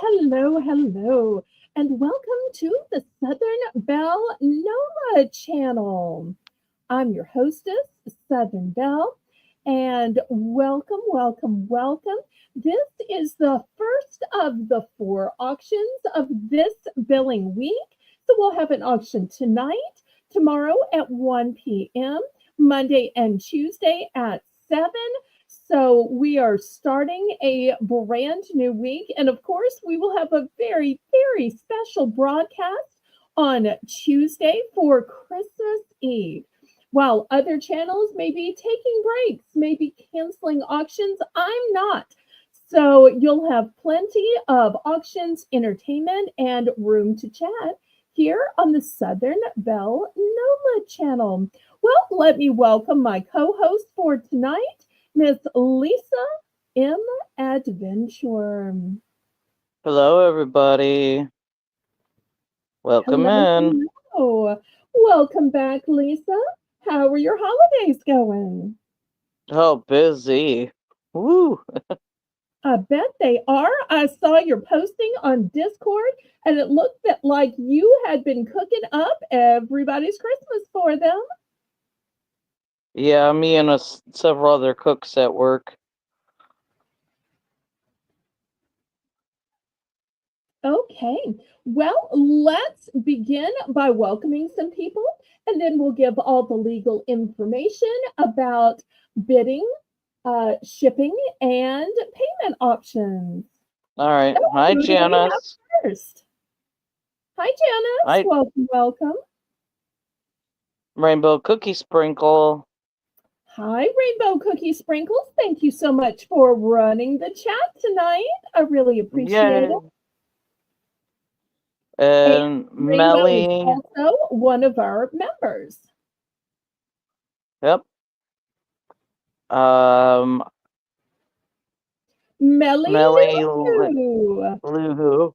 hello, and welcome to the Southern Belle NOLA channel. I'm your hostess, Southern Belle, and welcome. This is the first of the four auctions of this billing week. So we'll have an auction tonight, tomorrow at 1 p.m., Monday and Tuesday at 7. So we are starting a brand new week. And of course, we will have a very special broadcast on Tuesday for Christmas Eve. While other channels may be taking breaks, maybe canceling auctions, I'm not. So you'll have plenty of auctions, entertainment, and room to chat here on the Southern Belle NOLA channel. Well, let me welcome my co-host for tonight, Miss Lisa M. Adventure. Hello, everybody. Welcome in. Hello. Welcome back, Lisa. How are your holidays going? Oh, busy. Woo. I bet they are. I saw your posting on Discord, and it looked like you had been cooking up everybody's Christmas for them. Yeah, me and several other cooks at work. Okay, well, let's begin by welcoming some people, and then we'll give all the legal information about bidding, shipping, and payment options. All right. So, Hi, who do we have Janice. first? Hi, Janice. Hi, Welcome. Rainbow Cookie Sprinkle. Hi, Rainbow Cookie Sprinkles. Thank you so much for running the chat tonight. I really appreciate Yay. it. And And Rainbow is Melly. also one of our members. Yep. Um, Melly Melly Lou. Luhu.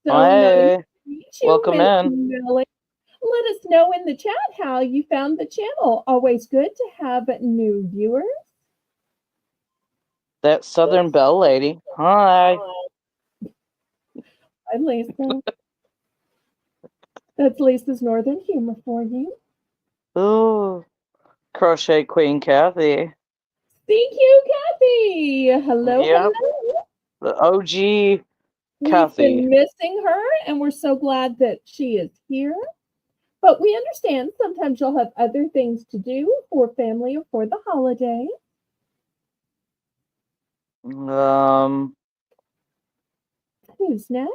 So nice Hey. to meet you, Welcome Miss in. Melly. Let us know in the chat how you found the channel. Always good to have new viewers. That Southern Belle lady. Hi. Hi, Lisa. That's Lisa's Northern humor for you. Ooh. Crochet Queen Kathy. Thank you, Kathy. Hello, Yep. hello. The OG We've Kathy. been missing her, and we're so glad that she is here. But we understand sometimes you'll have other things to do for family or for the holiday. Um, Who's next?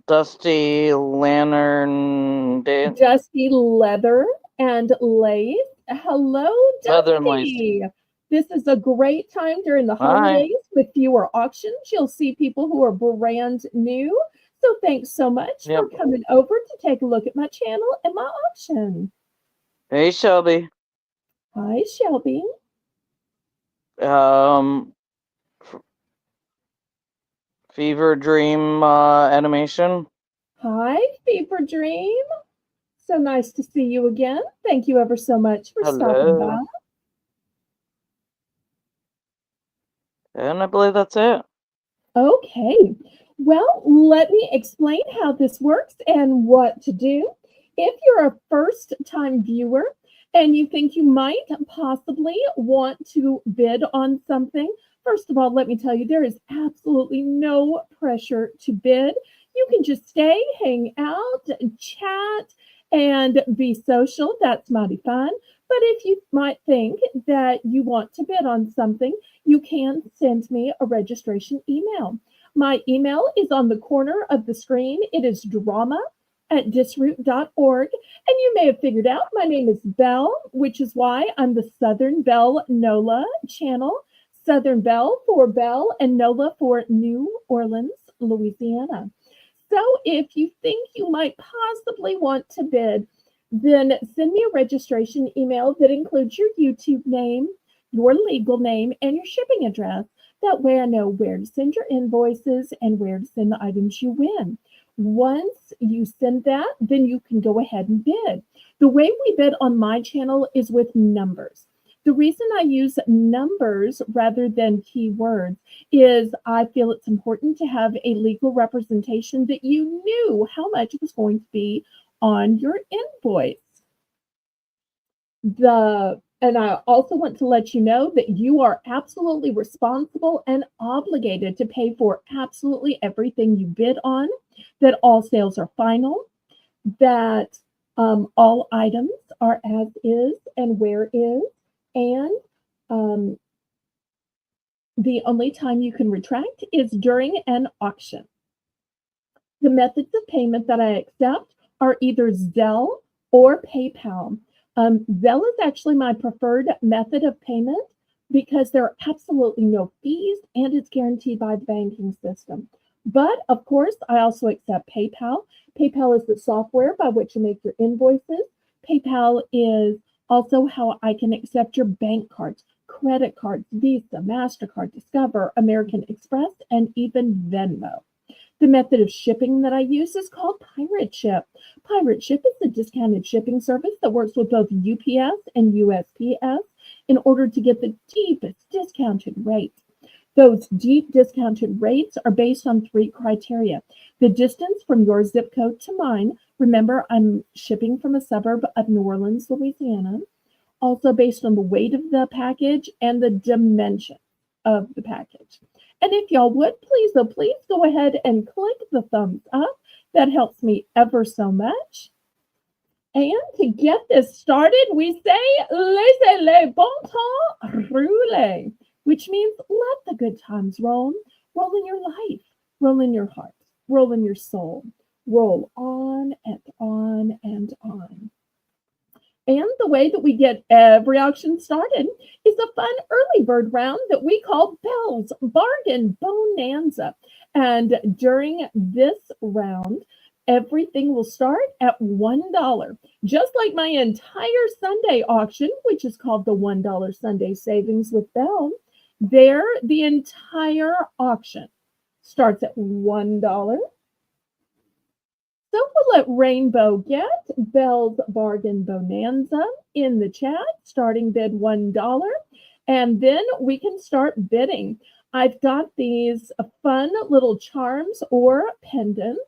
Dusty Lantern Day. Dusty Leather and Lace. Hello, Leather and Lace. Dusty. This is a great time during the Hi. holidays with fewer auctions. You'll see people who are brand new. So thanks so much Yep. for coming over to take a look at my channel and my auction. Hey, Shelby. Hi, Shelby. Um, Fever Dream animation. Hi, Fever Dream. So nice to see you again. Thank you ever so much for stopping by. Hello. And I believe that's it. Okay. Well, let me explain how this works and what to do. If you're a first time viewer and you think you might possibly want to bid on something, first of all, let me tell you, there is absolutely no pressure to bid. You can just stay, hang out, chat, and be social. That's mighty fun. But if you might think that you want to bid on something, you can send me a registration email. My email is on the corner of the screen. It is drama@disroot.org. And you may have figured out my name is Belle, which is why I'm the Southern Belle NOLA channel. Southern Belle for Belle and NOLA for New Orleans, Louisiana. So if you think you might possibly want to bid, then send me a registration email that includes your YouTube name, your legal name, and your shipping address. That way I know where to send your invoices and where to send the items you win. Once you send that, then you can go ahead and bid. The way we bid on my channel is with numbers. The reason I use numbers rather than keywords is I feel it's important to have a legal representation that you knew how much was going to be on your invoice. And I also want to let you know that you are absolutely responsible and obligated to pay for absolutely everything you bid on, that all sales are final, that all items are as is and where is, and um, the only time you can retract is during an auction. The methods of payment that I accept are either Zelle or PayPal. Zelle is actually my preferred method of payment because there are absolutely no fees and it's guaranteed by the banking system. But of course, I also accept PayPal. PayPal is the software by which you make your invoices. PayPal is also how I can accept your bank cards, credit cards, Visa, MasterCard, Discover, American Express, and even Venmo. The method of shipping that I use is called Pirate Ship. Pirate Ship is a discounted shipping service that works with both UPS and USPS in order to get the deepest discounted rates. Those deep discounted rates are based on three criteria: the distance from your zip code to mine. Remember, I'm shipping from a suburb of New Orleans, Louisiana. Also based on the weight of the package and the dimension of the package. And if y'all would, please, oh, please go ahead and click the thumbs up. That helps me ever so much. And to get this started, we say, laissez les bon temps rouler, which means let the good times roll. Roll in your life, roll in your heart, roll in your soul, roll on and on and on. And the way that we get every auction started is a fun early bird round that we call Belle's Bargain Bonanza. And during this round, everything will start at $1. Just like my entire Sunday auction, which is called the $1 Sunday Savings with Belle, there the entire auction starts at $1. So we'll let Rainbow get Belle's Bargain Bonanza in the chat, starting bid $1, and then we can start bidding. I've got these fun little charms or pendants.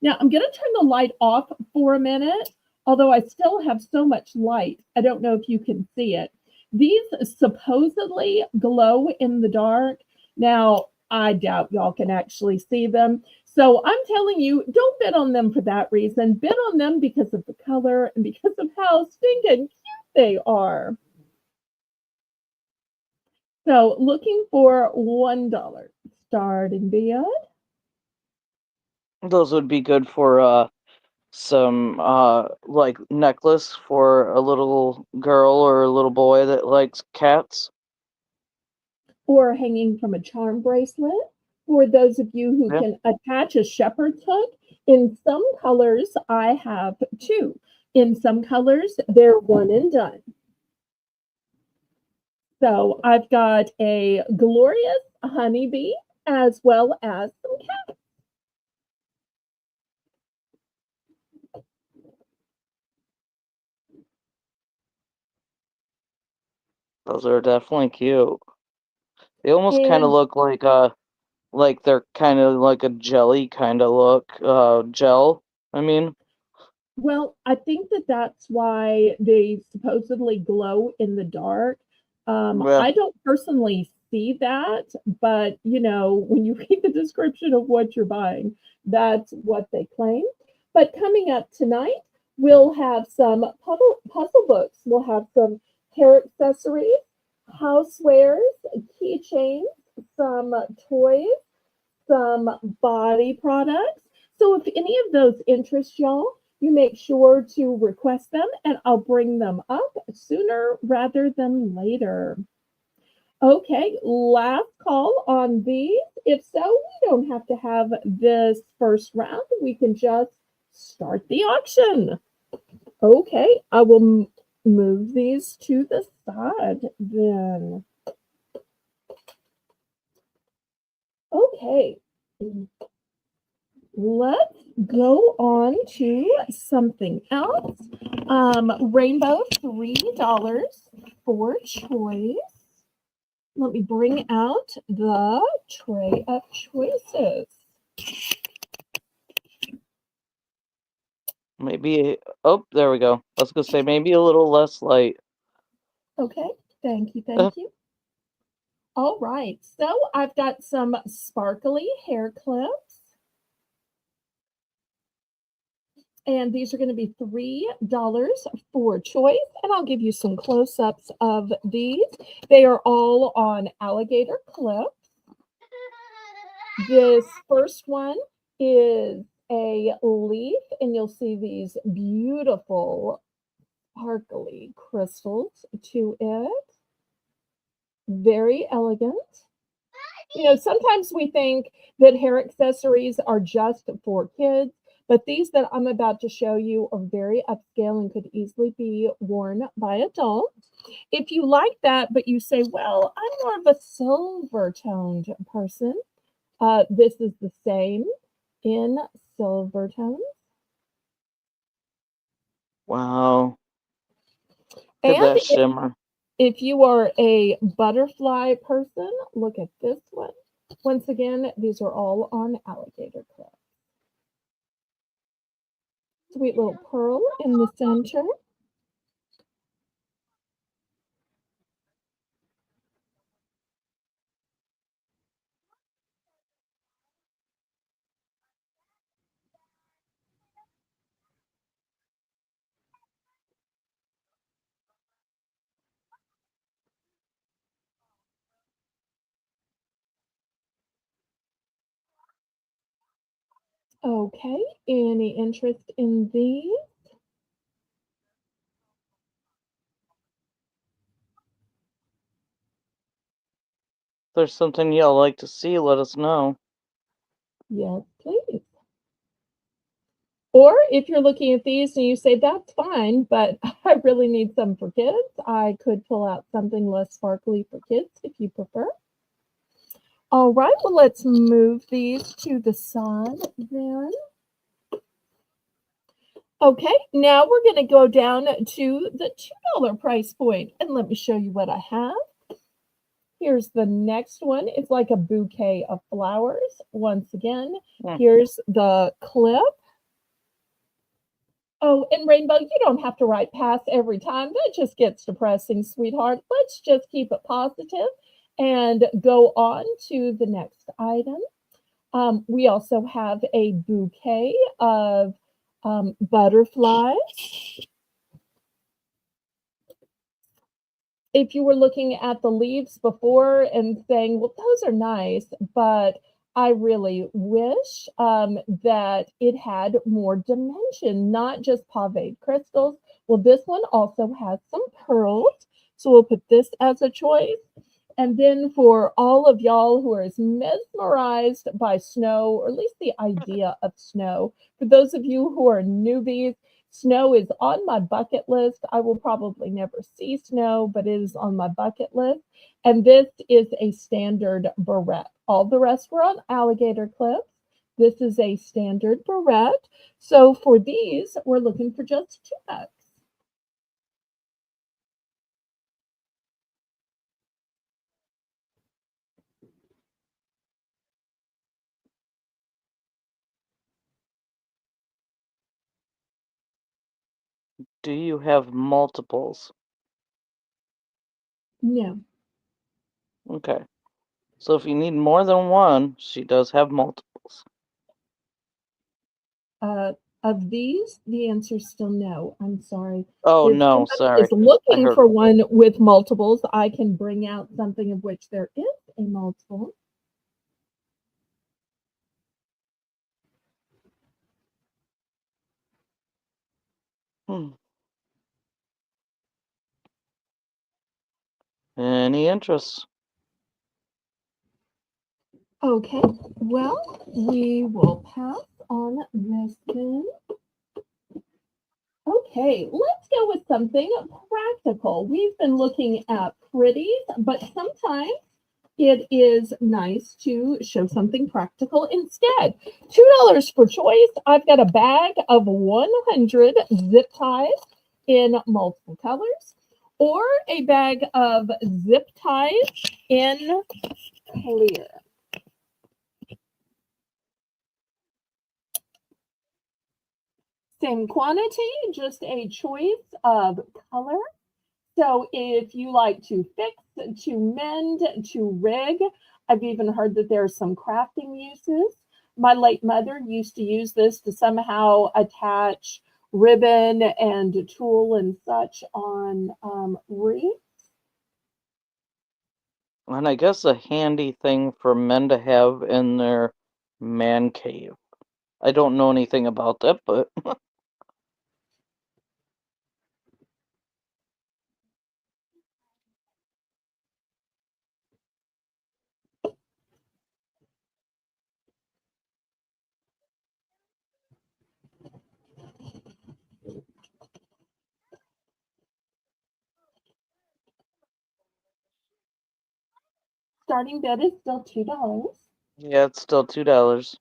Now I'm going to turn the light off for a minute, although I still have so much light. I don't know if you can see it. These supposedly glow in the dark. Now, I doubt y'all can actually see them. So I'm telling you, don't bid on them for that reason. Bid on them because of the color and because of how stinking cute they are. So looking for $1. Starting bid. Those would be good for some like necklace for a little girl or a little boy that likes cats. Or hanging from a charm bracelet. For those of you who Yeah. can attach a shepherd's hook, in some colors, I have two. In some colors, they're one and done. So I've got a glorious honeybee as well as some cats. Those are definitely cute. They almost kind of And look like they're kind of like a jelly kind of look, gel. I mean, well, I think that that's why they supposedly glow in the dark. yeah. I don't personally see that, but you know, when you read the description of what you're buying, that's what they claim. But coming up tonight, we'll have some puzzle books. We'll have some hair accessories, housewares, keychains, some toys, some body products. So if any of those interest y'all, you make sure to request them and I'll bring them up sooner rather than later. Okay, last call on these. If so, we don't have to have this first round. We can just start the auction. Okay, I will move these to the side then. Okay, let's go on to something else. Rainbow, $3. for choice. Let me bring out the tray of choices. Maybe, oh, there we go. I was gonna say maybe a little less light. Okay, thank you, thank you. All right, so I've got some sparkly hair clips. And these are going to be $3 for choice. And I'll give you some close ups of these. They are all on alligator clips. This first one is a leaf, and you'll see these beautiful, sparkly crystals to it. Very elegant. You know, sometimes we think that hair accessories are just for kids, but these that I'm about to show you are very upscale and could easily be worn by adults. If you like that, but you say, well, I'm more of a silver toned person, this is the same in silver tones. Wow. Look at And that shimmer. if you are a butterfly person, look at this one. Once again, these are all on alligator clip. Sweet little pearl in the center. Okay, any interest in these? If there's something y'all like to see, let us know. Yes, please. Or if you're looking at these and you say, that's fine, but I really need some for kids, I could pull out something less sparkly for kids if you prefer. All right, well, let's move these to the side then. Okay, now we're going to go down to the $2 price point, and let me show you what I have. Here's the next one. It's like a bouquet of flowers. Once again, here's the clip. Oh, and Rainbow, you don't have to write pass every time. That just gets depressing, sweetheart. Let's just keep it positive and go on to the next item. We also have a bouquet of butterflies. If you were looking at the leaves before and saying, well, those are nice, but I really wish that it had more dimension, not just paved crystals. Well, this one also has some pearls. So we'll put this as a choice. And then for all of y'all who are as mesmerized by snow, or at least the idea of snow, for those of you who are newbies, snow is on my bucket list. I will probably never see snow, but it is on my bucket list. And this is a standard barrette. All the rest were on alligator clips. This is a standard barrette. So for these, we're looking for just $2. Do you have multiples? No. Okay. So if you need more than one, she does have multiples. Of these, the answer is still no. I'm sorry. Oh, If no, somebody sorry. is looking heard. for one with multiples, I can bring out something of which there is a multiple. Any interest? Okay, well, we will pass on this then. Okay, let's go with something practical. We've been looking at pretties, but sometimes it is nice to show something practical instead. $2 for choice. I've got a bag of 100 zip ties in multiple colors. or a bag of zip ties in clear. Same quantity, just a choice of color. So if you like to fix, to mend, to rig, I've even heard that there are some crafting uses. My late mother used to use this to somehow attach ribbon and tulle and such on wreaths. And I guess a handy thing for men to have in their man cave. I don't know anything about that, but Starting bid is still $2. yeah, it's still $2.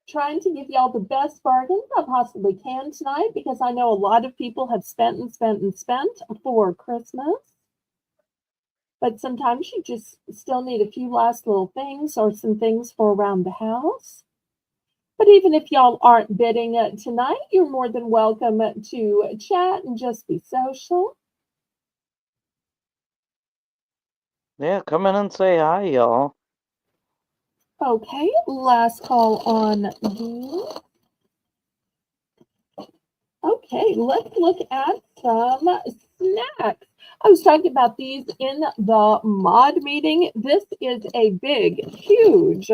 Trying to give y'all the best bargains I possibly can tonight because I know a lot of people have spent and spent and spent for Christmas. But sometimes you just still need a few last little things or some things for around the house. But even if y'all aren't bidding tonight, you're more than welcome to chat and just be social. Yeah, come in and say hi, y'all. Okay, last call on these. Okay, let's look at some snacks. I was talking about these in the mod meeting. This is a big, huge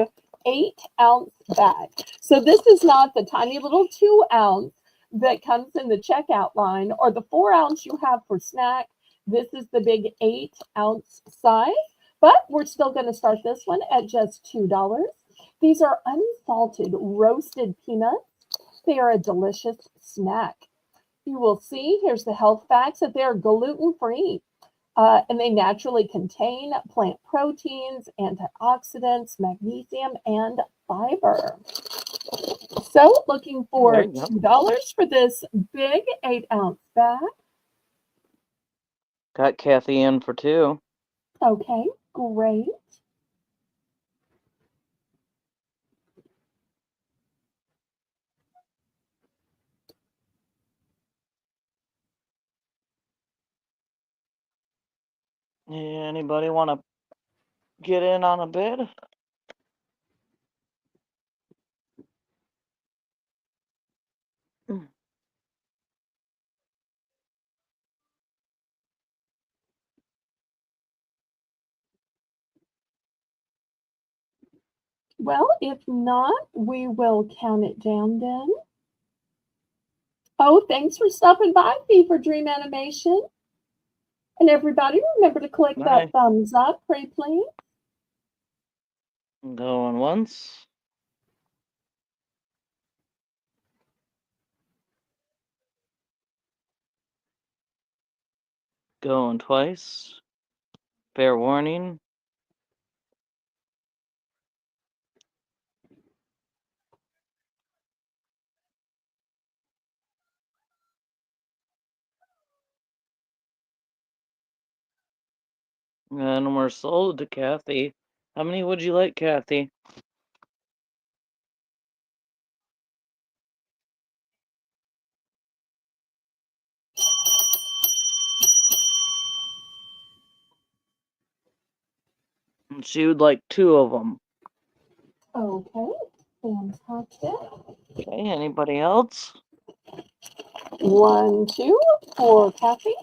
8-ounce bag. So this is not the tiny little 2-ounce that comes in the checkout line or the 4-ounce you have for snack. This is the big 8-ounce size, but we're still going to start this one at just $2. These are unsalted roasted peanuts. They are a delicious snack. You will see, here's the health facts, that they're gluten-free and they naturally contain plant proteins, antioxidants, magnesium, and fiber. So looking for Right, yep. $2 for this big 8-ounce bag. Got Kathy in for 2. Okay, great. Anybody want to get in on a bid? Well, if not, we will count it down then. Oh, thanks for stopping by, Fever Dream Animation. And everybody, remember to click Bye. that thumbs up, pray please. Going once. Going twice. Fair warning. And we're sold to Kathy. How many would you like, Kathy? She would like 2 of them. Okay, fantastic. Okay, anybody else? 1, 2 for Kathy.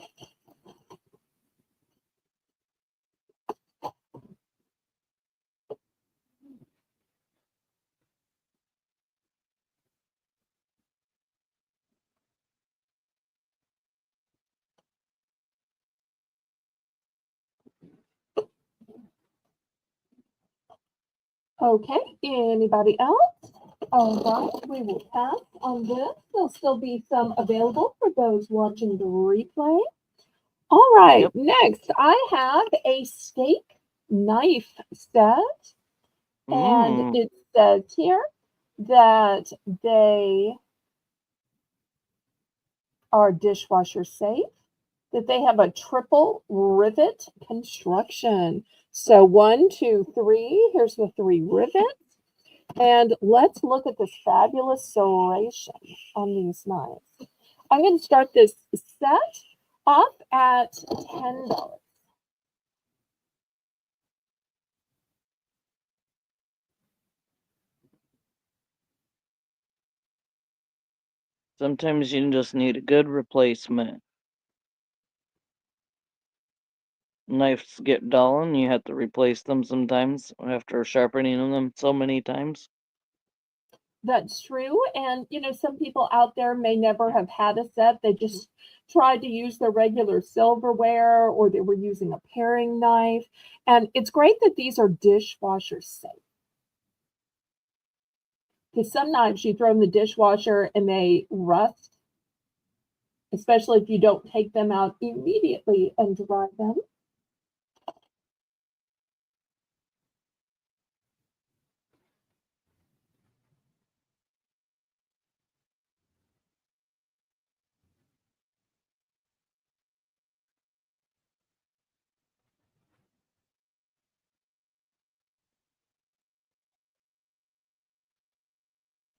Okay, anybody else? All right, we will pass on this. There'll still be some available for those watching the replay. All right, Yep. next I have a steak knife set. And Mm. it says here that they are dishwasher safe, that they have a triple rivet construction. So one, two, three. Here's the three rivets. And let's look at this fabulous serration on these knives. I'm going to start this set off at $10. Sometimes you just need a good replacement. Knives get dull and you have to replace them sometimes after sharpening them so many times. That's true. And, some people out there may never have had a set. They just tried to use their regular silverware or they were using a paring knife. And it's great that these are dishwasher safe. Because some knives you throw in the dishwasher and they rust, especially if you don't take them out immediately and dry them.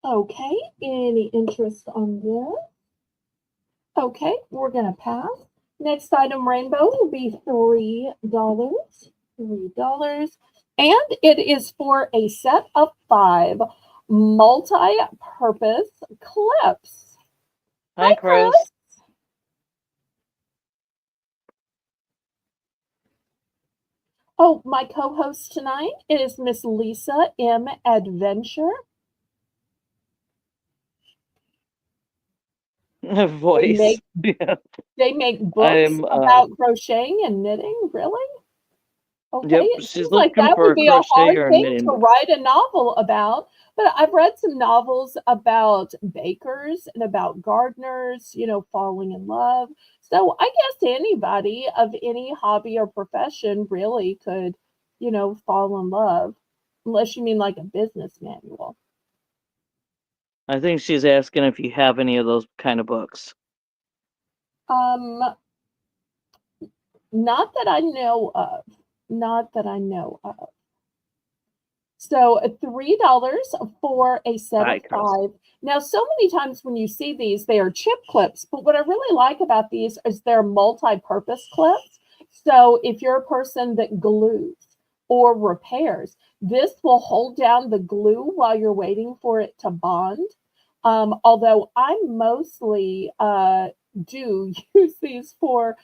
Okay, any interest on this? Okay, we're gonna pass. Next item, rainbow, will be $3. $3. And it is for a set of 5 multi-purpose clips. Hi, Hi, Chris. Chris. Oh, my co-host tonight is Miss Lisa M. Adventure. They Voice. make Yeah. they make books I'm about crocheting and knitting, really? Okay, yep, it she's seems like looking that for would a be a crochet hard or thing knitting to book. write a novel about, but I've read some novels about bakers and about gardeners, falling in love. So I guess anybody of any hobby or profession really could, fall in love, unless you mean like a business manual. I think she's asking if you have any of those kind of books. Um, not that I know of. Not that I know of. So $3 for a set Hi, of Chris. 5. Now, so many times when you see these, they are chip clips. But what I really like about these is they're multi-purpose clips. So if you're a person that glues or repairs, this will hold down the glue while you're waiting for it to bond. Although I mostly do use these for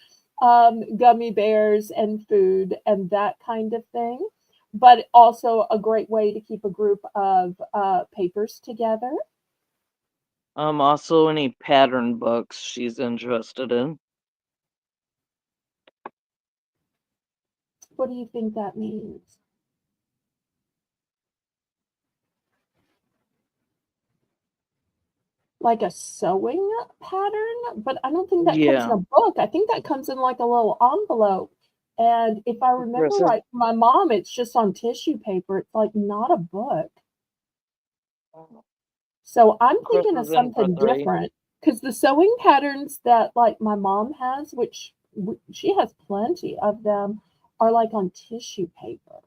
gummy bears and food and that kind of thing, but also a great way to keep a group of papers together. Also any pattern books she's interested in. What do you think that means? Like a sewing pattern? But I don't think that comes in Yeah. a book. I think that comes in like a little envelope. And if I remember Chris is right from my mom, it's just on tissue paper. It's like not a book. So I'm Chris thinking of is in for something 3. different because the sewing patterns that like my mom has, which she has plenty of them, are like on tissue paper.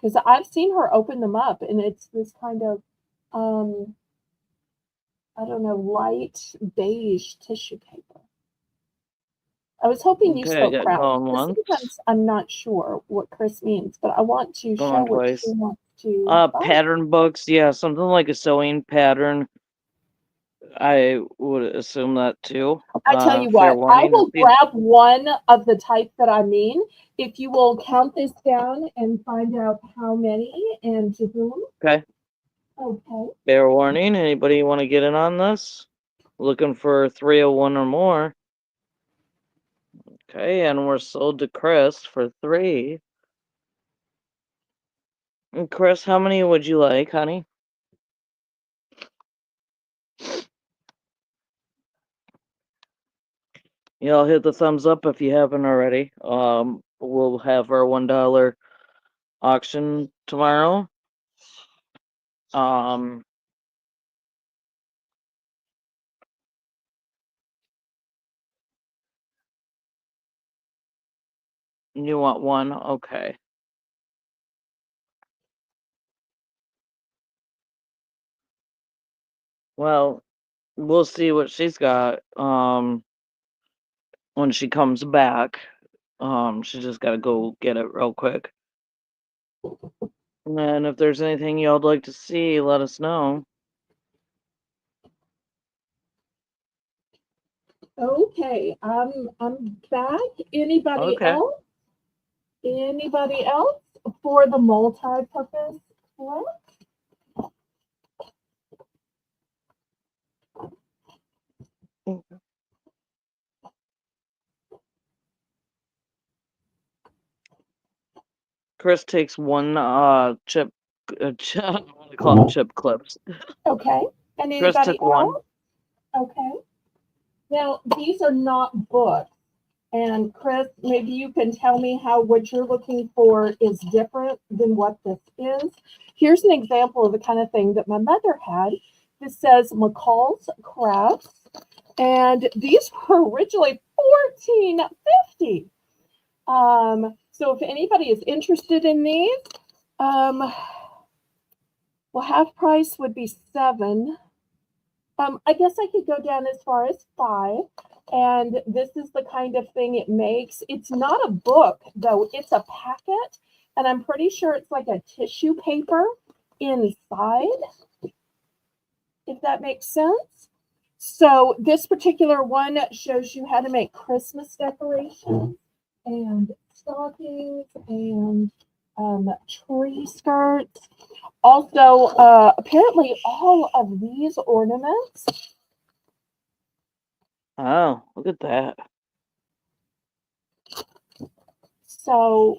Because I've seen her open them up and it's this kind of, um, I don't know, light beige tissue paper. I was hoping you Okay, I spoke got French going because once, sometimes I'm not sure what Chris means, but I want to show going what she twice. wants to buy. Pattern books, yeah, something like a sewing pattern. I would assume that too. I tell you Fair what, I warning if will you grab one of the type that I mean. If you will count this down and find out how many and to whom. okay. Okay. Fair warning, anybody want to get in on this? Looking for 301 or more. Okay, and we're sold to Chris for 3. And Chris, how many would you like, honey? Yeah, I'll hit the thumbs up if you haven't already. we'll have our $1 auction tomorrow. Um, you want one? Okay. Well, we'll see what she's got. When she comes back. She just gotta go get it real quick. And if there's anything y'all'd like to see, let us know. Okay, I'm back. Anybody Okay. else? Anybody else for the multi-purpose floor? Chris takes one chip. I want to call them chip clips. Okay. And Chris anybody took one. else? Okay. Now these are not books. And Chris, maybe you can tell me how what you're looking for is different than what this is. Here's an example of the kind of thing that my mother had. This says McCall's Crafts, and these were originally $14.50. So if anybody is interested in these, um, well, half price would be 7. I guess I could go down as far as 5. And this is the kind of thing it makes. It's not a book, though. It's a packet. And I'm pretty sure it's like a tissue paper inside, if that makes sense. So this particular one shows you how to make Christmas decorations and stockings and tree skirts. Also, apparently all of these ornaments. Oh, look at that. So,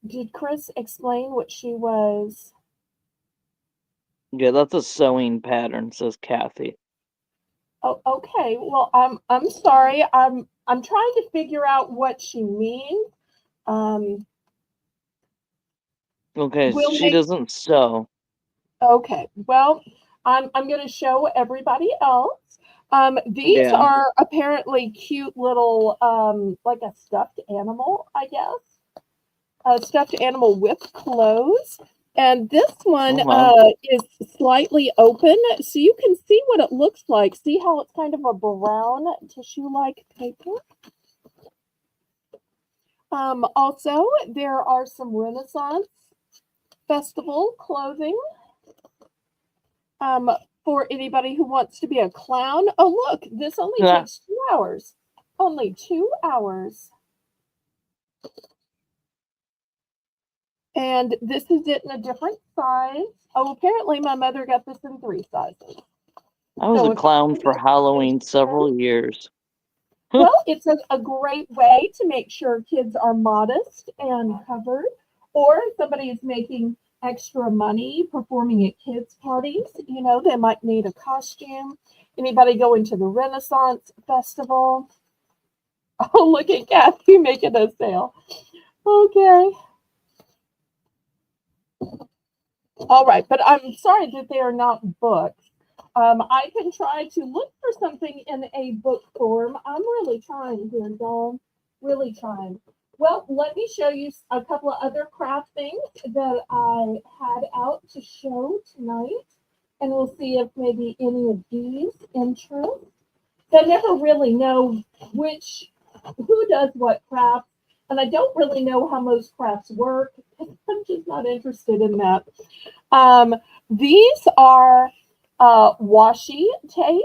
did Chris explain what she was? Yeah, that's a sewing pattern, says Kathy. Oh, okay. Well, I'm sorry. I'm trying to figure out what she means. Um, Okay, we'll she make doesn't sew. Okay. Well, I'm going to show everybody else. These Yeah. are apparently cute little like a stuffed animal, I guess. A stuffed animal with clothes. And this one Uh-huh. is slightly open, so you can see what it looks like. See how it's kind of a brown tissue-like paper? Also, there are some Renaissance Festival clothing um, for anybody who wants to be a clown. Oh, look, this only Yeah. takes 2 hours. Only 2 hours. And this is it in a different size. Oh, apparently my mother got this in 3 sizes. I was a So if clown for anybody is Halloween interested, several years. well, it's a great way to make sure kids are modest and covered. Or if somebody is making extra money performing at kids' parties, they might need a costume. Anybody going to the Renaissance Festival? Oh, look at Kathy making a sale. Okay. All right. But I'm sorry that they are not books. I can try to look for something in a book form. I'm really trying here, y'all. Really trying. Well, let me show you a couple of other craft things that I had out to show tonight. And we'll see if maybe any of these interest. I never really know who does what crafts, and I don't really know how most crafts work. I'm just not interested in that. Um, these are washi tape.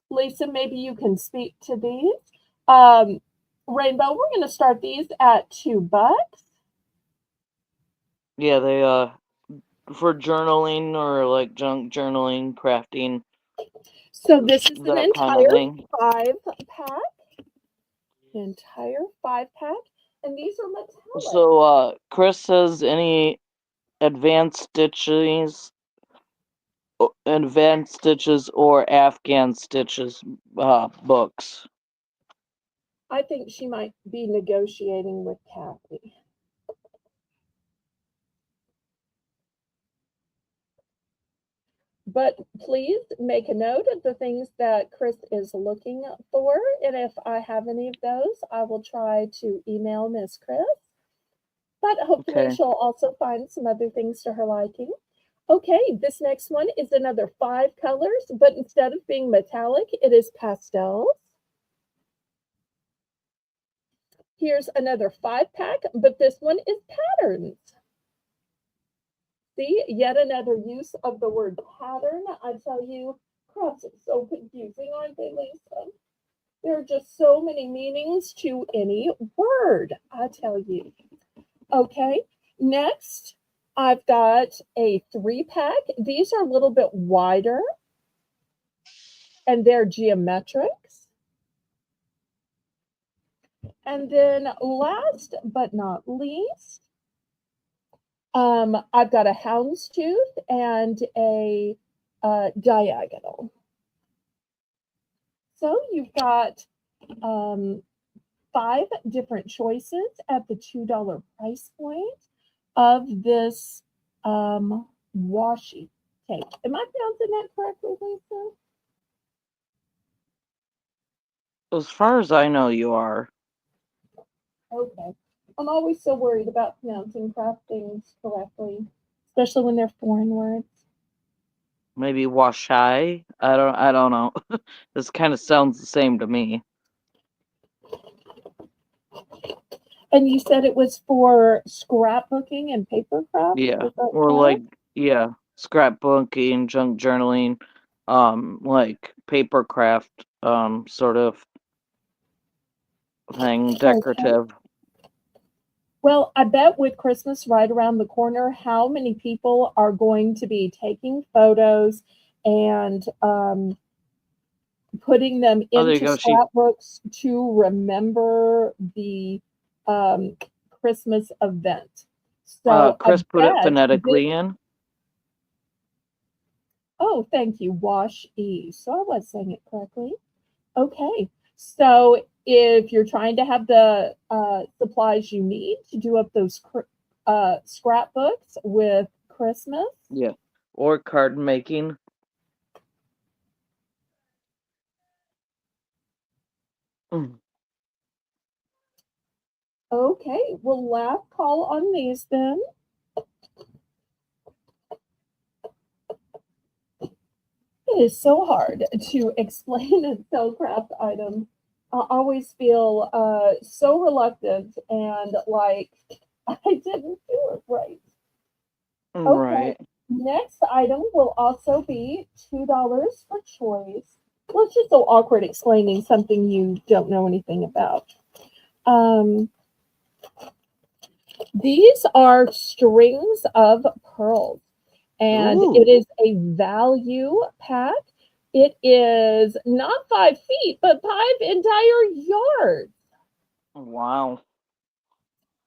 Lisa, maybe you can speak to these. Um, Rainbow, we're going to start these at $2. Yeah, they for journaling or like junk journaling, crafting, So this is an that kind of entire thing. 5 pack. Entire 5 pack, and these are metallic. So Chris says any advanced stitches or Afghan stitches books. I think she might be negotiating with Kathy. But please make a note of the things that Chris is looking for. And if I have any of those, I will try to email Miss Chris. But hopefully Okay. she'll also find some other things to her liking. Okay, this next one is another 5 colors, but instead of being metallic, it is pastels. Here's another 5 pack, but this one is patterns. See, yet another use of the word pattern. I tell you, crafts are so confusing, aren't they, Lisa? There are just so many meanings to any word, I tell you. Okay, next, I've got a 3 pack. These are a little bit wider, and they're geometrics. And then last but not least, I've got a houndstooth and a diagonal. So you've got 5 different choices at the $2 price point of this washi tape. Am I pronouncing that correctly, Lisa? As far as I know, you are. Okay. I'm always so worried about pronouncing craft things correctly, especially when they're foreign words. Maybe washai. I don't know. This kind of sounds the same to me. And you said it was for scrapbooking and paper craft. Yeah. Is that Or like, correct? yeah, scrapbooking, junk journaling, like paper craft, sort of thing, Okay. decorative. Well, I bet with Christmas right around the corner, how many people are going to be taking photos and putting them Oh, there you into go. scrapbooks to remember the um, Christmas event. So I Chris put it bet this, phonetically in. oh, thank you, Wash E. So I was saying it correctly. Okay. So if you're trying to have the supplies you need to do up those scrapbooks with Christmas, Yeah. Or card making. Mm. okay, well, last call on these then. It is so hard to explain and sell craft items. I always feel so reluctant and like I didn't do it right. Okay, Right. next item will also be $2 for choice. Well, it's just so awkward explaining something you don't know anything about. Um, these are strings of pearls, and it Ooh. is a value pack. It is not 5 feet, but 5 entire yards. Wow.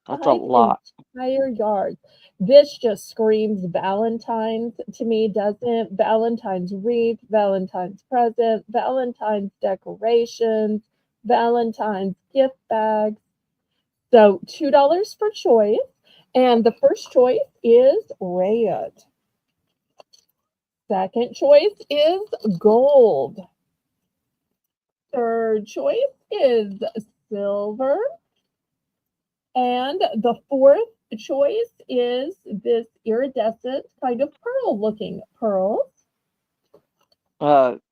That's a 5 lot. entire yards. This just screams Valentine's to me, doesn't? Valentine's wreath, Valentine's present, Valentine's decorations, Valentine's gift bags. So $2 for choice. And the first choice is red. Second choice is gold. Third choice is silver. And the fourth choice is this iridescent kind of pearl looking pearls.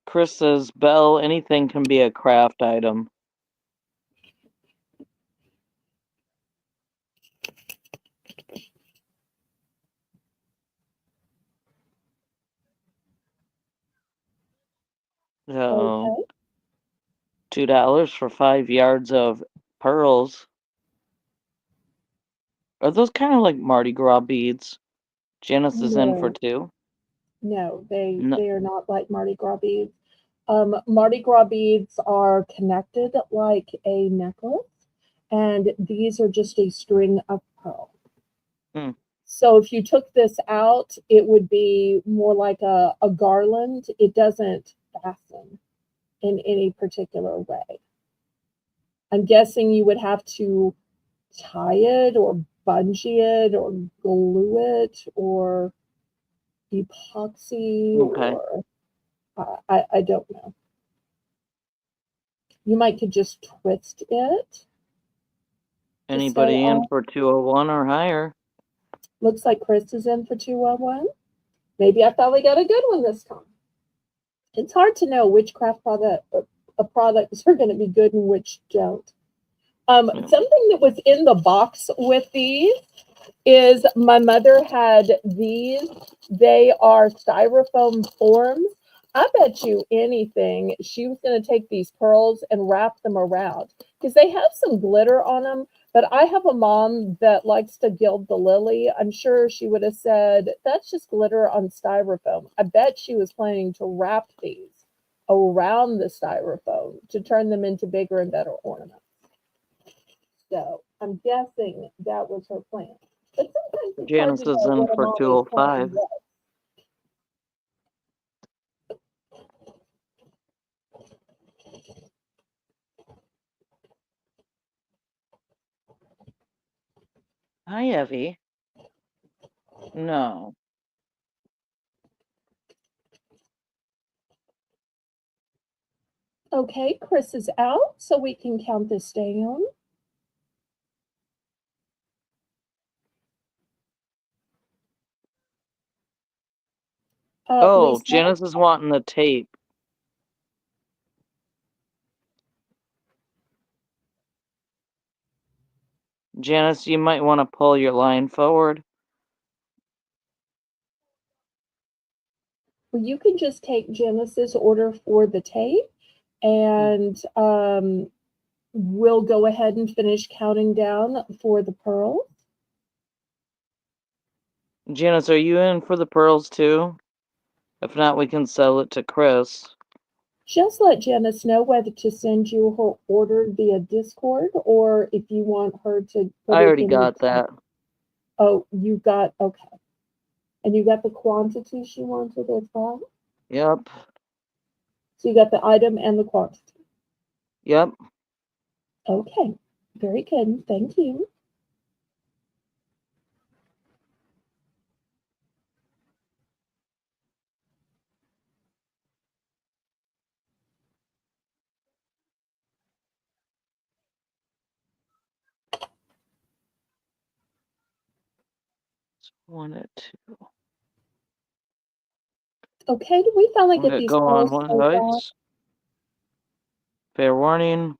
Chris says, Belle, anything can be a craft item. So, Okay. $2 for 5 yards of pearls. Are those kind of like Mardi Gras beads? Janice is in for No, two. no, they No. they are not like Mardi Gras beads. Mardi Gras beads are connected like a necklace, and these are just a string of pearl. Hmm. So if you took this out, it would be more like a garland. It doesn't fasten in any particular way. I'm guessing you would have to tie it or bungee it or glue it or epoxy Okay. or I don't know. You might could just twist it to stay Anybody in on. for 201 or higher? Looks like Chris is in for 201. Maybe I finally got a good one this time. It's hard to know which craft products are going to be good and which don't. Yeah. Something that was in the box with these is my mother had these. They are styrofoam forms. I bet you anything she was going to take these pearls and wrap them around because they have some glitter on them. But I have a mom that likes to gild the lily. I'm sure she would have said, that's just glitter on styrofoam. I bet she was planning to wrap these around the styrofoam to turn them into bigger and better ornaments. So I'm guessing that was her plan. But sometimes it's hard Janice to is know in what a for mommy's plan 205. was. Hi, Evie. No. Okay, Chris is out, so we can count this down. Oh, Lisa, Janice is wanting the tape. Janice, you might want to pull your line forward. well, you can just take Janice's order for the tape, and we'll go ahead and finish counting down for the pearls. Janice, are you in for the pearls too? If not, we can sell it to Chris. Just let Janice know whether to send you her order via Discord or if you want her to put I it already in the got chat. that. Oh, you got, okay. And you got the quantity she wanted as well? Yep. So you got the item and the quantity. Yep. Okay, very good. Thank you. One at two. Okay, did we finally I'm get gonna these go on pearls one so far? dice. Fair warning.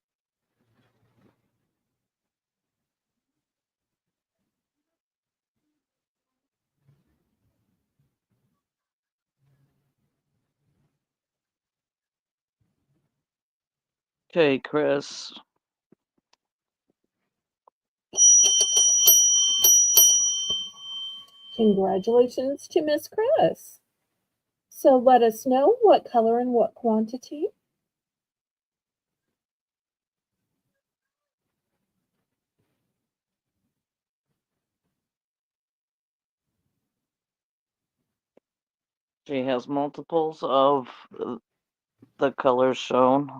Okay, Chris. Congratulations to Miss Chris. So let us know what color and what quantity. She has multiples of the colors shown.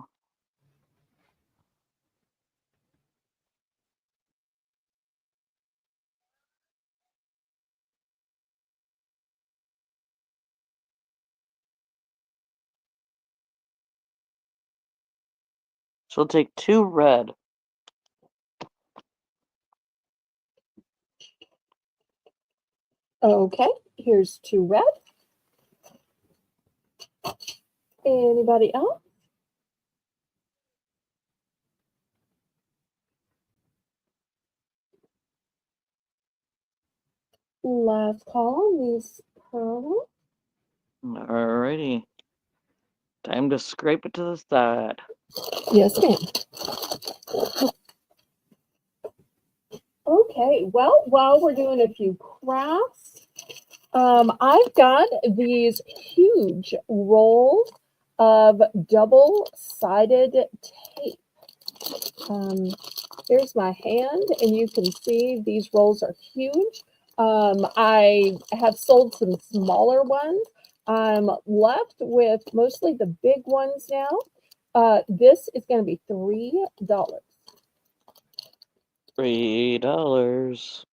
She'll take 2 red. Okay, here's 2 red. Anybody else? Last call on these pearls. Alrighty. Time to scrape it to the side. Yes, ma'am. Okay, well, while we're doing a few crafts, I've got these huge rolls of double-sided tape. Here's my hand, and you can see these rolls are huge. I have sold some smaller ones. I'm left with mostly the big ones now. This is going to be $3. $3.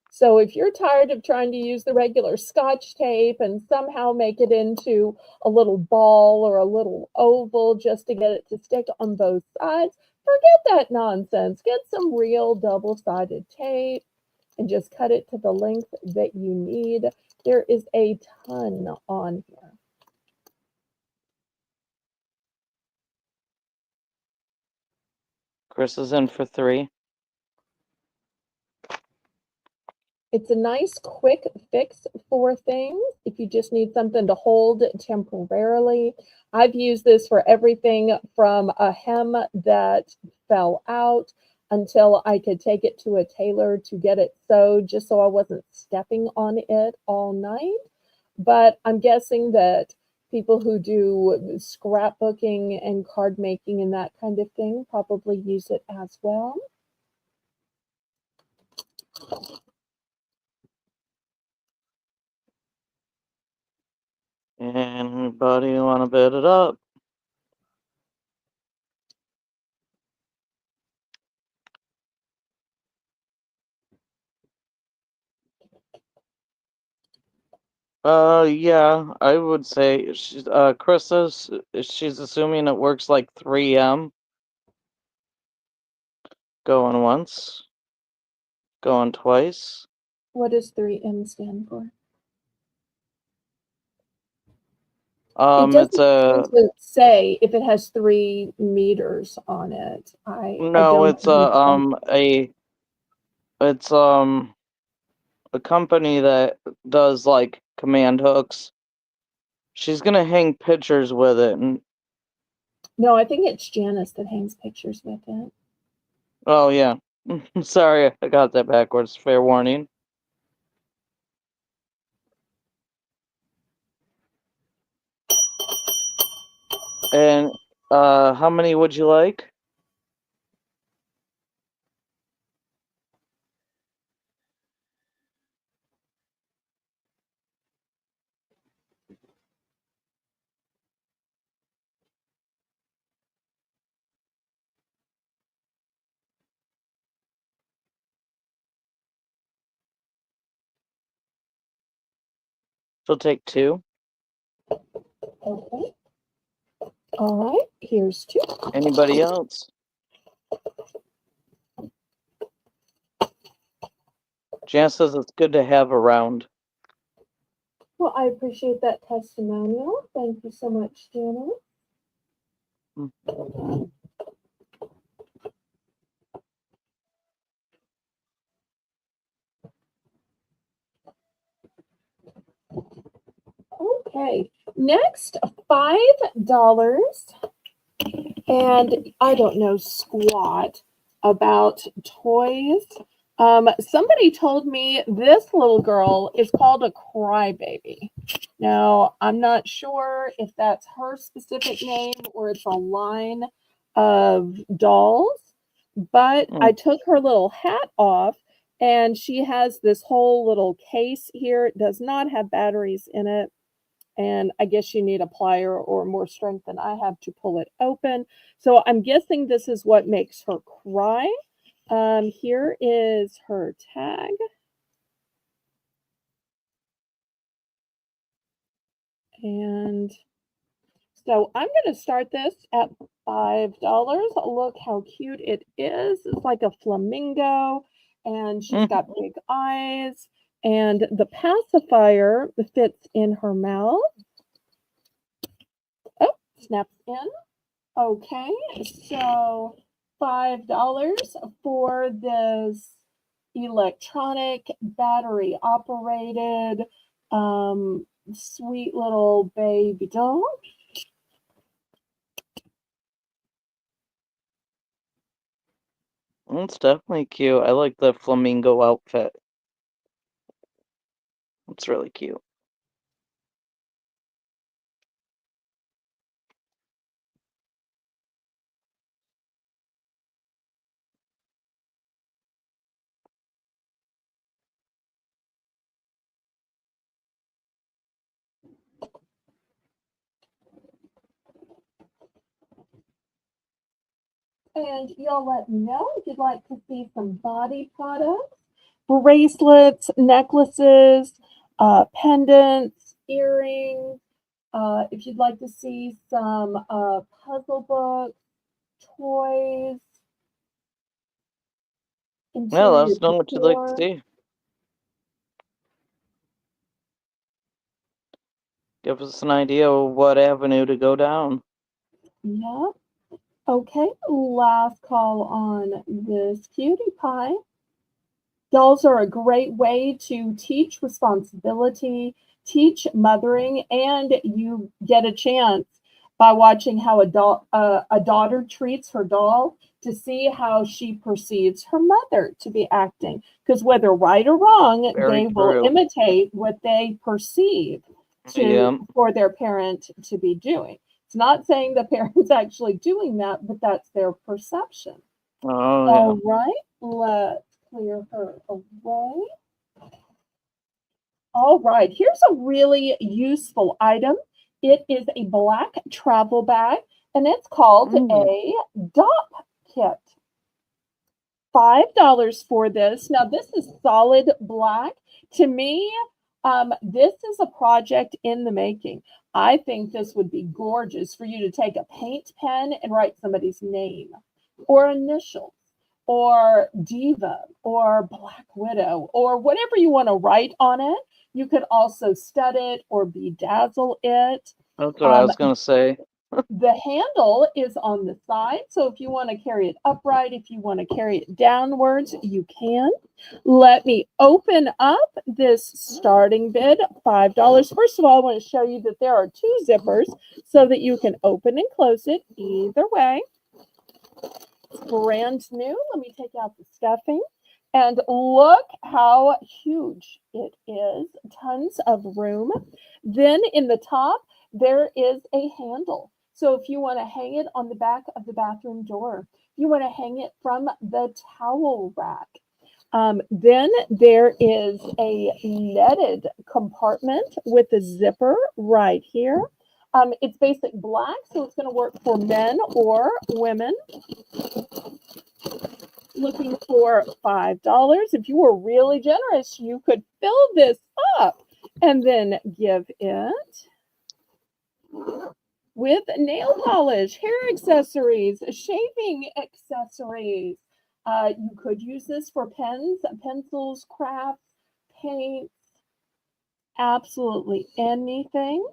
So if you're tired of trying to use the regular Scotch tape and somehow make it into a little ball or a little oval just to get it to stick on both sides, forget that nonsense. Get some real double-sided tape and just cut it to the length that you need. There is a ton on here. Chris is in for 3. It's a nice quick fix for things if you just need something to hold temporarily. I've used this for everything from a hem that fell out until I could take it to a tailor to get it sewed just so I wasn't stepping on it all night. But I'm guessing that people who do scrapbooking and card making and that kind of thing probably use it as well. Anybody want to bid it up? Yeah, I would say Chris says she's assuming it works like 3M. Going once, going twice. What does 3M stand for? It It's doesn't seem a to say if it has 3 meters on it. I no, don't it's understand. it's a company that does like command hooks. She's gonna hang pictures with it, and No, I think it's Janice that hangs pictures with it. oh yeah, sorry, I got that backwards. Fair warning. And how many would you like? She'll take 2. Okay. All right. Here's 2. Anybody else? Jan says it's good to have around. Well, I appreciate that testimonial. Thank you so much, Janice. Okay. Next, $5. And I don't know squat about toys. Somebody told me this little girl is called a crybaby. Now, I'm not sure if that's her specific name or it's a line of dolls, but I took her little hat off and she has this whole little case here. It does not have batteries in it. And I guess you need a plier or more strength than I have to pull it open. So I'm guessing this is what makes her cry. Here is her tag. And so I'm going to start this at $5. Look how cute it is. It's like a flamingo, and she's got big eyes. And the pacifier fits in her mouth. Oh, snaps in. Okay, so $5 for this electronic battery operated sweet little baby doll. It's definitely cute. I like the flamingo outfit. It's really cute. And y'all let me know if you'd like to see some body products, bracelets, necklaces, pendants, earrings. If you'd like to see some puzzle books, toys, Yeah, let interior us know what you'd like to decor. see. Give us an idea of what avenue to go down. Yep. Okay, last call on this cutie pie. Dolls are a great way to teach responsibility, teach mothering, and you get a chance by watching how a daughter treats her doll to see how she perceives her mother to be acting. Because whether right or wrong, Very they will true. imitate what they perceive Yeah. for their parent to be doing. It's not saying the parent's actually doing that, but that's their perception. Oh, yeah. All right, let's clear her away. All right, here's a really useful item. It is a black travel bag, and it's called Mm. a DOP kit. $5 for this. Now, this is solid black. To me, this is a project in the making. I think this would be gorgeous for you to take a paint pen and write somebody's name or initials or diva or black widow or whatever you want to write on it. You could also stud it or bedazzle it. That's what I Um, was gonna say. the handle is on the side, so if you want to carry it upright, if you want to carry it downwards, you can. Let me open up this starting bid, $5. First of all, I want to show you that there are two zippers so that you can open and close it either way. It's brand new. Let me take out the stuffing. And look how huge it is. Tons of room. Then in the top, there is a handle. So if you want to hang it on the back of the bathroom door, you want to hang it from the towel rack. Then there is a netted compartment with a zipper right here. It's basic black, so it's going to work for men or women. Looking for $5. If you were really generous, you could fill this up and then give it with nail polish, hair accessories, shaving accessories. You could use this for pens, pencils, crafts, paints, absolutely anything.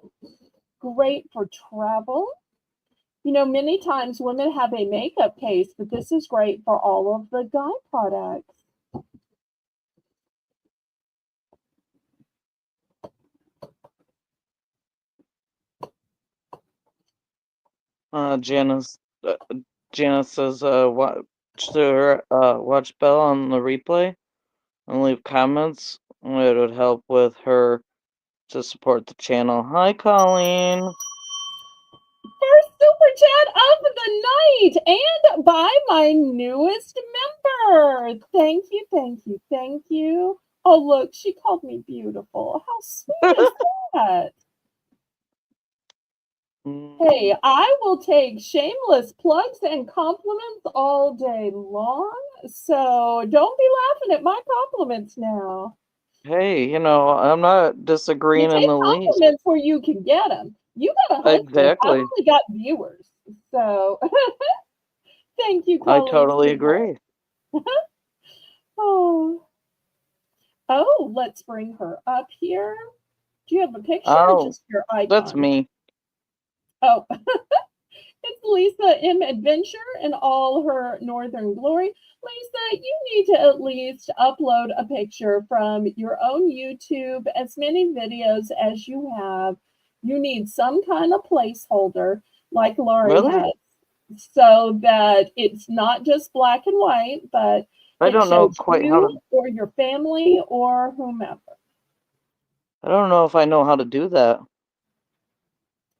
Great for travel. You know, many times women have a makeup case, but this is great for all of the guy products. Janice, uh, Janice says, watch Belle on the replay and leave comments. It would help with her to support the channel. Hi, Colleen. First super chat of the night and by my newest member. Thank you, thank you, thank you. Oh, look, she called me beautiful. How sweet is that? Hey, I will take shameless plugs and compliments all day long. So don't be laughing at my compliments now. Hey, I'm not You disagreeing in take the least. compliments where you can get them. You got to hunt them. I've Exactly. only got viewers. So thank you, I Colleen, totally sweetheart. agree. Oh, oh, let's bring her up here. Do you have a picture or Oh, just your that's icon? me. Oh, it's Lisa M. Adventure in all her northern glory. Lisa, you need to at least upload a picture from your own YouTube, as many videos as you have. You need some kind of placeholder like Laurie Really? has so that it's not just black and white, but I it don't know shows quite how you to. or your family or whomever. I don't know if I know how to do that.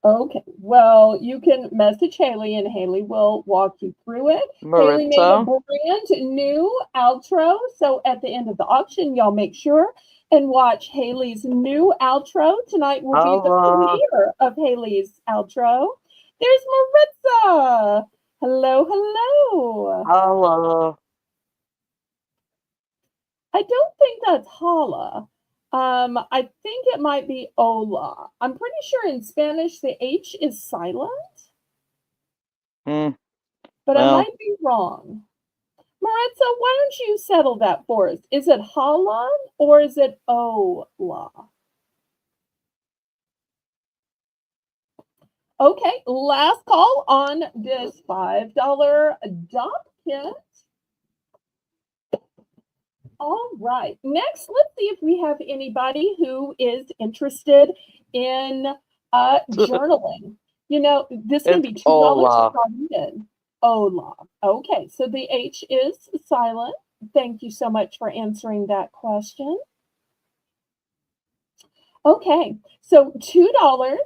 Okay, well, you can message Haley and Haley will walk you through it. Haley made a Maritza? brand new outro. So at the end of the auction, y'all make sure and watch Haley's new outro. Tonight will be I'll, the premiere of Haley's outro. There's Maritza. Hello, hello. Hello. I don't think that's holla. I think it might be hola. I'm pretty sure in Spanish the H is silent, Hmm. but I Well, might be wrong. Maritza, why don't you settle that for us? Is it holla or is it hola? Okay, last call on this $5 dop kit. All right. Next, let's see if we have anybody who is interested in journaling. This is going to it's be $2 hola. starting in. Ola. Okay, so the H is silent. Thank you so much for answering that question. Okay, so $2.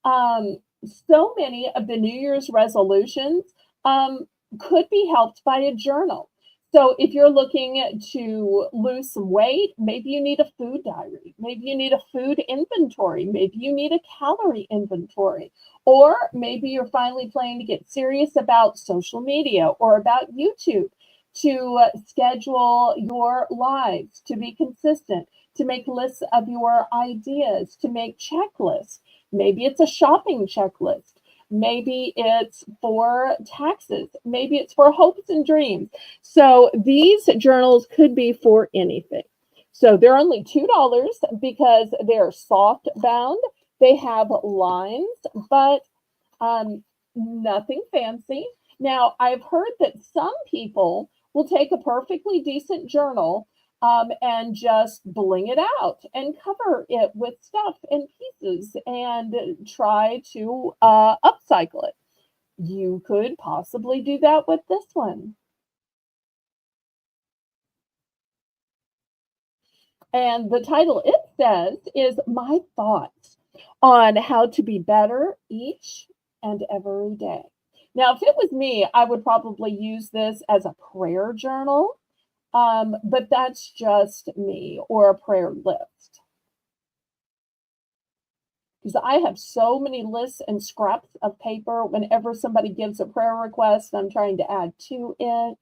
Um, so many of the New Year's resolutions um, could be helped by a journal. So if you're looking to lose some weight, maybe you need a food diary, maybe you need a food inventory, maybe you need a calorie inventory, or maybe you're finally planning to get serious about social media or about YouTube to schedule your lives, to be consistent, to make lists of your ideas, to make checklists. Maybe it's a shopping checklist. Maybe it's for taxes. Maybe it's for hopes and dreams. So these journals could be for anything. So they're only $2 because they're soft bound. They have lines, but nothing fancy. Now, I've heard that some people will take a perfectly decent journal and just bling it out and cover it with stuff and pieces and try to upcycle it. You could possibly do that with this one. And the title it says is My Thoughts on How to Be Better Each and Every Day. Now, if it was me, I would probably use this as a prayer journal, but that's just me, or a prayer list. Because I have so many lists and scraps of paper whenever somebody gives a prayer request, I'm trying to add to it.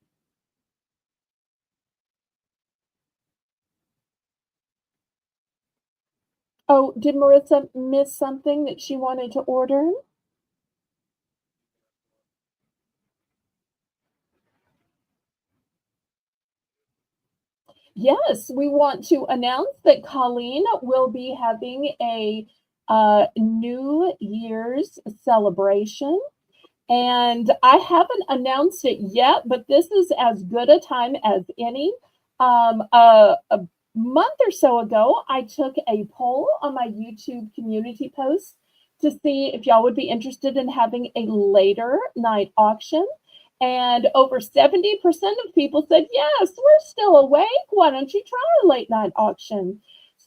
Oh, did Marissa miss something that she wanted to order? Yes, we want to announce that Colleen will be having a New Year's celebration. And I haven't announced it yet, but this is as good a time as any. A month or so ago, I took a poll on my YouTube community post to see if y'all would be interested in having a later night auction. And over 70% of people said, yes, we're still awake. Why don't you try a late night auction?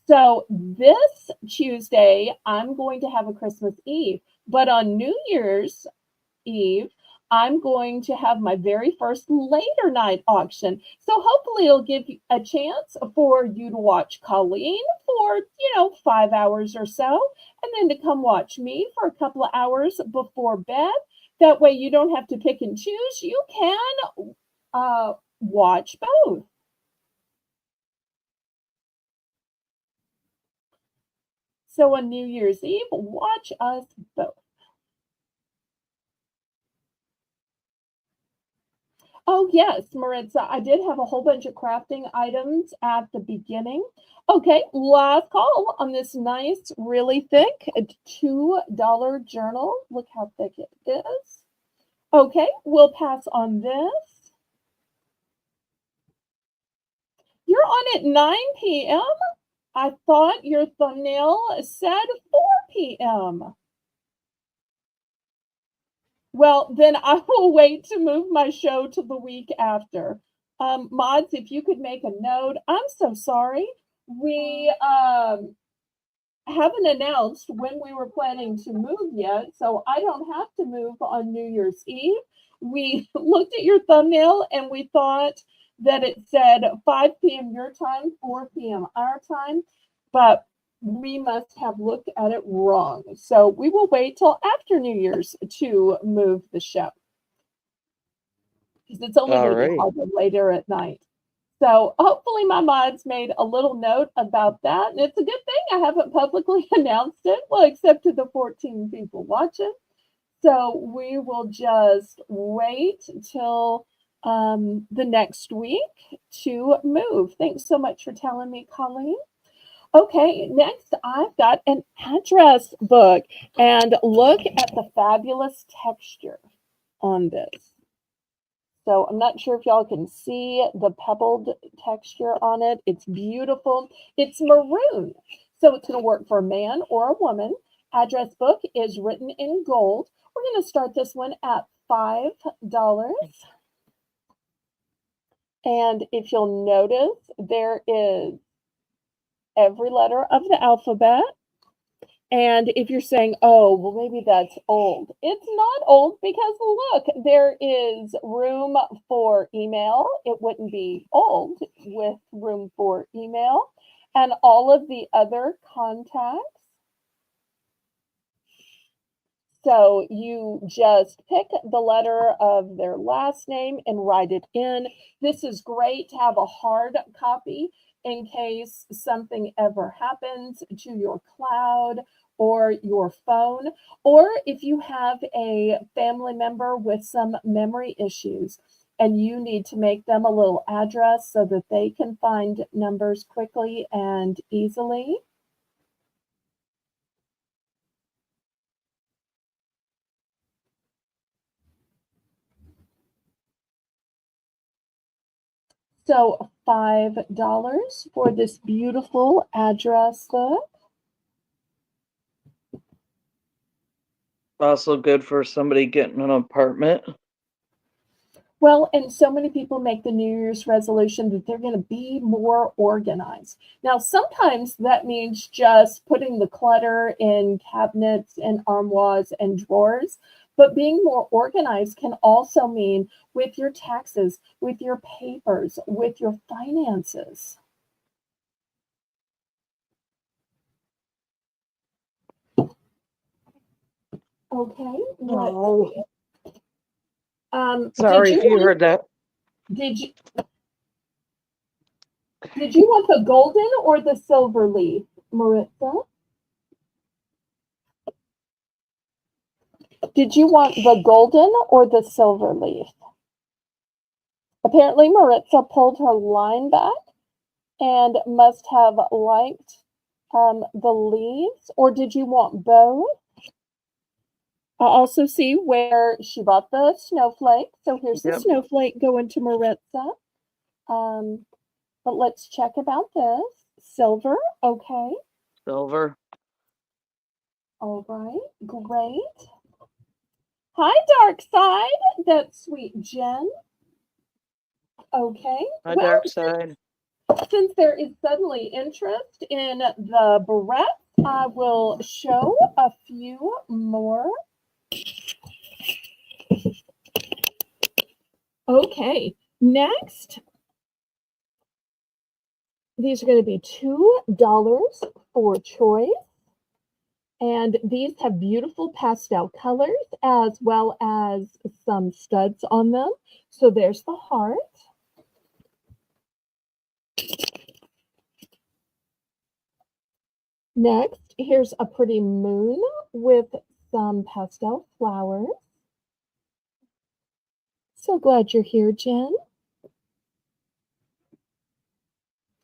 So this Tuesday, I'm going to have a Christmas Eve. But on New Year's Eve, I'm going to have my very first later night auction. So hopefully it'll give you a chance for you to watch Colleen for, 5 hours or so, and then to come watch me for a couple of hours before bed. That way you don't have to pick and choose. You can watch both. So on New Year's Eve, watch us both. Oh, yes, Maritza, I did have a whole bunch of crafting items at the beginning. Okay, last call on this nice, really thick $2 journal. Look how thick it is. Okay, we'll pass on this. You're on at 9 p.m.? I thought your thumbnail said 4 p.m. Well, then I will wait to move my show to the week after. Mods, if you could make a note. I'm so sorry. We haven't announced when we were planning to move yet, so I don't have to move on New Year's Eve. We looked at your thumbnail and we thought that it said 5 p.m. your time, 4 p.m. our time, but we must have looked at it wrong. So we will wait till after New Year's to move the show. because it's only All going to be right. harder later at night. So hopefully my mods made a little note about that. And it's a good thing I haven't publicly announced it, well, except to the 14 people watching. So we will just wait till the next week to move. Thanks so much for telling me, Colleen. Okay, next I've got an address book. And look at the fabulous texture on this. So I'm not sure if y'all can see the pebbled texture on it. It's beautiful. It's maroon. So it's going to work for a man or a woman. Address book is written in gold. We're going to start this one at $5. And if you'll notice, there is every letter of the alphabet. And if you're saying, oh, well, maybe that's old, it's not old because look, there is room for email. It wouldn't be old with room for email and all of the other contacts. So you just pick the letter of their last name and write it in. This is great to have a hard copy in case something ever happens to your cloud or your phone, or if you have a family member with some memory issues and you need to make them a little address so that they can find numbers quickly and easily. So $5 for this beautiful address book. Also good for somebody getting an apartment. Well, and so many people make the New Year's resolution that they're going to be more organized. Now, sometimes that means just putting the clutter in cabinets and armoires and drawers. But being more organized can also mean with your taxes, with your papers, with your finances. Okay, let's Oh, see. sorry if you heard that. Did you did you want the golden or the silver leaf, Maritza? Did you want the golden or the silver leaf? Apparently, Maritza pulled her line back and must have liked the leaves, or did you want both? I also see where she bought the snowflake. So here's the Yep. snowflake going to Maritza. But let's check about this. Silver, okay. Silver. All right, great. Hi, Dark Side. That's sweet Jen. Okay. My Well, dark side. since there is suddenly interest in the barrette, I will show a few more. Okay, next, these are going to be $2 for choice. And these have beautiful pastel colors as well as some studs on them. So there's the heart. Next, here's a pretty moon with some pastel flowers. So glad you're here, Jen.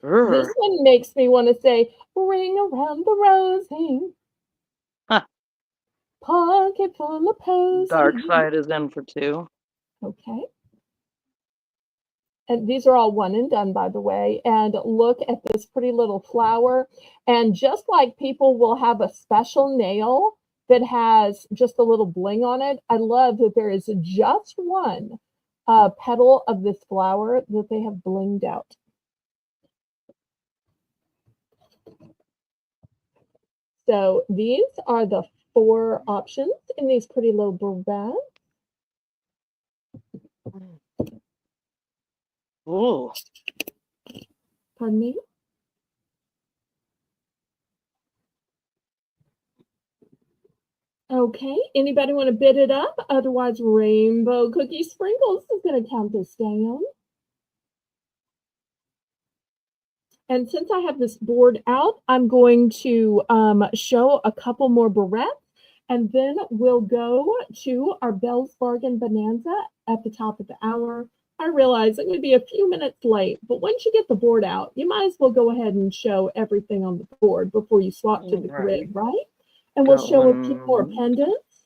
This one makes me want to say, ring around the rosy. Huh. Pocket full of posies. Dark side is in for 2. Okay. And these are all one and done, by the way. And look at this pretty little flower. And just like people will have a special nail that has just a little bling on it, I love that there is just one petal of this flower that they have blinged out. So these are the 4 options in these pretty little barrettes. Ooh. Pardon me? Okay, anybody want to bid it up? Otherwise, Rainbow Cookie Sprinkles is going to count this down. And since I have this board out, I'm going to show a couple more barrettes, and then we'll go to our Belle's Bargain Bonanza at the top of the hour. I realize I'm going to be a few minutes late, but once you get the board out, you might as well go ahead and show everything on the board before you swap to the grid, right? And we'll show a few more pendants.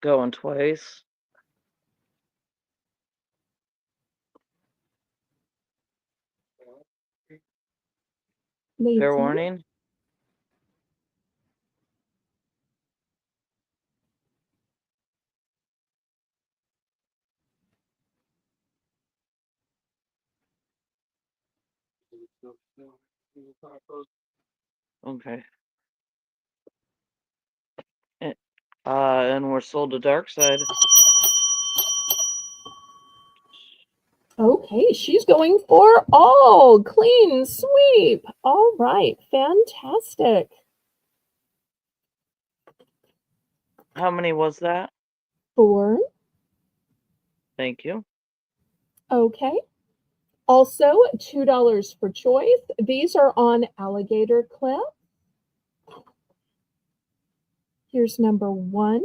Going twice. Fair warning. Okay. And we're sold to dark side. Okay, she's going for all clean sweep. All right, fantastic. How many was that? 4. Thank you. Okay. Also, $2 for choice. These are on alligator clip. Here's number 1.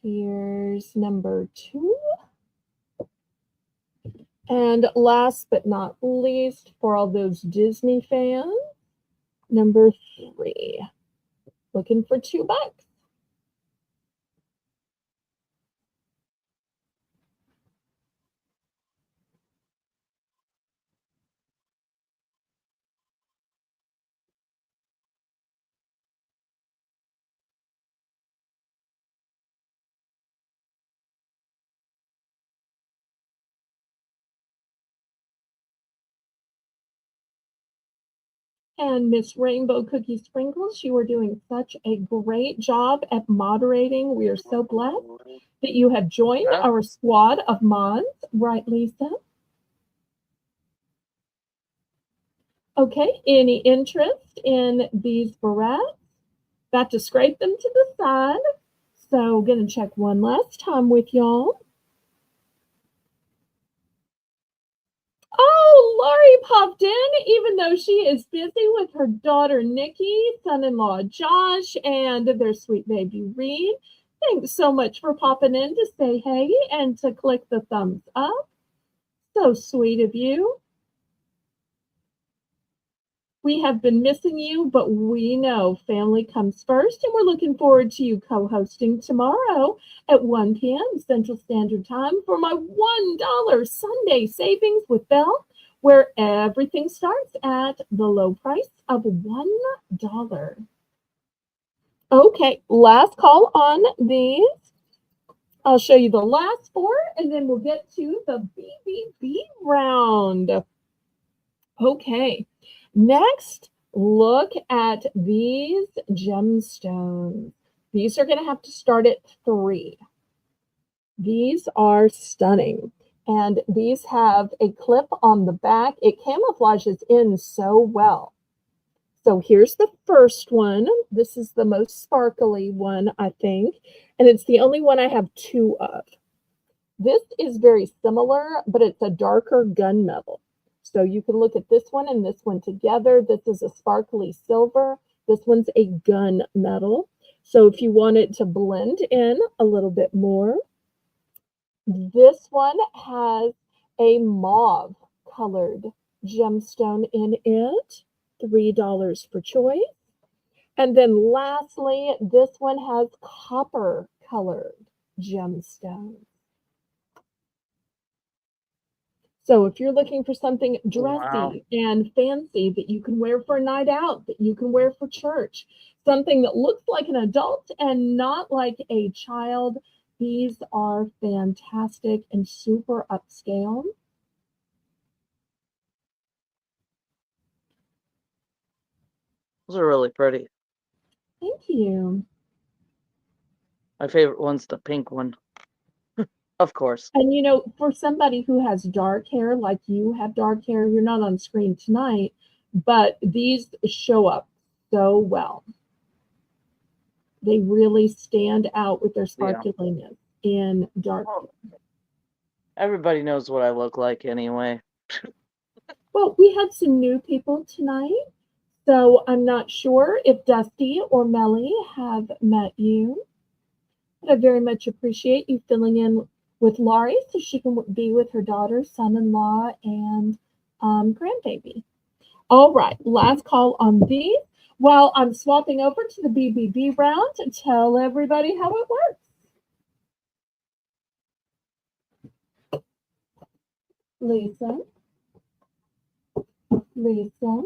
Here's number 2. And last but not least, for all those Disney fans, number 3. Looking for $2. And Miss Rainbow Cookie Sprinkles, you are doing such a great job at moderating. We are so blessed that you have joined our squad of mods. Right, Lisa? Okay, any interest in these barrettes? Got to scrape them to the side. So gonna check one last time with y'all. Oh, Laurie popped in, even though she is busy with her daughter Nikki, son-in-law Josh, and their sweet baby Reed. Thanks so much for popping in to say hey and to click the thumbs up. So sweet of you. We have been missing you, but we know family comes first, and we're looking forward to you co-hosting tomorrow at 1 p.m. Central Standard Time for my $1 Sunday savings with Belle, where everything starts at the low price of $1. Okay, last call on these. I'll show you the last 4, and then we'll get to the BBB round. Okay. Next, look at these gemstones. These are going to have to start at 3. These are stunning. And these have a clip on the back. It camouflages in so well. So here's the first one. This is the most sparkly one, I think. And it's the only one I have 2 of. This is very similar, but it's a darker gunmetal. So you can look at this one and this one together. This is a sparkly silver. This one's a gunmetal. So if you want it to blend in a little bit more, this one has a mauve colored gemstone in it, $3 for choice. And then lastly, this one has copper colored gemstone. So if you're looking for something dressy and fancy that you can wear for a night out, that you can wear for church, something that looks like an adult and not like a child, these are fantastic and super upscale. Those are really pretty. Thank you. My favorite one's the pink one. Of course. And you know, for somebody who has dark hair, like you have dark hair, you're not on screen tonight, but these show up so well. They really stand out with their Yeah. sparkliness in dark. Well, everybody knows what I look like anyway. Well, we had some new people tonight, so I'm not sure if Dusty or Melly have met you. But I very much appreciate you filling in with Laurie so she can be with her daughter, son-in-law, and grandbaby. All right, last call on these. While I'm swapping over to the BBB round, tell everybody how it works. Lisa, Lisa.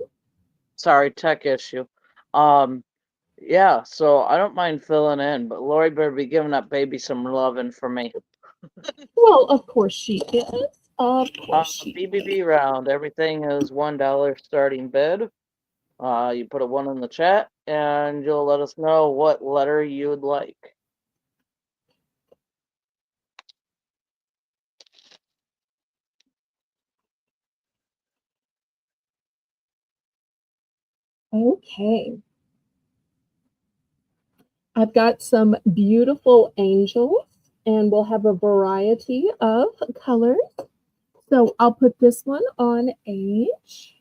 Sorry, tech issue. Um, yeah, so I don't mind filling in, but Lori better be giving that baby some loving for me. Well, of course she is. Of course she is. BBB round, everything is $1 starting bid. You put a 1 in the chat, and you'll let us know what letter you would like. Okay. I've got some beautiful angels, and we'll have a variety of colors. So I'll put this one on H.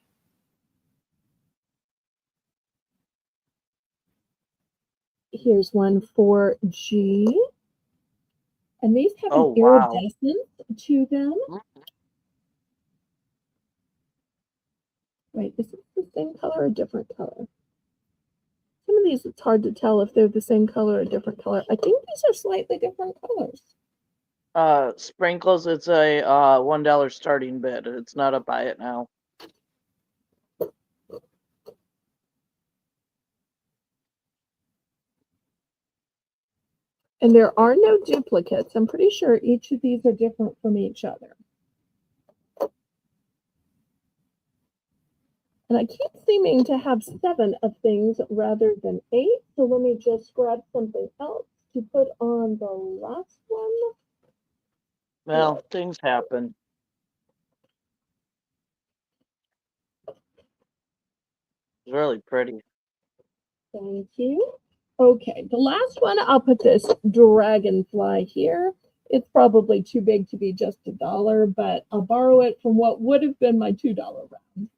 Here's one for G. And these have Oh, an wow. iridescence to them. Wait, is this the same color or a different color? Some of these, it's hard to tell if they're the same color or a different color. I think these are slightly different colors. Sprinkles, it's a $1 starting bid. It's not a buy it now. And there are no duplicates. I'm pretty sure each of these are different from each other. And I keep seeming to have 7 of things rather than 8. So let me just grab something else to put on the last one. Well, things happen. It's really pretty. Thank you. Okay, the last one, I'll put this dragonfly here. It's probably too big to be just $1, but I'll borrow it from what would have been my $2 round.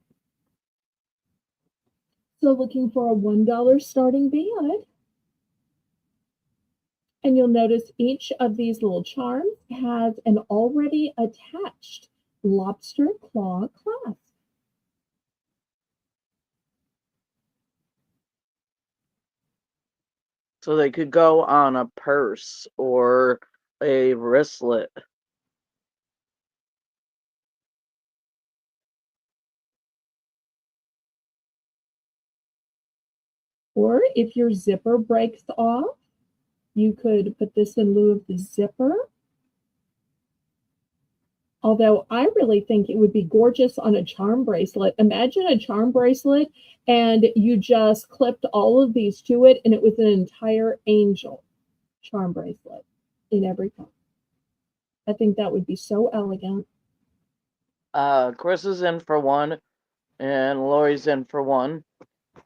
So looking for a $1 starting bid. And you'll notice each of these little charms has an already attached lobster claw clasp. So they could go on a purse or a wristlet. Or if your zipper breaks off, you could put this in lieu of the zipper. Although I really think it would be gorgeous on a charm bracelet. Imagine a charm bracelet and you just clipped all of these to it and it was an entire angel charm bracelet in every color. I think that would be so elegant. Chris is in for 1, and Lori's in for 1.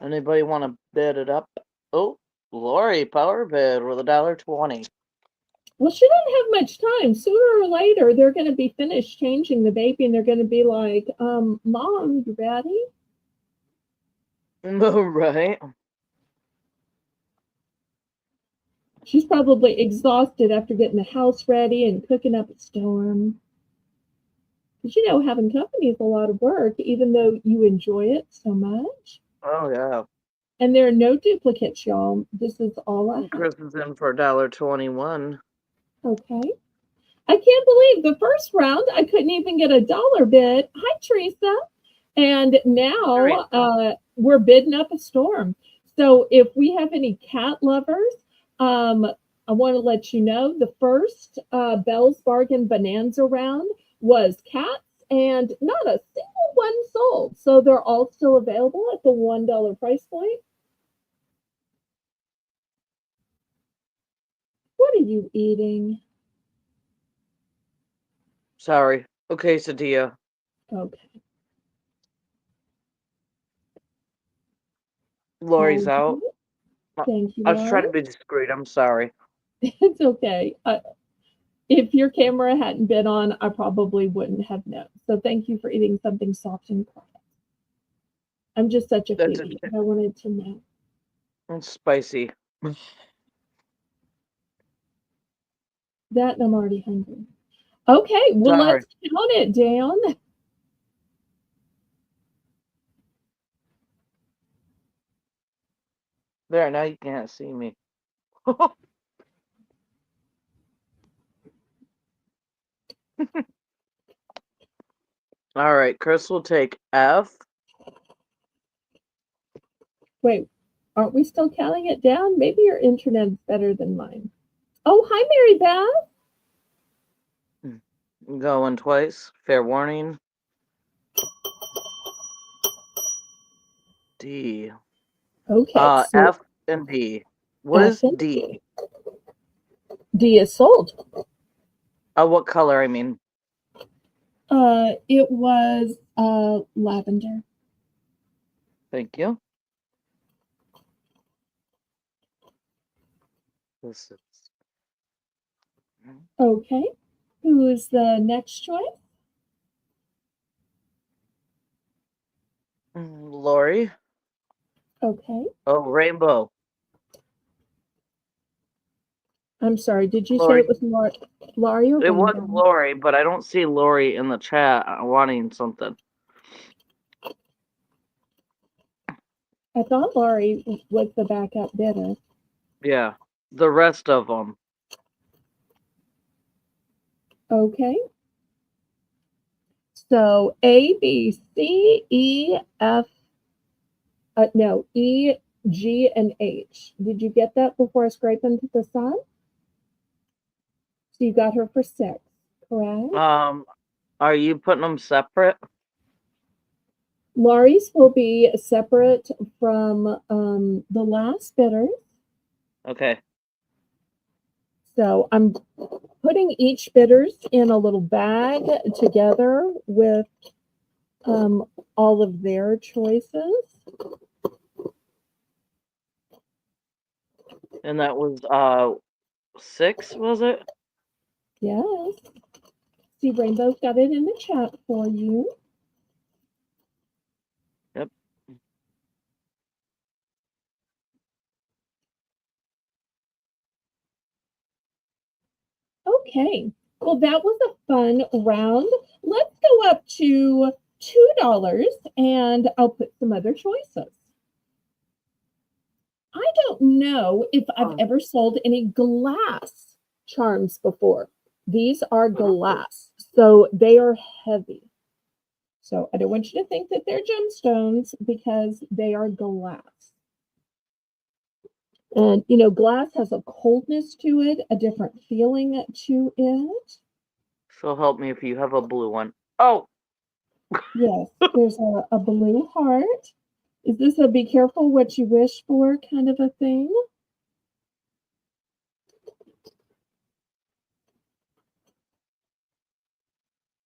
Anybody want to bid it up? Oh, Lori, power bid with $1.20. Well, she doesn't have much time. Sooner or later, they're going to be finished changing the baby and they're going to be like, Mom, you ready? Right. She's probably exhausted after getting the house ready and cooking up a storm. Because having company is a lot of work, even though you enjoy it so much. Oh, yeah. And there are no duplicates, y'all. This is all I have. Chris is in for $1.21. Okay. I can't believe the first round I couldn't even get a dollar bid. Hi, Teresa. And now we're bidding up a storm. So if we have any cat lovers, I want to let you know the first Belle's Bargain Bonanza round was cats, and not a single one sold. So they're all still available at the $1 price point. What are you eating? Sorry. Okay, Sadia. Okay. Lori's Okay. out. Uh, Thank you, I was trying Laurie. to be discreet. I'm sorry. It's okay. If your camera hadn't been on, I probably wouldn't have known. So thank you for eating something soft and quiet. I'm just such a That's foodie. I wanted to know. it's spicy. That and I'm already hungry. Okay, well, Sorry. let's count it down. There, now you can't see me. All right, Chris will take F. Wait, aren't we still counting it down? Maybe your internet's better than mine. Oh, hi, Mary Beth. Going twice. Fair warning. D. Okay, so F and D. What F is and D? D is sold. What color, I mean. It was lavender. Thank you. This is Okay, who is the next choice? Lori. Okay, Oh, rainbow. I'm sorry. Did you say Lori. it was Laurie or It was Rainbow? Lori, but I don't see Lori in the chat wanting something. I thought Laurie was the backup bidder. Yeah. The rest of them. Okay, so A, B, C, E, F. No, E, G, and H. Did you get that before I scrape into the side? So you got her for 6, correct? Are you putting them separate? Laurie's will be separate from the last bidders. Okay. So I'm putting each bidders in a little bag together with all of their choices. And that was 6, was it? Yes. See, Rainbow's got it in the chat for you. Yep. Okay. Well, that was a fun round. Let's go up to $2 and I'll put some other choices. I don't know if I've ever sold any glass charms before. These are glass, so they are heavy. So I don't want you to think that they're gemstones because they are glass. And you know, glass has a coldness to it, a different feeling to it. So help me if you have a blue one. Oh, Yes, there's a blue heart. Is this a be careful what you wish for kind of a thing?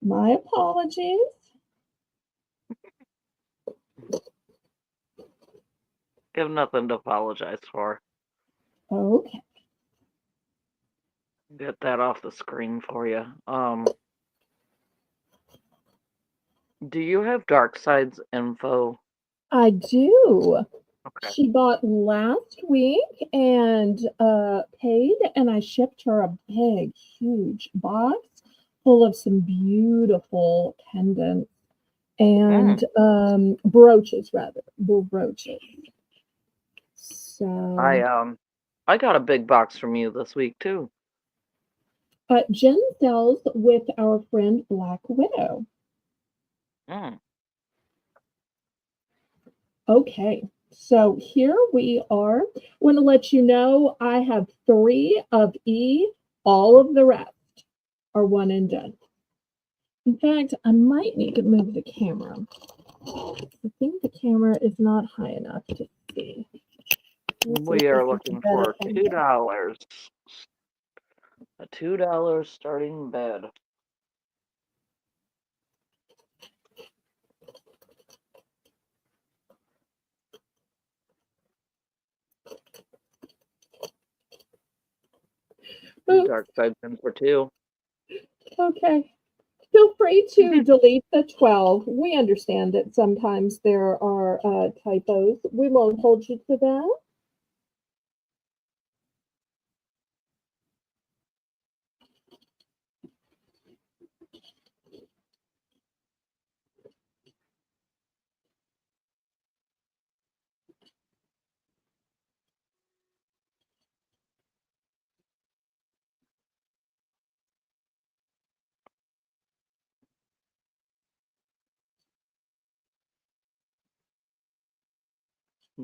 My apologies. you have nothing to apologize for. Okay. Get that off the screen for you. Do you have Dark Side's info? I do. Okay. She bought last week and paid, and I shipped her a big, huge box full of some beautiful pendants and brooches, rather brooches. So I got a big box from you this week too. Jen sells with our friend Black Widow. Mm. Okay, so here we are. Want to let you know I have 3 of E. All of the rest are one and done. In fact, I might need to move the camera. I think the camera is not high enough to see. We are looking for $2. A $2 starting bed. Oops. Dark side's in for 2. Okay. Feel free to delete the 12. We understand that sometimes there are typos. We won't hold you to that.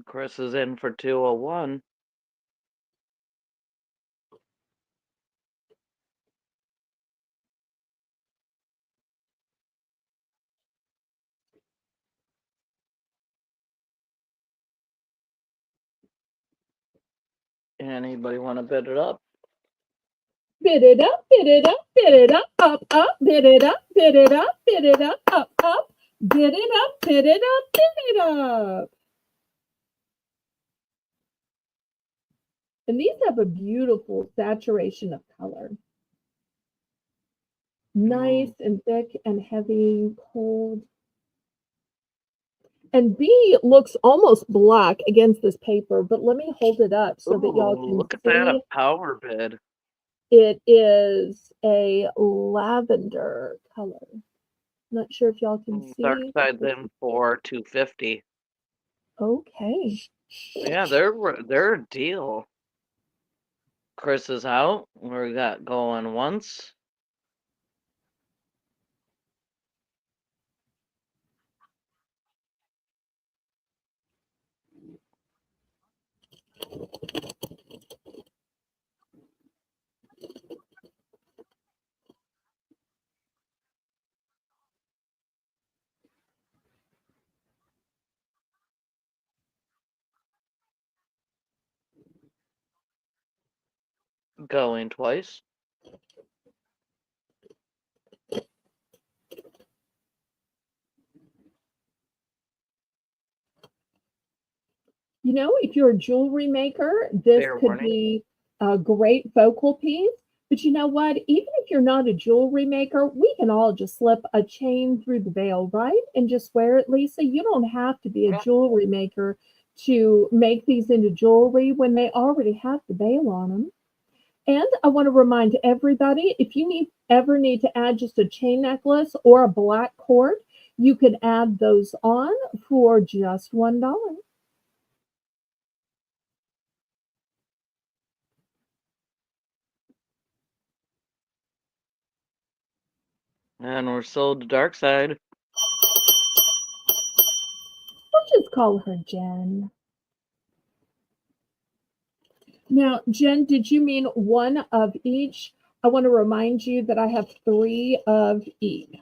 Chris is in for 201. Anybody want to bid it up? Bid it up, bid it up, bid it up, bid it up, bid it up, bid it up, bid it up, bid it up, bid it up. And these have a beautiful saturation of color. Nice and thick and heavy, cold. And B looks almost black against this paper, but let me hold it up so that y'all can Look at that, a see. power bid. It is a lavender color. Not sure if y'all can Dark see. side's in for 250. Okay. Yeah, they're a deal. Chris is out. We got going once. Going twice. You know, if you're a jewelry maker, this Fair could warning. be a great focal piece. But you know what? Even if you're not a jewelry maker, we can all just slip a chain through the veil, right? And just wear it, Lisa. You don't have to be a jewelry maker to make these into jewelry when they already have the veil on them. And I want to remind everybody, if you ever need to add just a chain necklace or a black cord, you can add those on for just $1. And we're sold to Dark Side. We'll just call her Jen. Now, Jen, did you mean one of each? I want to remind you that I have 3 of each.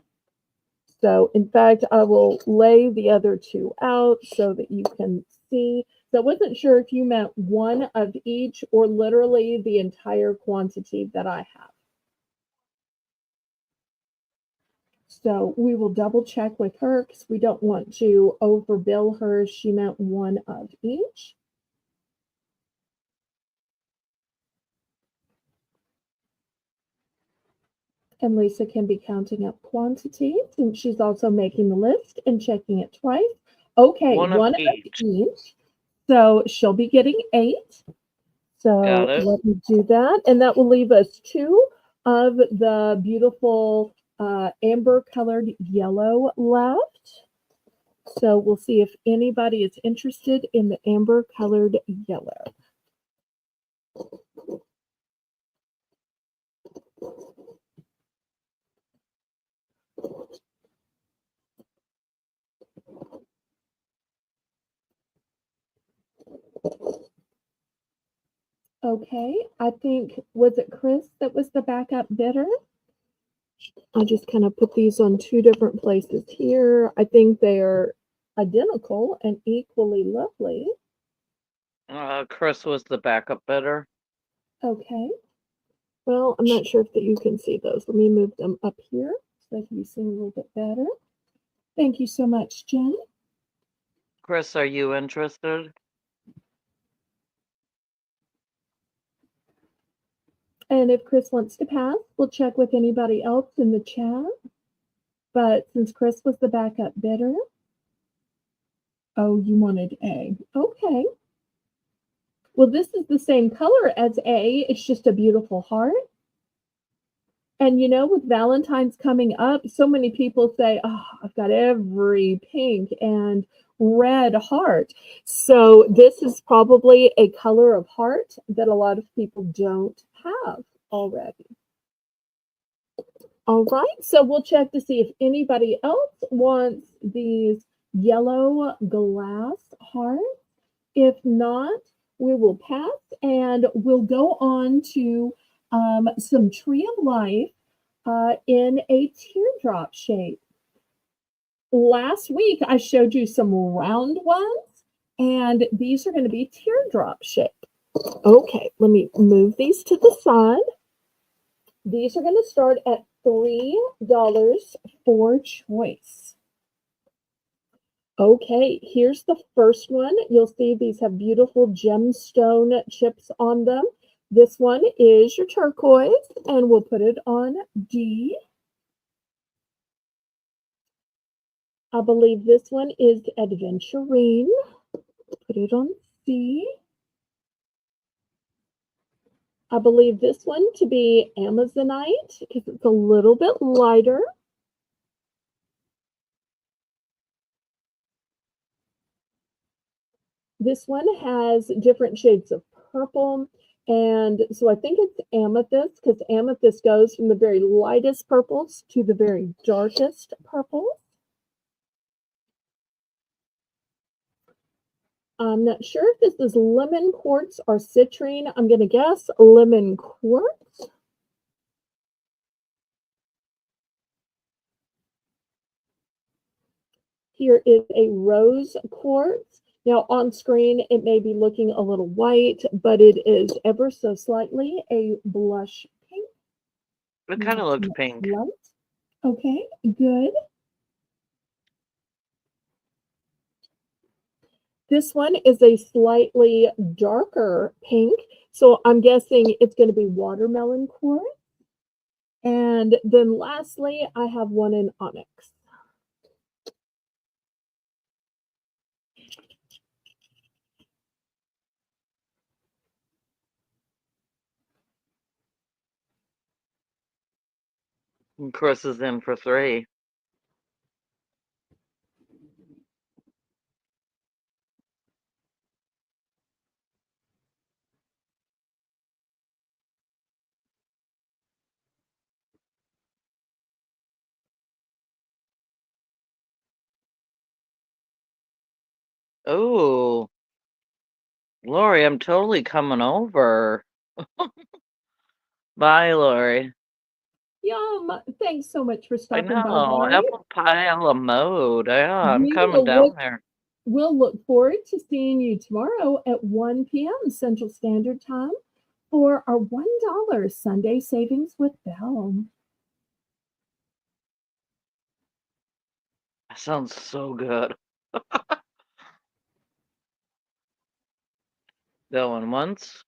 So, in fact, I will lay the other 2 out so that you can see. So, I wasn't sure if you meant one of each or literally the entire quantity that I have. So, we will double check with her because we don't want to overbill her. She meant one of each. And Lisa can be counting up quantities, and she's also making the list and checking it twice. Okay, One one of of each. each. So she'll be getting 8. So Got it. let me do that. And that will leave us 2 of the beautiful amber colored yellow left. So we'll see if anybody is interested in the amber colored yellow. Okay, I think, was it Chris that was the backup bidder? I just kind of put these on 2 different places here. I think they are identical and equally lovely. Chris was the backup bidder. Okay. Well, I'm not sure if that you can see those. Let me move them up here so they can be seen a little bit better. Thank you so much, Jen. Chris, are you interested? And if Chris wants to pass, we'll check with anybody else in the chat. But since Chris was the backup bidder, oh, you wanted A. Okay. Well, this is the same color as A. It's just a beautiful heart. And you know, with Valentine's coming up, so many people say, oh, I've got every pink and red heart. So this is probably a color of heart that a lot of people don't have already. All right, so we'll check to see if anybody else wants these yellow glass hearts. If not, we will pass and we'll go on to some Tree of Life in a teardrop shape. Last week, I showed you some round ones, and these are going to be teardrop shape. Okay, let me move these to the side. These are going to start at $3 for choice. Okay, here's the first one. You'll see these have beautiful gemstone chips on them. This one is your turquoise, and we'll put it on D. I believe this one is Adventurine. Put it on C. I believe this one to be Amazonite because it's a little bit lighter. This one has different shades of purple. And so I think it's amethyst because amethyst goes from the very lightest purples to the very darkest purples. I'm not sure if this is lemon quartz or citrine. I'm going to guess lemon quartz. Here is a rose quartz. Now on screen, it may be looking a little white, but it is ever so slightly a blush pink. It kind of looks pink. Light. Okay, good. This one is a slightly darker pink, so I'm guessing it's going to be watermelon quartz. And then lastly, I have one in onyx. And Chris is in for 3. Oh, Lori, I'm totally coming over. Bye, Lori. Yum! Thanks so much for I stopping by, know, Lori. apple pie a la mode. Yeah, I'm We coming will down look. there. We'll look forward to seeing you tomorrow at 1 p.m. Central Standard Time for our $1 Sunday Savings with Belle. That sounds so good. Going once.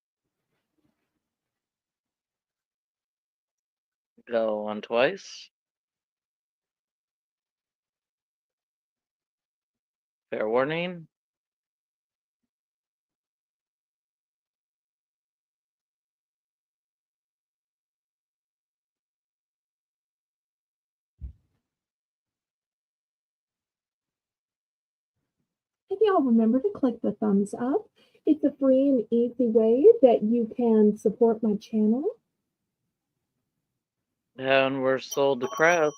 Going twice. Fair warning. And y'all remember to click the thumbs up. It's a free and easy way that you can support my channel. And we're sold to Chris.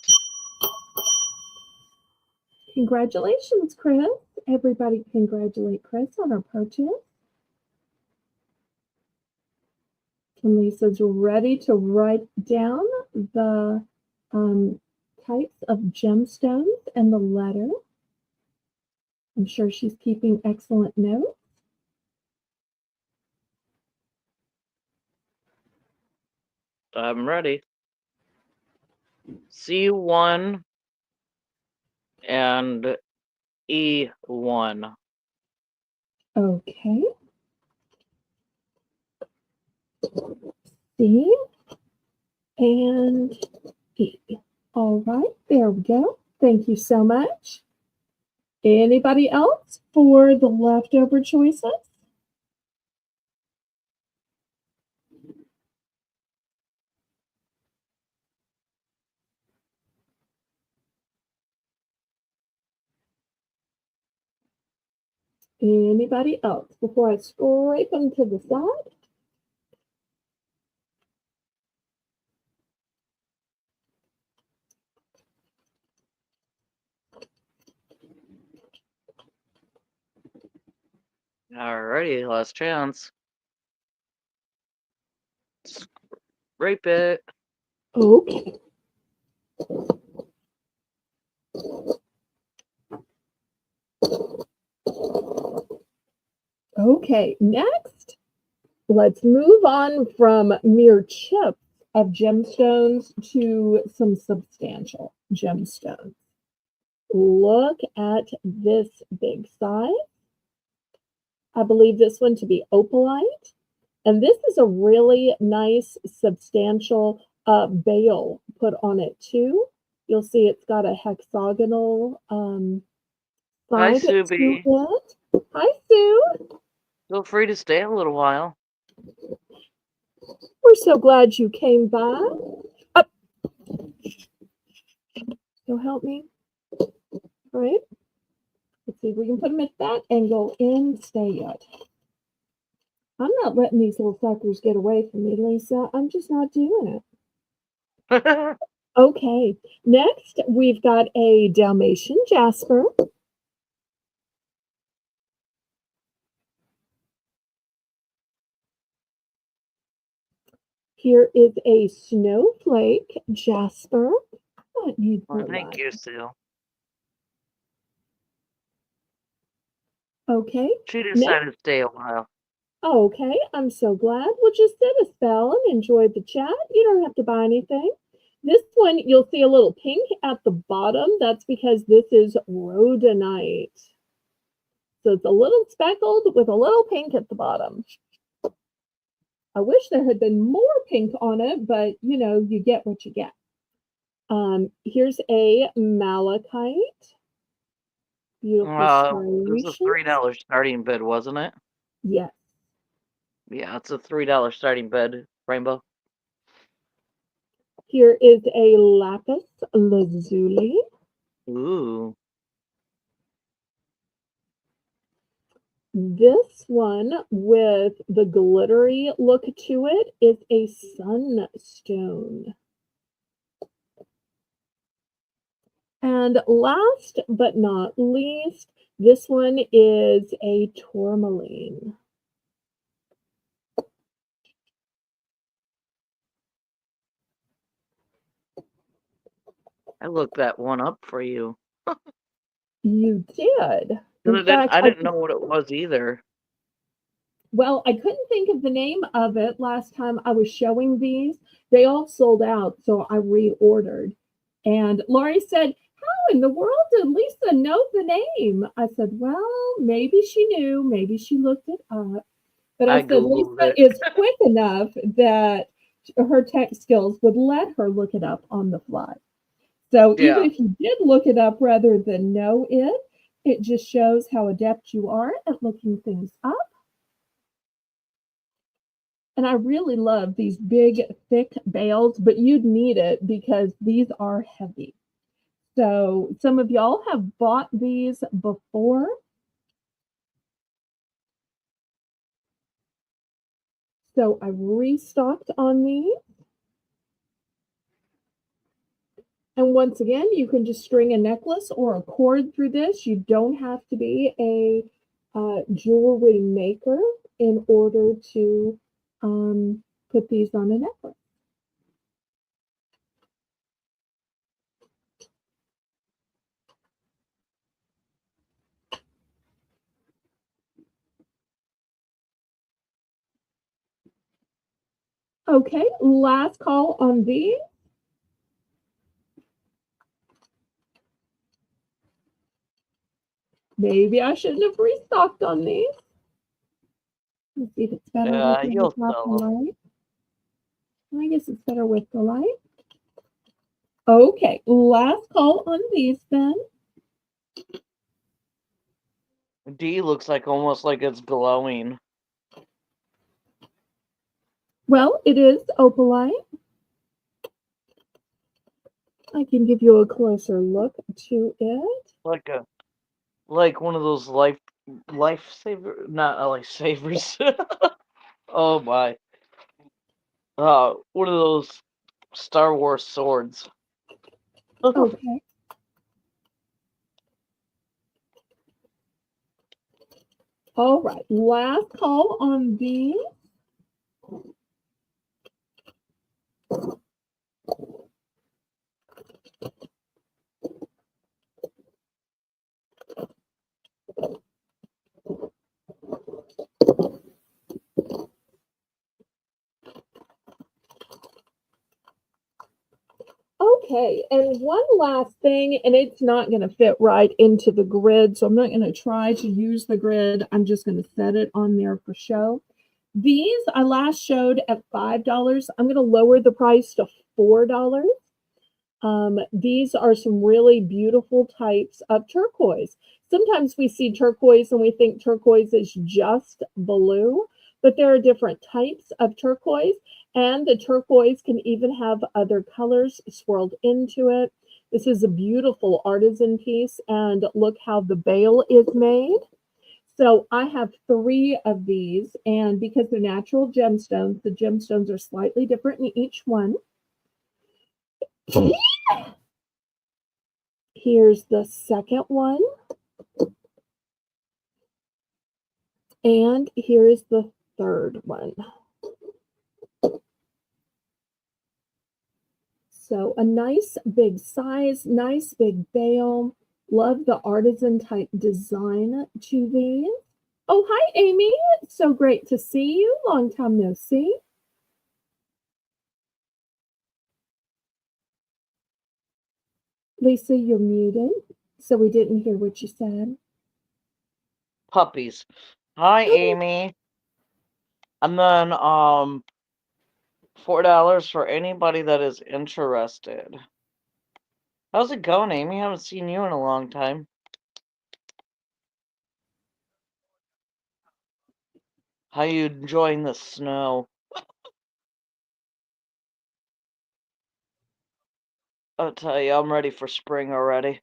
Congratulations, Chris. Everybody congratulate Chris on her purchase. And Lisa's ready to write down the types of gemstones and the letter. I'm sure she's keeping excellent notes. I'm ready. C1 and E1. Okay. C and E. All right, there we go. Thank you so much. Anybody else for the leftover choices? Anybody else before I scrape them to the side? Alrighty, last chance. Scrape it. Okay. Okay, next, let's move on from mere chips of gemstones to some substantial gemstones. Look at this big size. I believe this one to be opalite. And this is a really nice, substantial bail put on it too. You'll see it's got a hexagonal Hi, side to Subi. it. Hi, Sue. Feel free to stay a little while. We're so glad you came by. Up. You'll help me. All right. Let's see if we can put them at that angle and stay it. I'm not letting these little suckers get away from me, Lisa. I'm just not doing it. Okay. Next, we've got a Dalmatian Jasper. Here is a snowflake jasper. What need for Well, thank that? you, Sue. Okay. She Next. decided to stay a while. Okay, I'm so glad. We'll just sit a spell and enjoy the chat. You don't have to buy anything. This one, you'll see a little pink at the bottom. That's because this is rhodonite. So it's a little speckled with a little pink at the bottom. I wish there had been more pink on it, but you get what you get. Here's a malachite. Beautiful It was a striations. $3 starting bid, wasn't it? Yes. Yeah, it's a $3 starting bid, Rainbow. Here is a lapis lazuli. Ooh. This one with the glittery look to it is a sunstone. And last but not least, this one is a tourmaline. I looked that one up for you. You did. In fact, I didn't know what it was either. well, I couldn't think of the name of it last time I was showing these. They all sold out, so I reordered. And Laurie said, how in the world did Lisa know the name? I said, well, maybe she knew, maybe she looked it up. But I I said, Googled Lisa it. is quick enough that her tech skills would let her look it up on the fly. So even Yeah. if you did look it up rather than know it, it just shows how adept you are at looking things up. And I really love these big, thick bales, but you'd need it because these are heavy. So some of y'all have bought these before. So I restocked on these. And once again, you can just string a necklace or a cord through this. You don't have to be a jewelry maker in order to put these on a necklace. Okay, last call on these. Maybe I shouldn't have restocked on these. Let's see if it's better Yeah, looking you'll at top sell them. right. I guess it's better with the light. Okay, last call on these then. D looks like almost like it's glowing. Well, it is opalite. I can give you a closer look to it. Like one of those lifesaver, not lifesavers. Oh my. One of those Star Wars swords. Okay. All right, last call on these. Okay, and one last thing, and it's not going to fit right into the grid, so I'm not going to try to use the grid. I'm just going to set it on there for show. These I last showed at $5. I'm going to lower the price to $4. These are some really beautiful types of turquoise. Sometimes we see turquoise and we think turquoise is just blue, but there are different types of turquoise, and the turquoise can even have other colors swirled into it. This is a beautiful artisan piece, and look how the bail is made. So I have 3 of these, and because they're natural gemstones, the gemstones are slightly different in each one. Here's the second one. And here is the third one. So a nice big size, nice big bail. Love the artisan type design to these. Oh, hi, Amy. It's so great to see you. Long time no see. Lisa, you're muted, so we didn't hear what you said. Puppies. Hi, Amy. And then $4 for anybody that is interested. How's it going, Amy? Haven't seen you in a long time. How you enjoying the snow? I'll tell you, I'm ready for spring already.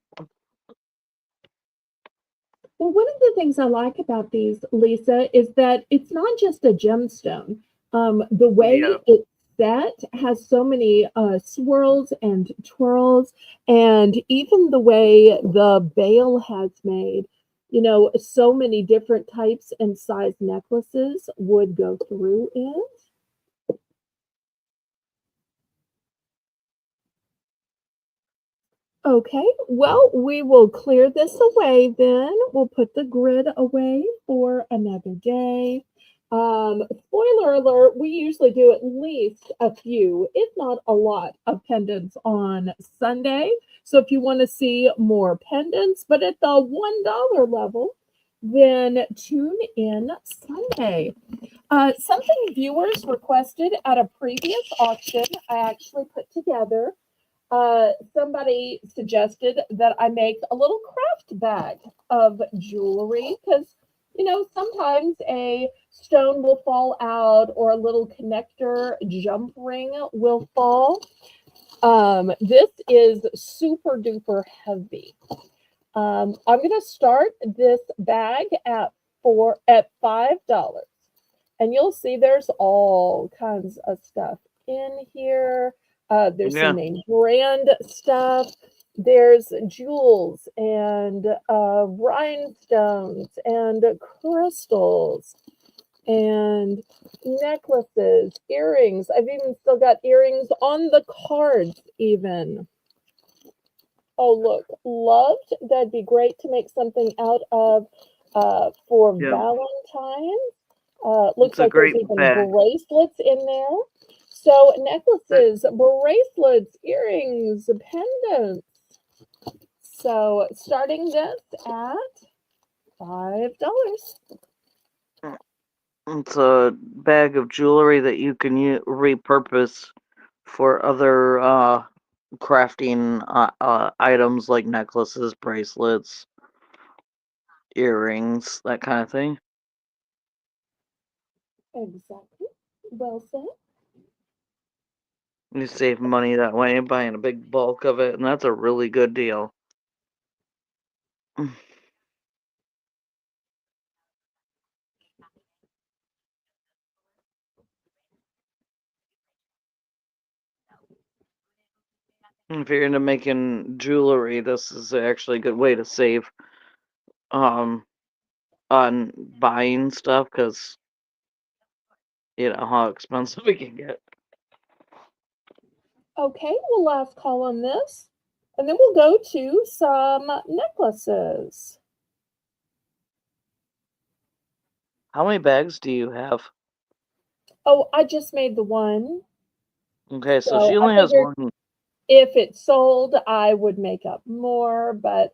Well, one of the things I like about these, Lisa, is that it's not just a gemstone. The way it's set has so many swirls and twirls, and even the way the bail has made, so many different types and size necklaces would go through it. Okay, well, we will clear this away then. We'll put the grid away for another day. Spoiler alert, we usually do at least a few, if not a lot, of pendants on Sunday. So if you want to see more pendants, but at the $1 level, then tune in Sunday. Something viewers requested at a previous auction, I actually put together. Somebody suggested that I make a little craft bag of jewelry because, sometimes a stone will fall out or a little connector jump ring will fall. This is super duper heavy. I'm gonna start this bag at $5, and you'll see there's all kinds of stuff in here. There's some name brand stuff. There's jewels and rhinestones and crystals and necklaces, earrings. I've even still got earrings on the cards, even. Oh, look, loved. That'd be great to make something out of for Valentine's. Looks like there's even bracelets in there. So necklaces, bracelets, earrings, pendants. So starting this at $5. It's a bag of jewelry that you can repurpose for other crafting items like necklaces, bracelets, earrings, that kind of thing. Exactly. Well said. You save money that way buying a big bulk of it, and that's a really good deal. If you're into making jewelry, this is actually a good way to save um on buying stuff because you know how expensive it can get. Okay, we'll last call on this. And then we'll go to some necklaces. How many bags do you have? Oh, I just made the one. Okay, so So she I only has figured one. if it sold, I would make up more, but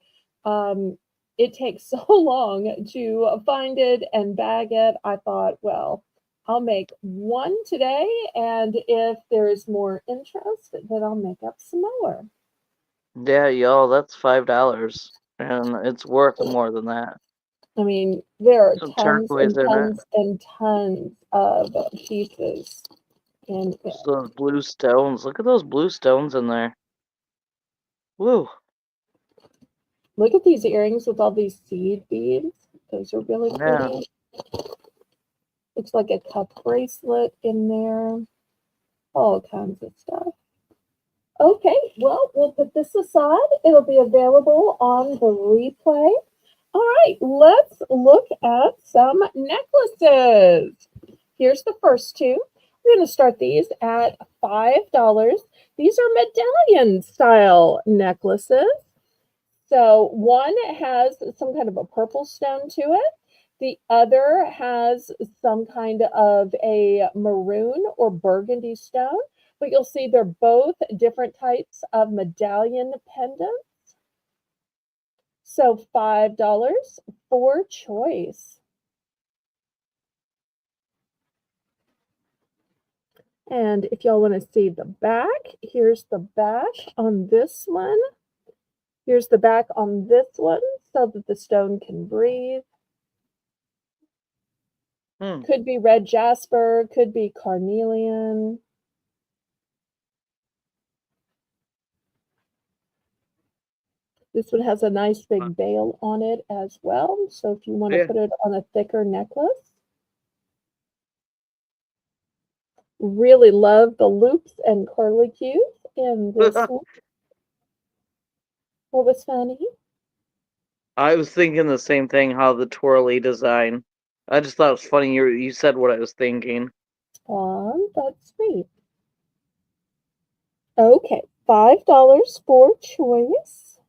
it takes so long to find it and bag it. I thought, well, I'll make one today, and if there's more interest, then I'll make up some more. Yeah, y'all, that's $5, and it's worth more than that. I mean, there are Some tons turquoise and in it. tons and tons of pieces in it. Just those blue stones. Look at those blue stones in there. Woo. Look at these earrings with all these seed beads. Those are really Yeah. pretty. Looks like a cup bracelet in there. All kinds of stuff. Okay, well, we'll put this aside. It'll be available on the replay. All right, let's look at some necklaces. Here's the first two. We're going to start these at $5. These are medallion style necklaces. So one has some kind of a purple stone to it. The other has some kind of a maroon or burgundy stone, but you'll see they're both different types of medallion pendants. So $5 for choice. And if y'all want to see the back, here's the back on this one. Here's the back on this one so that the stone can breathe. Could be red jasper, could be carnelian. This one has a nice big bail on it as well. So if you want to Yeah. put it on a thicker necklace. Really love the loops and curlicues in this one. What was funny? I was thinking the same thing, how the twirly design. I just thought it was funny you said what I was thinking. That's sweet. Okay, $5 for choice.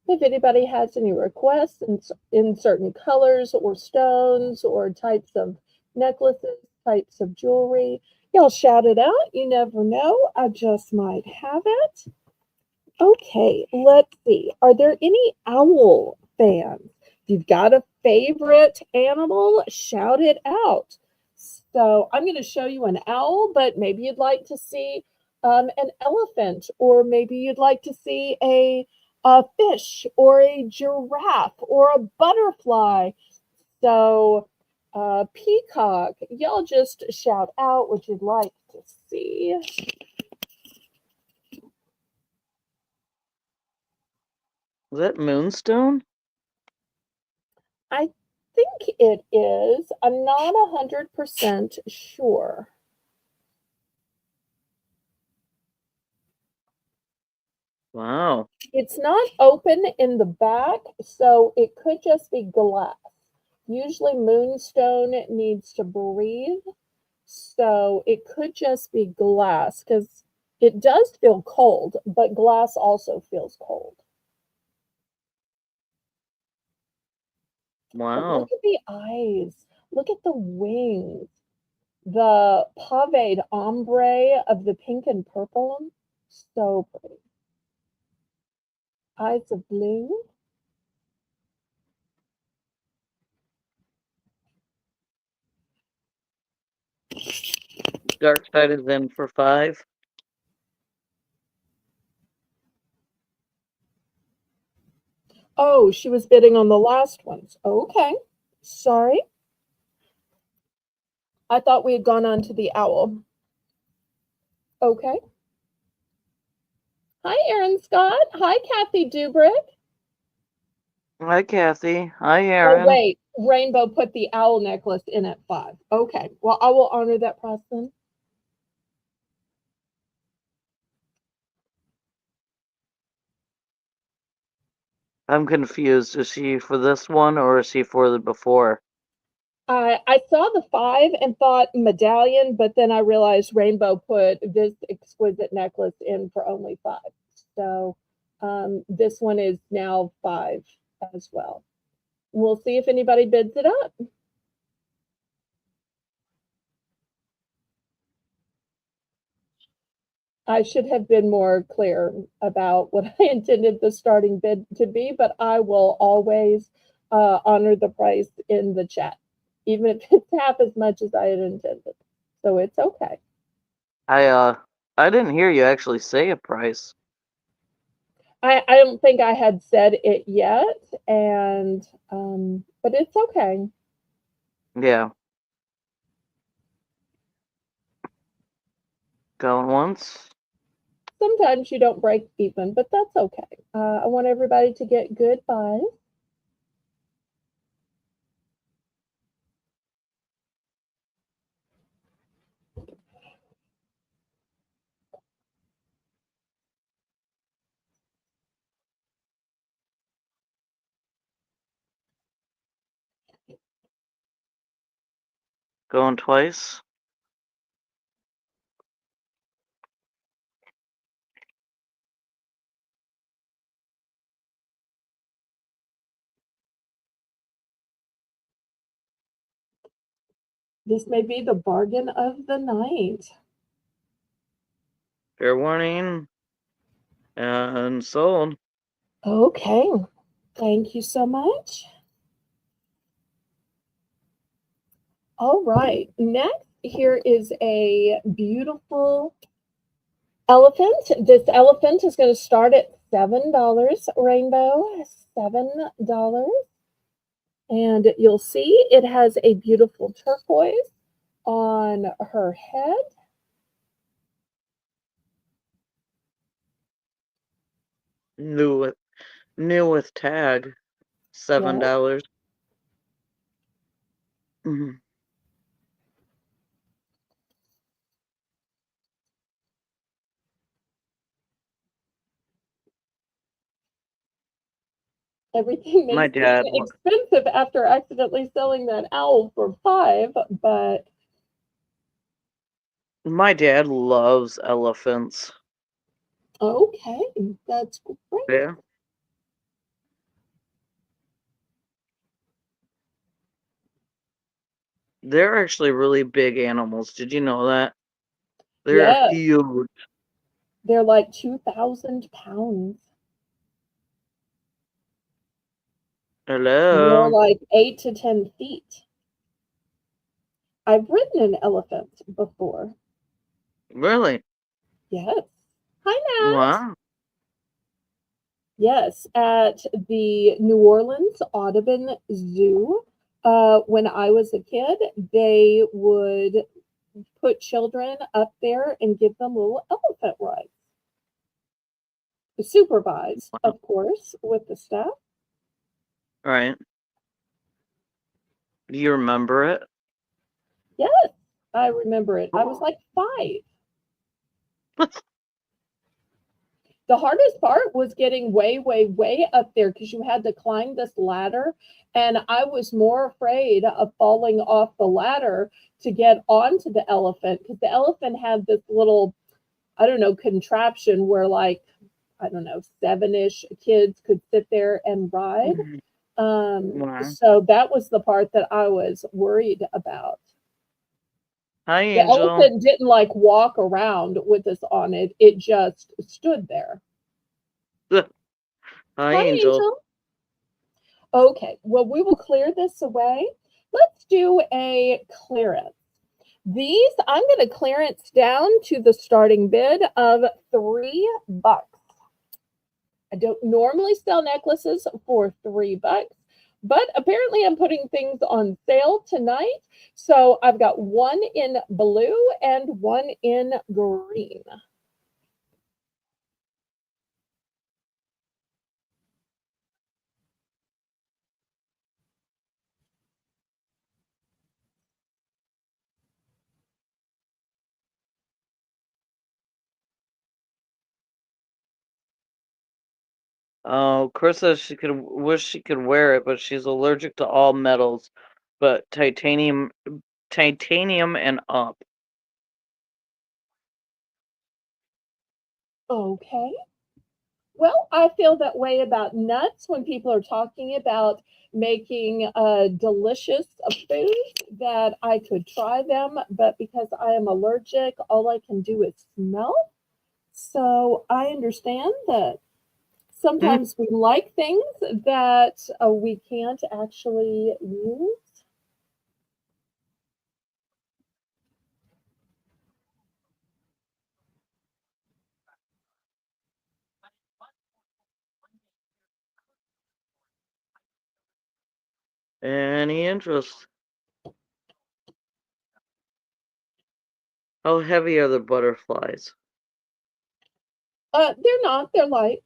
If anybody has any requests in certain colors or stones or types of necklaces, types of jewelry, y'all shout it out. You never know. I just might have it. Okay, let's see. Are there any owl fans? If you've got a favorite animal, shout it out. So I'm going to show you an owl, but maybe you'd like to see an elephant, or maybe you'd like to see a fish, or a giraffe, or a butterfly. So, peacock, y'all just shout out what you'd like to see. Is that moonstone? I think it is. I'm not 100% sure. Wow. It's not open in the back, so it could just be glass. Usually, moonstone needs to breathe, so it could just be glass because it does feel cold, but glass also feels cold. But look Wow. at the eyes, look at the wings, the paved ombre of the pink and purple. So pretty. Eyes of blue. Dark Side is in for 5. Oh, she was bidding on the last ones. Okay. Sorry. I thought we had gone on to the owl. Okay. Hi, Aaron Scott. Hi, Kathy Dubrick. Hi, Kathy. Hi, Oh, Aaron. wait. Rainbow put the owl necklace in at 5. Okay. Well, I will honor that price. I'm confused. Is she for this one or is she for the before? I saw the 5 and thought medallion, but then I realized Rainbow put this exquisite necklace in for only 5. So this one is now 5 as well. We'll see if anybody bids it up. I should have been more clear about what I intended the starting bid to be, but I will always honor the price in the chat, even if it's half as much as I had intended. So it's okay. I didn't hear you actually say a price. I don't think I had said it yet, and but it's okay. Yeah. Going once. Sometimes you don't break even, but that's okay. I want everybody to get good buys. Going twice. This may be the bargain of the night. Fair warning. And sold. Okay. Thank you so much. All right. Next, here is a beautiful elephant. This elephant is going to start at $7, Rainbow. $7. And you'll see it has a beautiful turquoise on her head. New with tag. Yeah. $7. Mhm. Everything may My seem dad. expensive after accidentally selling that owl for 5, but My dad loves elephants. okay, that's great. Yeah. They're actually really big animals. Did you know that? They're Yeah, huge. they're like 2,000 pounds. And they're Hello. like 8 to 10 feet. I've ridden an elephant before. Really? Yes. Hi, Matt. Wow. Yes, at the New Orleans Audubon Zoo. When I was a kid, they would put children up there and give them little elephant rides. Supervised, Wow. of course, with the staff. Right. Do you remember it? Yes, I remember it. I was Oh. like 5. The hardest part was getting way, way, way up there because you had to climb this ladder. And I was more afraid of falling off the ladder to get onto the elephant because the elephant had this little, I don't know, contraption where, like, I don't know, 7-ish kids could sit there and ride. Mhm. Wow. So that was the part that I was worried about. Hi, The Angel. elephant didn't like walk around with us on it, it just stood there. Hi, Hi, Angel. Angel. Okay, well, we will clear this away. Let's do a clearance. These, I'm going to clearance down to the starting bid of $3. I don't normally sell necklaces for $3, but apparently I'm putting things on sale tonight. So I've got one in blue and one in green. Oh, Chris says she could wish she could wear it, but she's allergic to all metals, but titanium and up. Okay. Well, I feel that way about nuts when people are talking about making delicious foods that I could try them, but because I am allergic, all I can do is smell. So I understand that Mm. sometimes we like things that we can't actually use. Any interest? How heavy are the butterflies? They're not, they're light.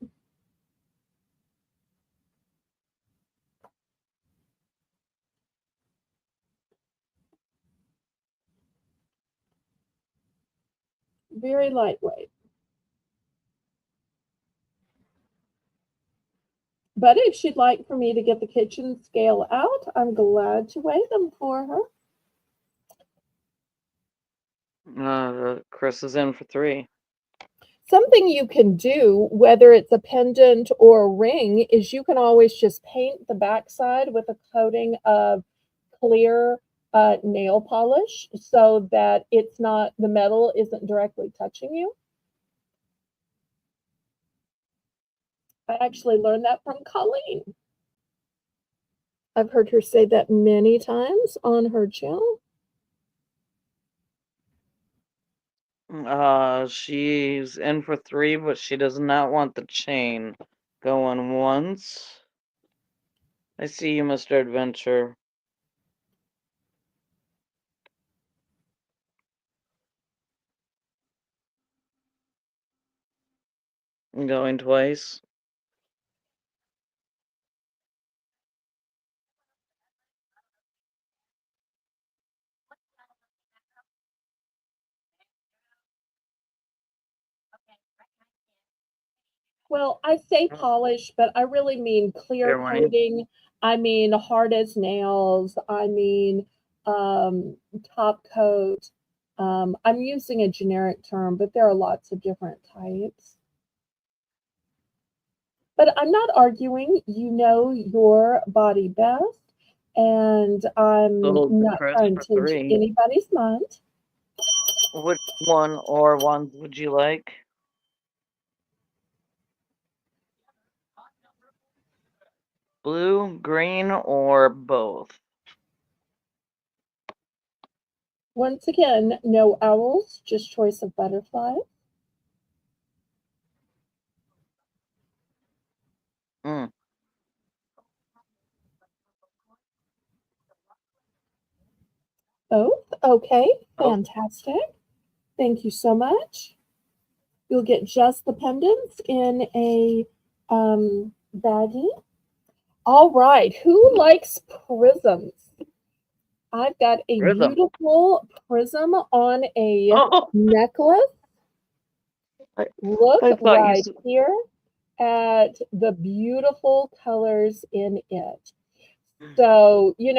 Very lightweight. But if she'd like for me to get the kitchen scale out, I'm glad to weigh them for her. Chris is in for 3. Something you can do, whether it's a pendant or a ring, is you can always just paint the backside with a coating of clear nail polish so that it's not, the metal isn't directly touching you. I actually learned that from Colleen. I've heard her say that many times on her channel. She's in for 3, but she does not want the chain. Going once. I see you, Mr. Adventure. Going twice. Well, I say polish, but I really mean clear Fair money. coating. I mean hard as nails. I mean um, top coat. I'm using a generic term, but there are lots of different types. But I'm not arguing. You know your body best, and I'm Sold to not Chris trying for to change 3. anybody's mind. Which one or ones would you like? Blue, green, or both? Once again, no owls, just choice of butterflies. Mm. Both? Okay, Oh, fantastic. Thank you so much. You'll get just the pendants in a baggie. All right, who likes prisms? I've got a rhythm. beautiful prism on a Oh, necklace. I, Look I thought you. right here at the beautiful colors in it. So, you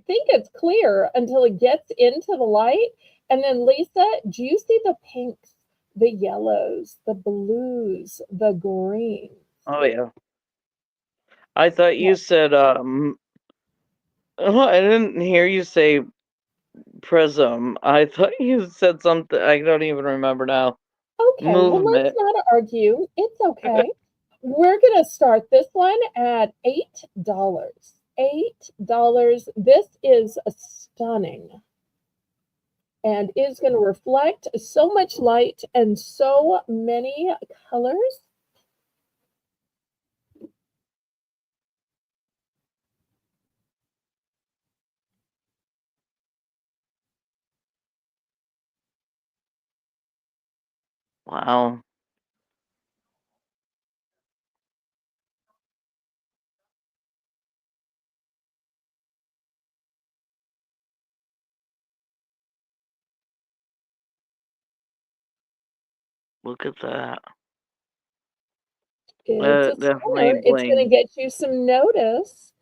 think it's clear until it gets into the light. And then, Lisa, do you see the pinks, the yellows, the blues, the greens? Oh yeah. I thought Yeah. you said I didn't hear you say prism. I thought you said something. I don't even remember now. Okay, well, let's Movement. not argue. It's okay. We're going to start this one at $8. $8. This is stunning and is going to reflect so much light and so many colors. Wow. Look at that. It's a Definitely stunner. It's going to bling. get you some notice.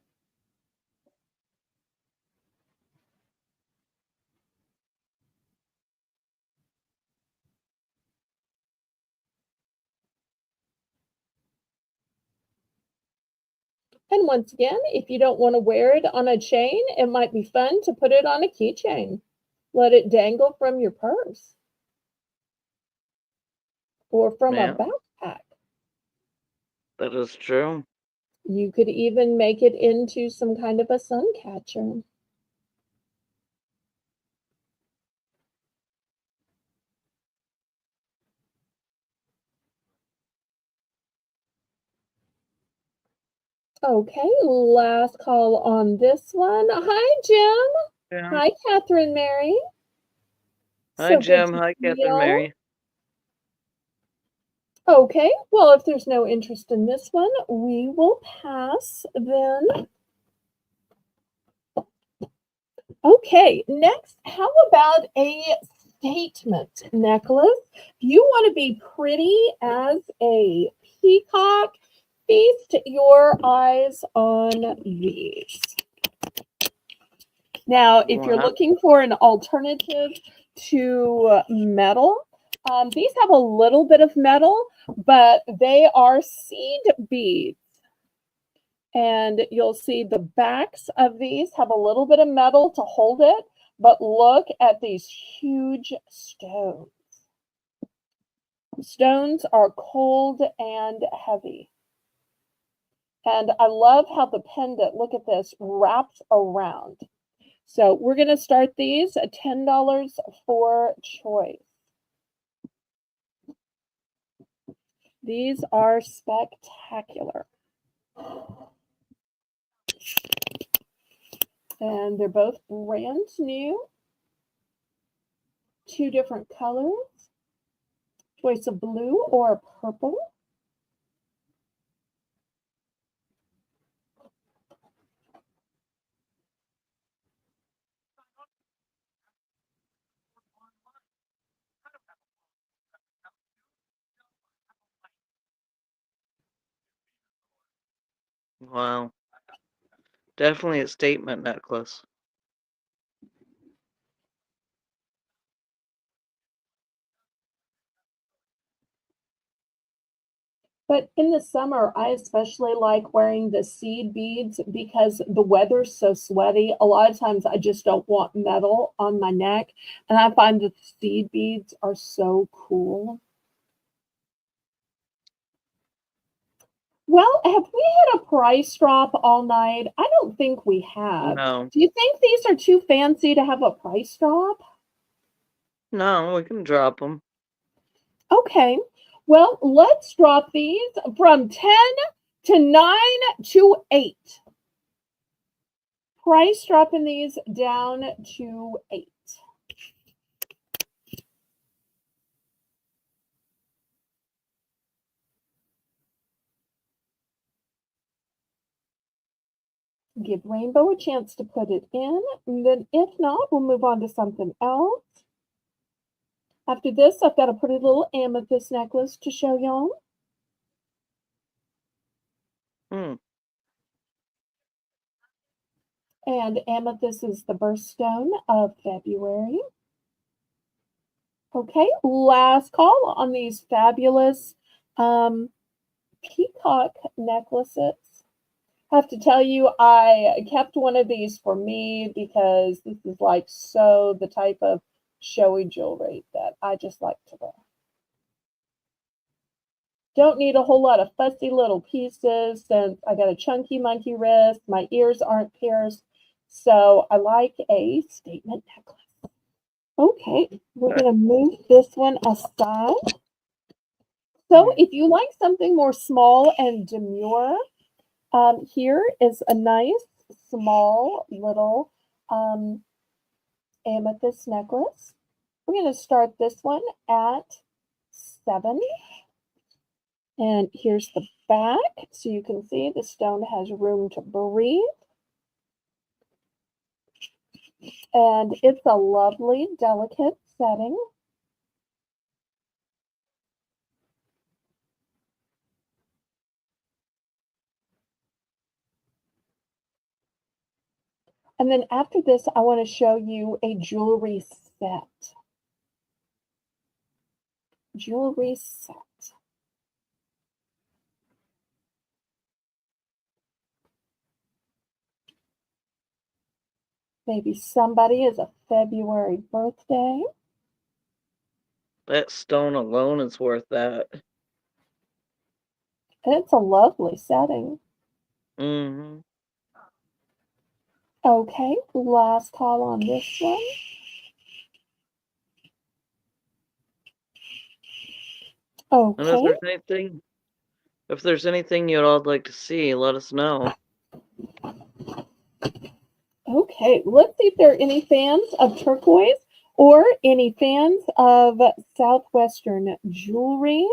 And once again, if you don't want to wear it on a chain, it might be fun to put it on a keychain. Let it dangle from your purse or from a Yeah, backpack. that is true. You could even make it into some kind of a sun catcher. Okay, last call on this one. Hi, Jim. Yeah. Hi, Catherine Mary. Hi, So good Jim. to Hi, see Catherine y'all. Mary. Okay, well, if there's no interest in this one, we will pass then. Okay, next, how about a statement necklace? You want to be pretty as a peacock. Feast your eyes on these. Now, if you're Wow. looking for an alternative to metal, these have a little bit of metal, but they are seed beads. And you'll see the backs of these have a little bit of metal to hold it, but look at these huge stones. Stones are cold and heavy. And I love how the pendant, look at this, wraps around. So we're going to start these at $10 for choice. These are spectacular. And they're both brand new. Two different colors. Choice of blue or purple. Wow. Definitely a statement necklace. But in the summer, I especially like wearing the seed beads because the weather's so sweaty. A lot of times I just don't want metal on my neck. And I find that the seed beads are so cool. Well, have we had a price drop all night? I don't think we have. No. Do you think these are too fancy to have a price drop? No, we can drop them. Okay. Well, let's drop these from 10 to 9 to 8. Price dropping these down to 8. Give Rainbow a chance to put it in. And then if not, we'll move on to something else. After this, I've got a pretty little amethyst necklace to show y'all. Hmm. And amethyst is the birthstone of February. Okay, last call on these fabulous peacock necklaces. I have to tell you, I kept one of these for me because this is like so the type of showy jewelry that I just like to wear. Don't need a whole lot of fussy little pieces since I got a chunky monkey wrist. My ears aren't pierced. So I like a statement necklace. Okay, we're going to move this one aside. So if you like something more small and demure, here is a nice small little amethyst necklace. We're going to start this one at 7. And here's the back. So you can see the stone has room to breathe. And it's a lovely, delicate setting. And then after this, I want to show you a jewelry set. Jewelry set. Maybe somebody is a February birthday. That stone alone is worth that. It's a lovely setting. Mm-hmm. Okay, last call on this one. And Okay. if there's anything you'd all like to see, let us know. Okay, let's see if there are any fans of turquoise or any fans of Southwestern jewelry.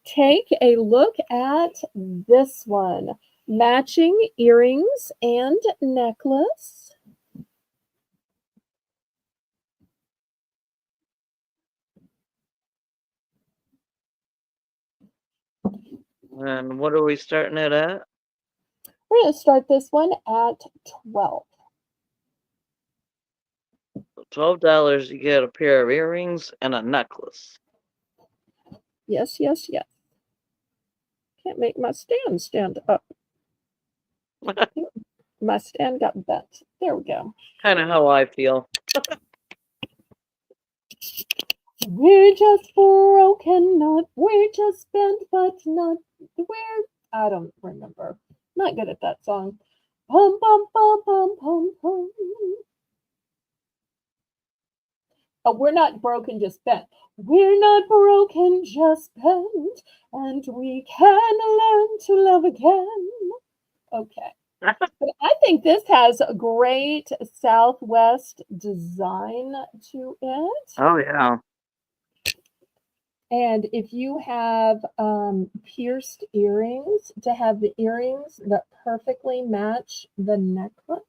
Take a look at this one. Matching earrings and necklace. And what are we starting it at? We're going to start this one at 12. $12, you get a pair of earrings and a necklace. Yes, yes, yes. Can't make my stand up. My stand got bent. There we go. Kind of how I feel. We're just broken, we're just bent, but not we're. I don't remember. Not good at that song. Pum pum pum pum pum pum. Oh, we're not broken, just bent. We're not broken, just bent, and we can learn to love again. Okay. But I think this has a great Southwest design to it. Oh, yeah. And if you have pierced earrings, to have the earrings that perfectly match the necklace.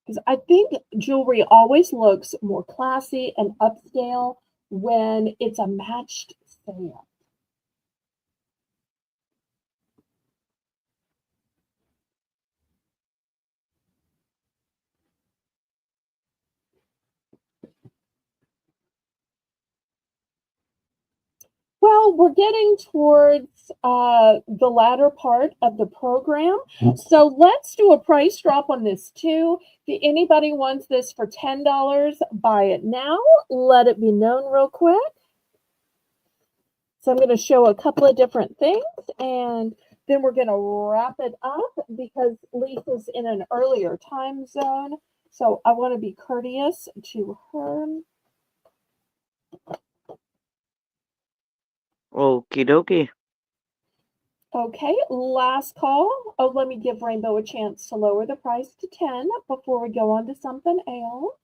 Because I think jewelry always looks more classy and upscale when it's a matched set. Well, we're getting towards the latter part of the program. So let's do a price drop on this too. If anybody wants this for $10, buy it now. Let it be known real quick. So I'm going to show a couple of different things and then we're going to wrap it up because Lisa's in an earlier time zone. So I want to be courteous to her. Okie dokie. Okay, last call. Oh, let me give Rainbow a chance to lower the price to 10 before we go on to something else.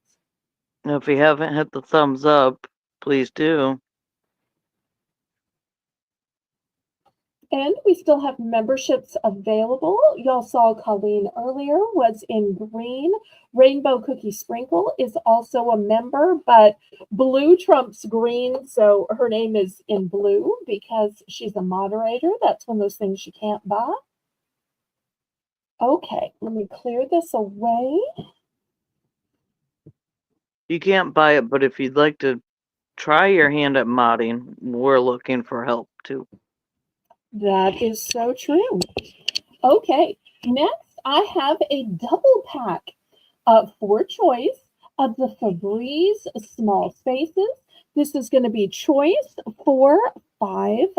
If you haven't hit the thumbs up, please do. And we still have memberships available. Y'all saw Colleen earlier was in green. Rainbow Cookie Sprinkle is also a member, but blue trumps green, so her name is in blue because she's a moderator. That's one of those things you can't buy. Okay, let me clear this away. You can't buy it, but if you'd like to try your hand at modding, we're looking for help too. That is so true. Okay, next I have a double pack for choice of the Febreze Small Spaces. This is going to be choice for $5. If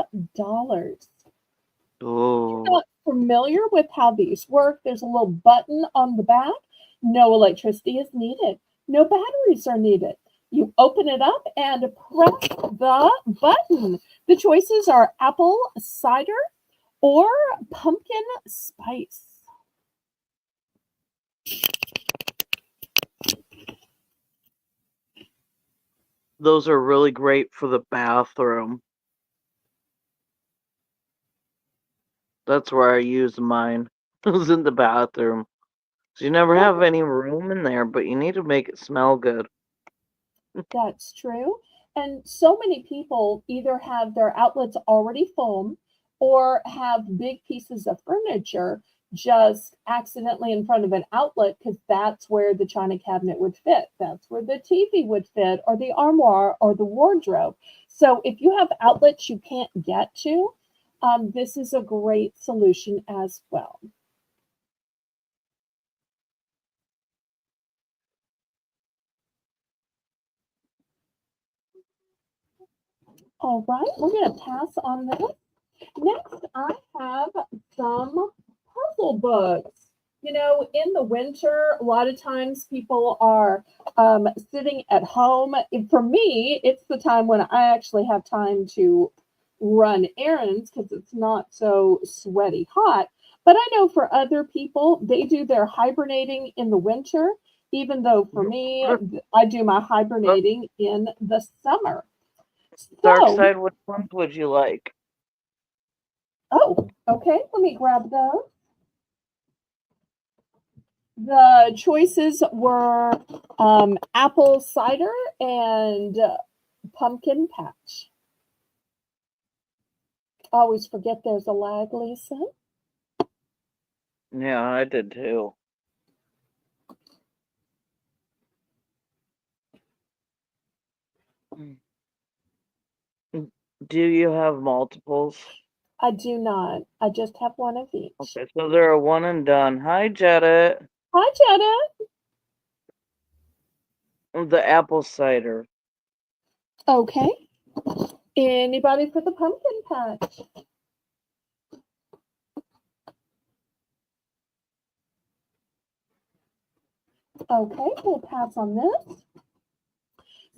you're Oh, not familiar with how these work, there's a little button on the back. No electricity is needed. No batteries are needed. You open it up and press the button. The choices are apple cider or pumpkin spice. those are really great for the bathroom. That's where I use mine. It was in the bathroom. So you never have any room in there, but you need to make it smell good. That's true. And so many people either have their outlets already full or have big pieces of furniture just accidentally in front of an outlet because that's where the china cabinet would fit. That's where the TV would fit, or the armoire, or the wardrobe. So if you have outlets you can't get to, this is a great solution as well. All right, we're going to pass on this. Next, I have some puzzle books. You know, in the winter, a lot of times people are sitting at home. And for me, it's the time when I actually have time to run errands because it's not so sweaty hot. But I know for other people, they do their hibernating in the winter, even though for me, I do my hibernating in the summer. Dark So, side, which ones would you like? oh, okay, let me grab those. The choices were apple cider and pumpkin patch. I always forget there's a lag, Lisa. Yeah, I did too. Mm. Do you have multiples? I do not. I just have one of each. Okay, so they're a one and done. Hi, Janet. Hi, Jenna. The apple cider. Okay. Anybody for the pumpkin patch? Okay, we'll pass on this.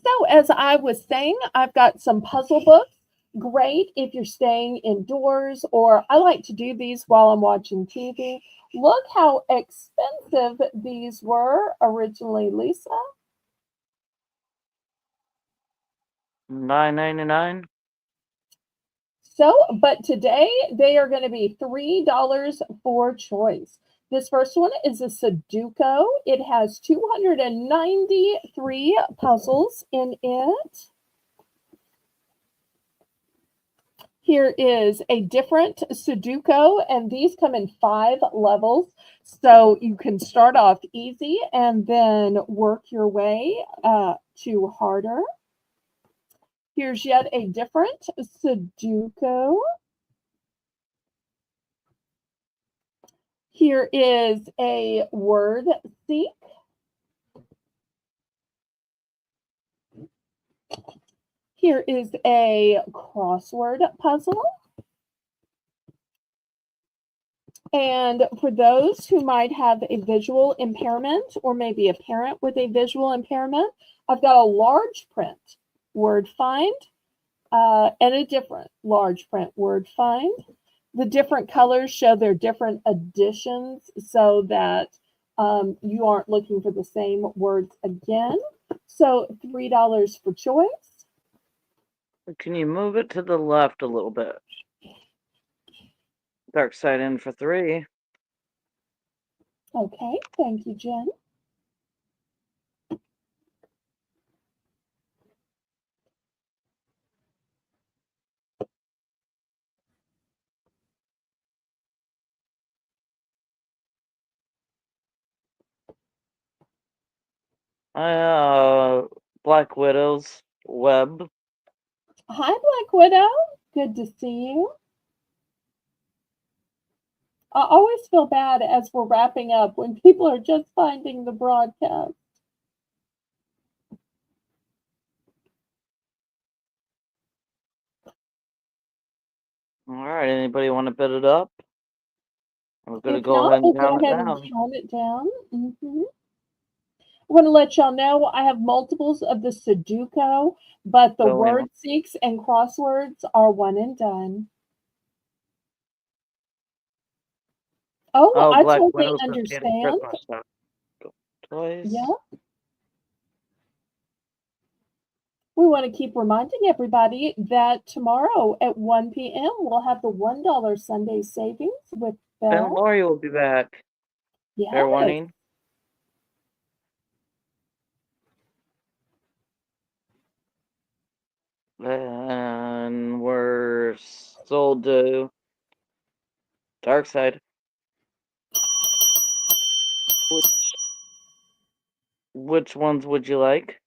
So, as I was saying, I've got some puzzle books. Great if you're staying indoors, or I like to do these while I'm watching TV. Look how expensive these were originally, Lisa. $9.99. So, but today they are going to be $3 for choice. This first one is a Sudoku. It has 293 puzzles in it. Here is a different Sudoku, and these come in 5 levels. So you can start off easy and then work your way to harder. Here's yet a different Sudoku. Here is a word seek. Here is a crossword puzzle. And for those who might have a visual impairment or maybe a parent with a visual impairment, I've got a large print word find and a different large print word find. The different colors show their different additions so that you aren't looking for the same words again. So $3 for choice. Can you move it to the left a little bit? Dark side in for 3. Okay, thank you, Jen. Black Widow's web. Hi, Black Widow. Good to see you. I always feel bad as we're wrapping up when people are just finding the broadcast. All right, anybody want to bid it up? We're going to If go not, ahead we'll and go count it ahead and down. count it down. I want to let y'all know I have multiples of the Sudoku, but the Going word seeks and crosswords are one and done. Oh, Oh, I Black totally Widow says Candy Crush understand. Stuff. Twice. Yeah. We want to keep reminding everybody that tomorrow at 1 p.m. we'll have the $1 Sunday savings with And Belle. Lori will be back. Fair Yes. warning. And we're sold to Dark Side. Which ones would you like?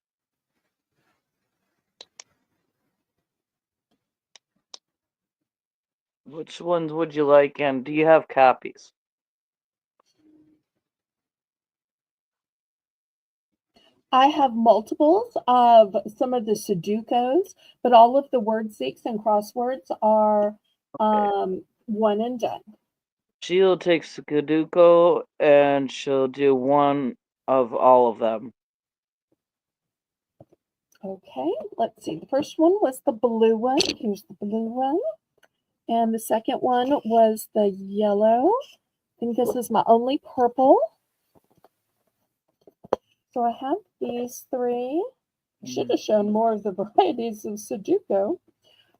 Which ones would you like, and do you have copies? I have multiples of some of the Sudokus, but all of the word seeks and crosswords are Okay. one and done. She'll take Sudoku, and she'll do one of all of them. Okay, let's see. The first one was the blue one. Here's the blue one. And the second one was the yellow. I think this is my only purple. So I have these three. I should have shown more of the varieties of Sudoku.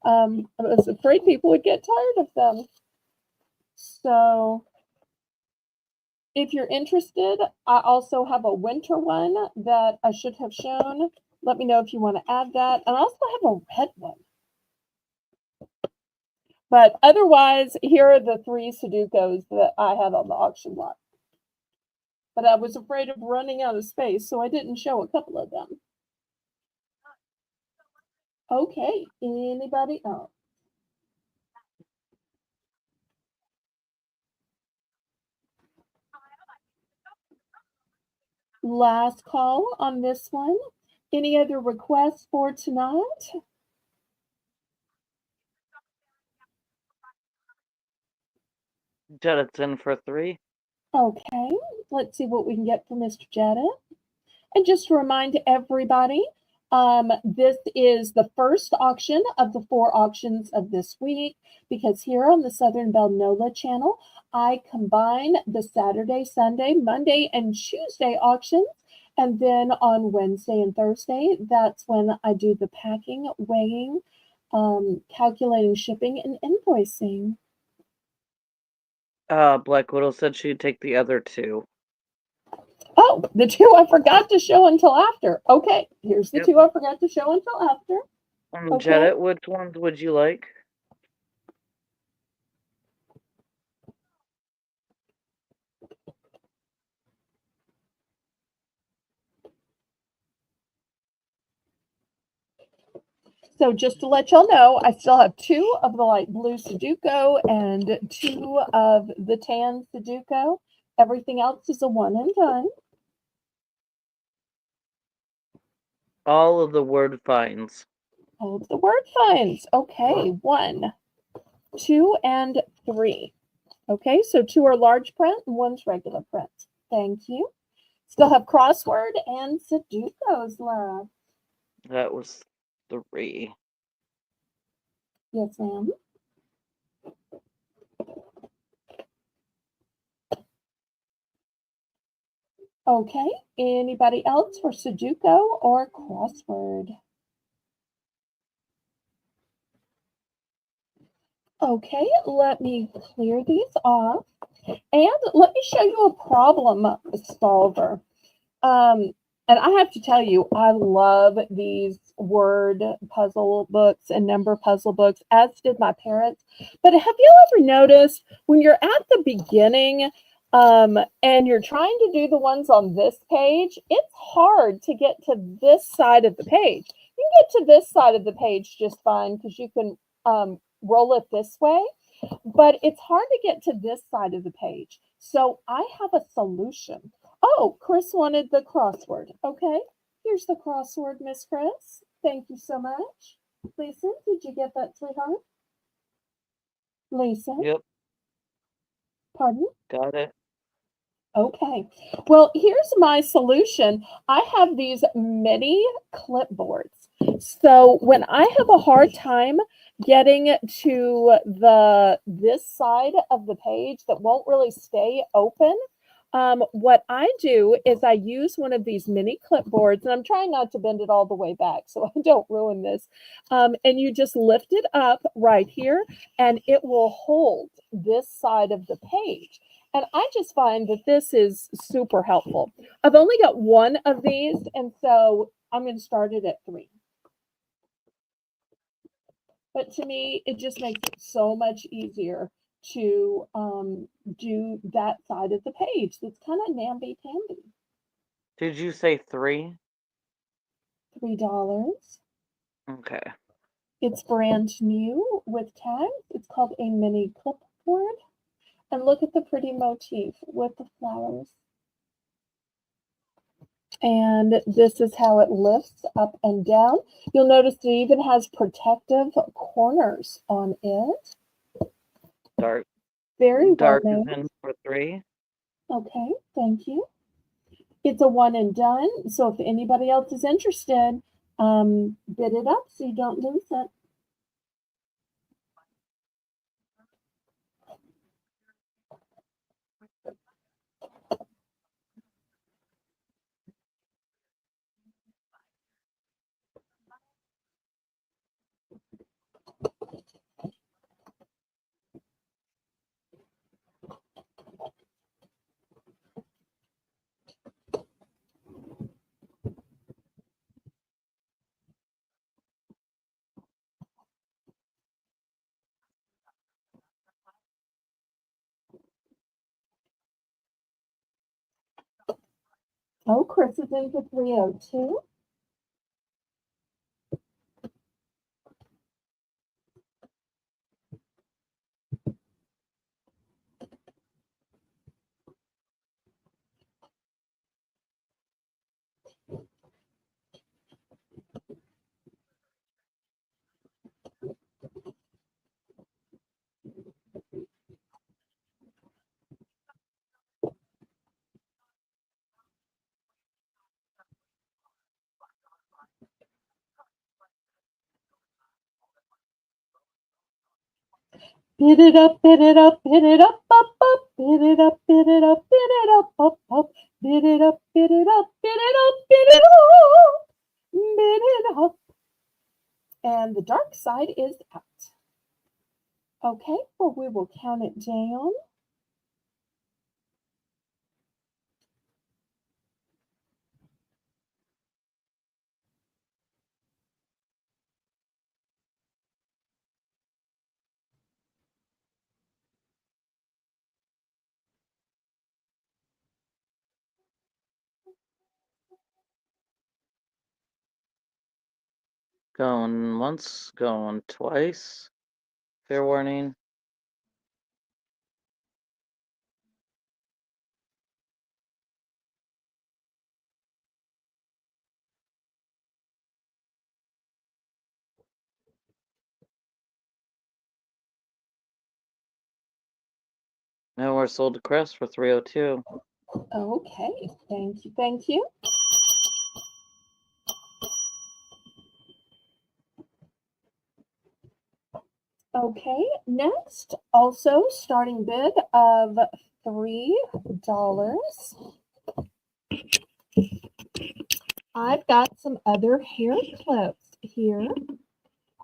I was afraid people would get tired of them. So if you're interested, I also have a winter one that I should have shown. Let me know if you want to add that. And I also have a red one. But otherwise, here are the three Sudokus that I had on the auction block. But I was afraid of running out of space, so I didn't show a couple of them. Okay, anybody else? Last call on this one. Any other requests for tonight? Jed's in for 3. Okay, let's see what we can get for Mr. Jetta. And just to remind everybody, this is the first auction of the 4 auctions of this week because here on the Southern Belle NOLA channel, I combine the Saturday, Sunday, Monday, and Tuesday auctions. And then on Wednesday and Thursday, that's when I do the packing, weighing, calculating shipping, and invoicing. Black Widow said she'd take the other 2. Oh, the 2 I forgot to show until after. Okay, here's the Yep. 2 I forgot to show until after. Okay. Jed, which ones would you like? So just to let y'all know, I still have 2 of the light blue Sudoku and 2 of the tan Sudoku. Everything else is a one and done. All of the word finds. All of the word finds. Okay, 1, 2, and 3. Okay, so 2 are large print and 1's regular print. Thank you. Still have crossword and Sudokus left. That was 3. Yes, ma'am. Okay, anybody else for Sudoku or crossword? Okay, let me clear these off. And let me show you a problem solver. And I have to tell you, I love these word puzzle books and number puzzle books, as did my parents. But have you ever noticed when you're at the beginning and you're trying to do the ones on this page, it's hard to get to this side of the page. You can get to this side of the page just fine because you can roll it this way, but it's hard to get to this side of the page. So I have a solution. Oh, Chris wanted the crossword. Okay, here's the crossword, Miss Chris. Thank you so much. Lisa, did you get that, sweetheart? Lisa, Yep, pardon? got it. Okay. Well, here's my solution. I have these mini clipboards. So when I have a hard time getting to the this side of the page that won't really stay open, what I do is I use one of these mini clipboards, and I'm trying not to bend it all the way back so I don't ruin this. And you just lift it up right here, and it will hold this side of the page. And I just find that this is super helpful. I've only got one of these, and so I'm going to start it at 3. But to me, it just makes it so much easier to do that side of the page. That's kind of namby-pamby. Did you say 3? $3. Okay. It's brand new with tags. It's called a mini clipboard. And look at the pretty motif with the flowers. And this is how it lifts up and down. You'll notice it even has protective corners on it. Dark Very well dark is made. in for 3. Okay, thank you. It's a one and done. So if anybody else is interested, bid it up so you don't lose it. Oh, Chris is in for 302. Bid it up, bid it up, bid it up, up, bid it up, bid it up, bid it up, bid it up, bid it up, bid it up, bid it up, bid it up. And the dark side is out. Okay, well, we will count it down. Going once, going twice. Fair warning. Now we're sold to Crest for 302. Okay, thank you, thank you. Okay, next, also starting bid of $3. I've got some other hair clips here.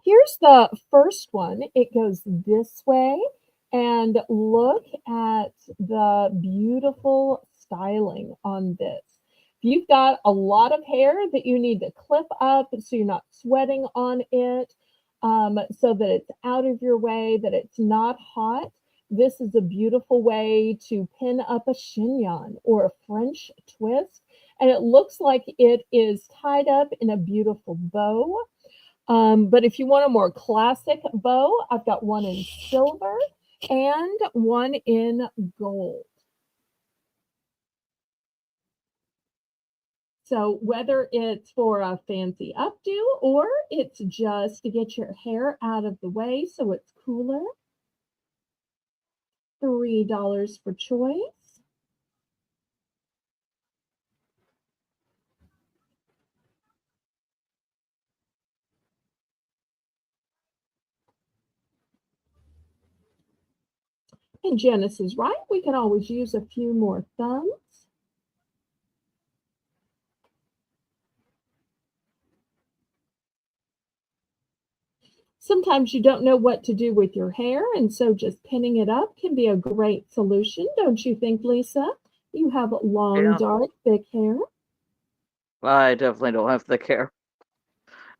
Here's the first one. It goes this way, and look at the beautiful styling on this. If you've got a lot of hair that you need to clip up so you're not sweating on it, so that it's out of your way, that it's not hot, this is a beautiful way to pin up a chignon or a French twist. And it looks like it is tied up in a beautiful bow. But if you want a more classic bow, I've got one in silver and one in gold. So whether it's for a fancy updo or it's just to get your hair out of the way so it's cooler, $3 for choice. And Janice is right. We can always use a few more thumbs. Sometimes you don't know what to do with your hair, and so just pinning it up can be a great solution, don't you think, Lisa? You have long, Yeah. dark, thick hair. I definitely don't have thick hair.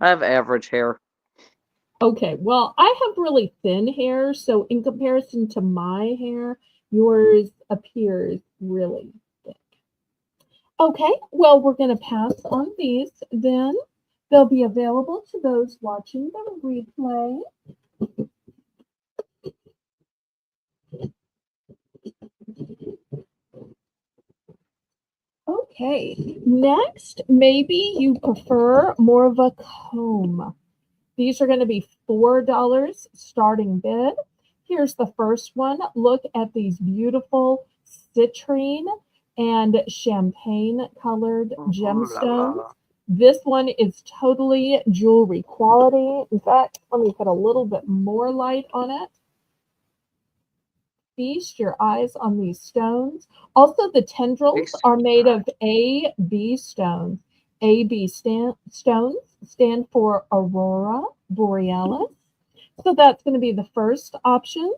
I have average hair. Okay, well, I have really thin hair, so in comparison to my hair, yours appears really thick. Okay, well, we're going to pass on these then. They'll be available to those watching the replay. Okay, next, maybe you prefer more of a comb. These are going to be $4 starting bid. Here's the first one. Look at these beautiful citrine and champagne colored Ooh la gemstones. la. This one is totally jewelry quality. In fact, let me put a little bit more light on it. Feast your eyes on these stones. Also, the tendrils Tasty are made pie. of AB stones. Stones stand for Aurora Borealis. So that's going to be the first option.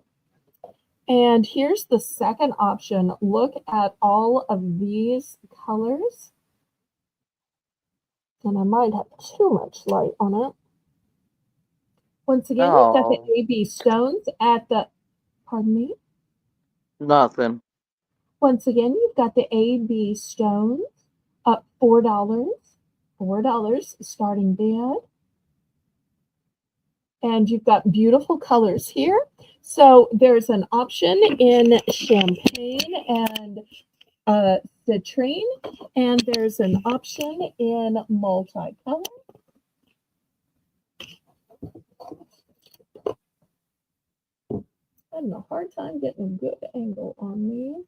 And here's the second option. Look at all of these colors. And I might have too much light on it. Once again, you've got the Oh, AB stones at the, pardon me. nothing. Once again, you've got the AB stones up $4. $4 starting bid. And you've got beautiful colors here. So there's an option in champagne and citrine, and there's an option in multicolor. I'm having a hard time getting a good angle on these,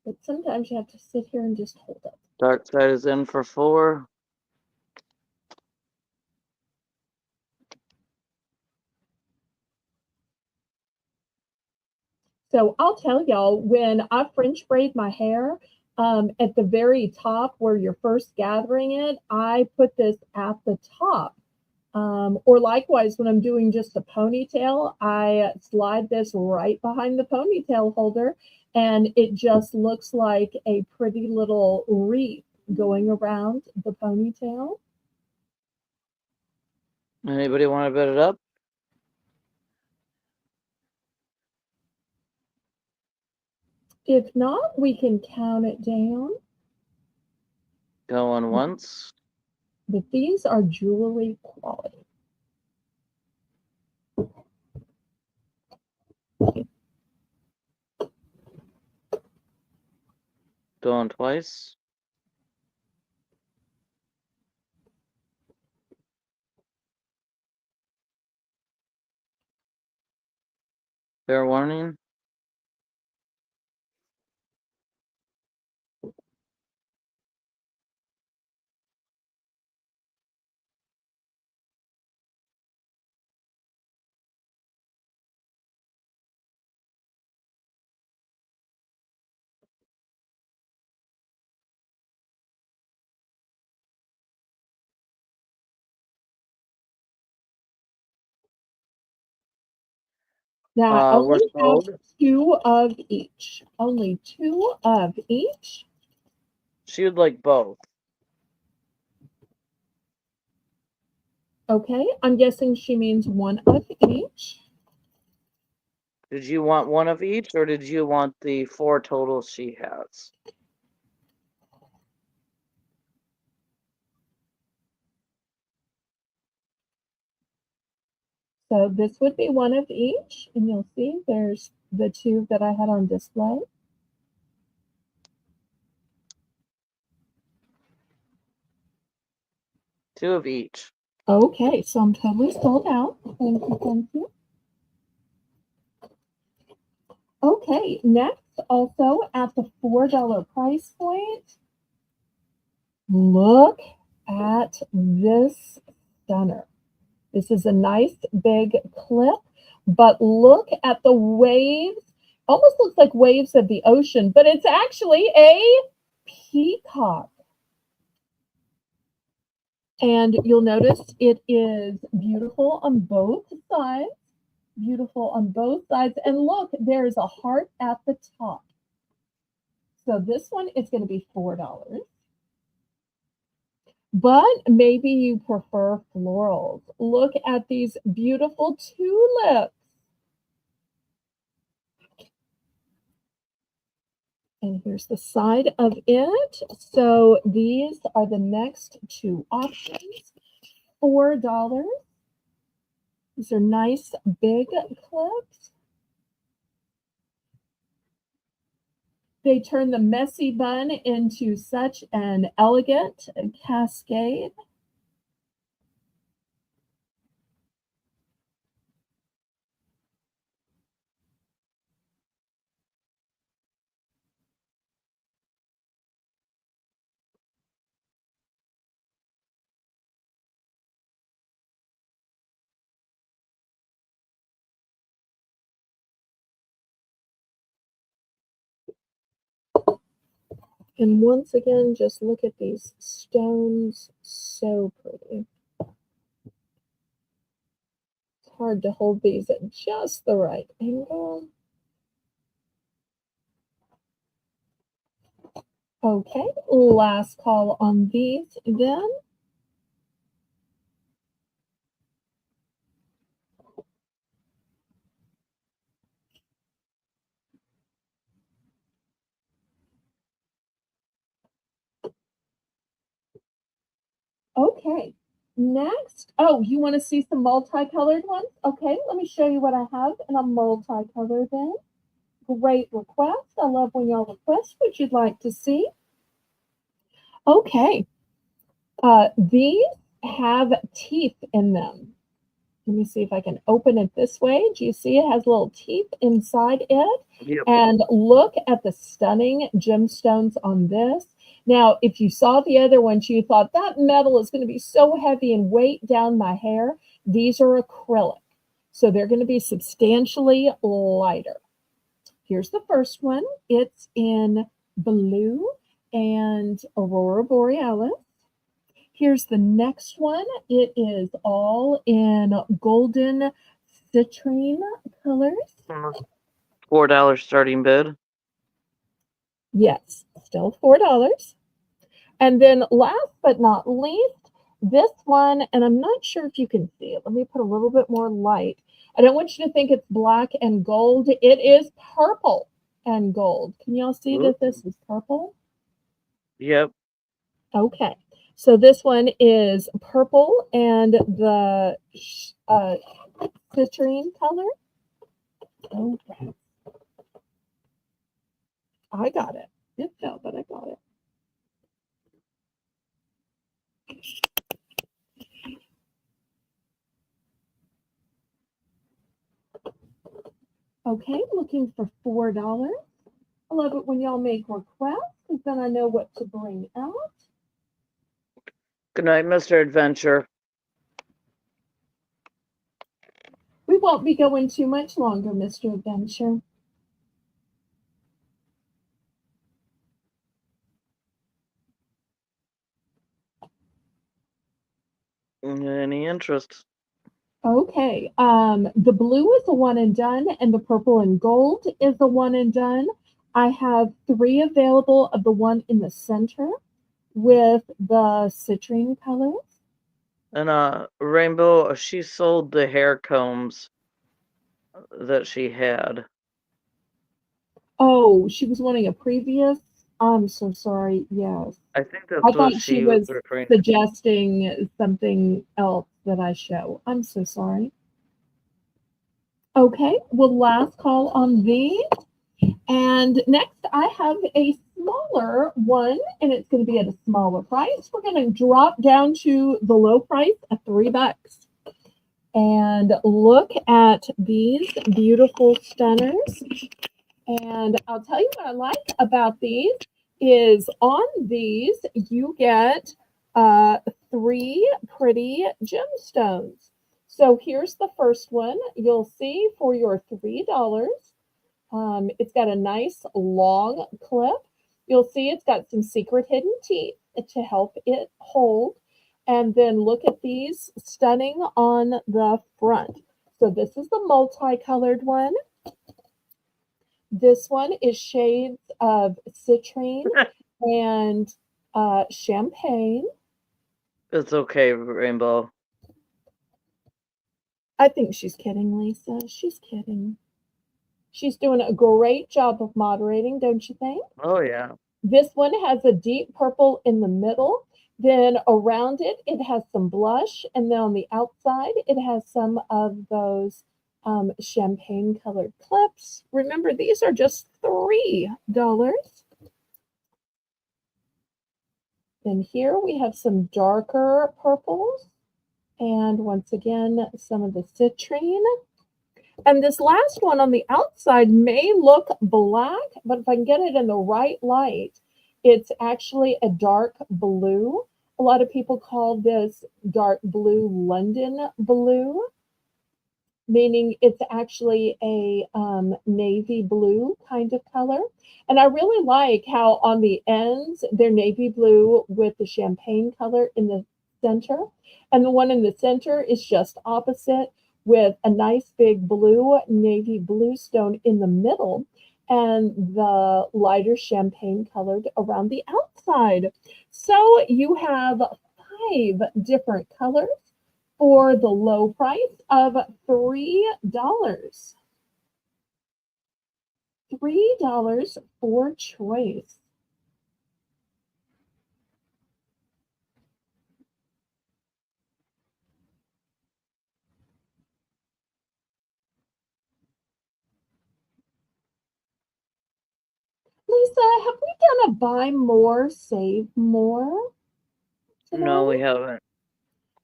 but sometimes you have to sit here and just hold it. Dark side is in for 4. So I'll tell y'all, when I French braid my hair, at the very top where you're first gathering it, I put this at the top. Or likewise, when I'm doing just a ponytail, I slide this right behind the ponytail holder, and it just looks like a pretty little wreath going around the ponytail. Anybody want to bid it up? If not, we can count it down. Going once. But these are jewelry quality. Going twice. Fair warning. Now, I We're only have sold. two of each. Only two of each. She would like both. Okay, I'm guessing she means one of each. Did you want one of each, or did you want the 4 total she has? So this would be one of each, and you'll see there's the two that I had on display. 2 of each. Okay, so I'm totally sold out. Thank you, thank you. Okay, next, also at the $4 price point, look at this stunner. This is a nice big clip, but look at the waves. Almost looks like waves of the ocean, but it's actually a peacock. And you'll notice it is beautiful on both sides. Beautiful on both sides. And look, there is a heart at the top. So this one is going to be $4. But maybe you prefer florals. Look at these beautiful tulips. And here's the side of it. So these are the next two options. $4. These are nice big clips. They turn the messy bun into such an elegant cascade. And once again, just look at these stones. So pretty. It's hard to hold these at just the right angle. Okay, last call on these then. Okay, next. Oh, you want to see some multicolored ones? Okay, let me show you what I have in a multicolor then. Great request. I love when y'all request what you'd like to see. Okay, these have teeth in them. Let me see if I can open it this way. Do you see it has little teeth inside it? Yep. And look at the stunning gemstones on this. Now, if you saw the other ones, you thought that metal is going to be so heavy and weight down my hair. These are acrylic, so they're going to be substantially lighter. Here's the first one. It's in blue and Aurora Borealis. Here's the next one. It is all in golden citrine colors. $4 starting bid. Yes, still $4. And then last but not least, this one, and I'm not sure if you can see it. Let me put a little bit more light. I don't want you to think it's black and gold. It is purple and gold. Can y'all see that this is purple? Yep. Okay. So this one is purple and the citrine color. Okay. I got it. It fell, but I got it. Okay, looking for $4. I love it when y'all make requests because then I know what to bring out. Good night, Mr. Adventure. We won't be going too much longer, Mr. Adventure. Any interest? Okay, the blue is a one and done, and the purple and gold is a one and done. I have 3 available of the one in the center with the citrine colors. And Rainbow, she sold the hair combs that she had. Oh, she was wanting a previous. I'm so sorry. Yes. I think I that's what thought she she was was referring to. suggesting something else that I show. I'm so sorry. Okay, well, last call on these. And next, I have a smaller one, and it's going to be at a smaller price. We're going to drop down to the low price of $3. And look at these beautiful stunners. And I'll tell you what I like about these is on these you get uh, three pretty gemstones. So here's the first one. You'll see for your $3. It's got a nice long clip. You'll see it's got some secret hidden teeth to help it hold. And then look at these stunning on the front. So this is the multicolored one. This one is shades of citrine and champagne. It's okay, Rainbow. I think she's kidding, Lisa. She's kidding. She's doing a great job of moderating, don't you think? Oh, yeah. This one has a deep purple in the middle. Then around it, it has some blush. And then on the outside, it has some of those champagne colored clips. Remember, these are just $3. Then here we have some darker purples. And once again, some of the citrine. And this last one on the outside may look black, but if I can get it in the right light, it's actually a dark blue. A lot of people call this dark blue London blue, meaning it's actually a navy blue kind of color. And I really like how on the ends, they're navy blue with the champagne color in the center. And the one in the center is just opposite with a nice big blue, navy blue stone in the middle and the lighter champagne colored around the outside. So you have 5 different colors for the low price of $3. $3 for choice. Lisa, have we done a buy more, save more No, today? we haven't.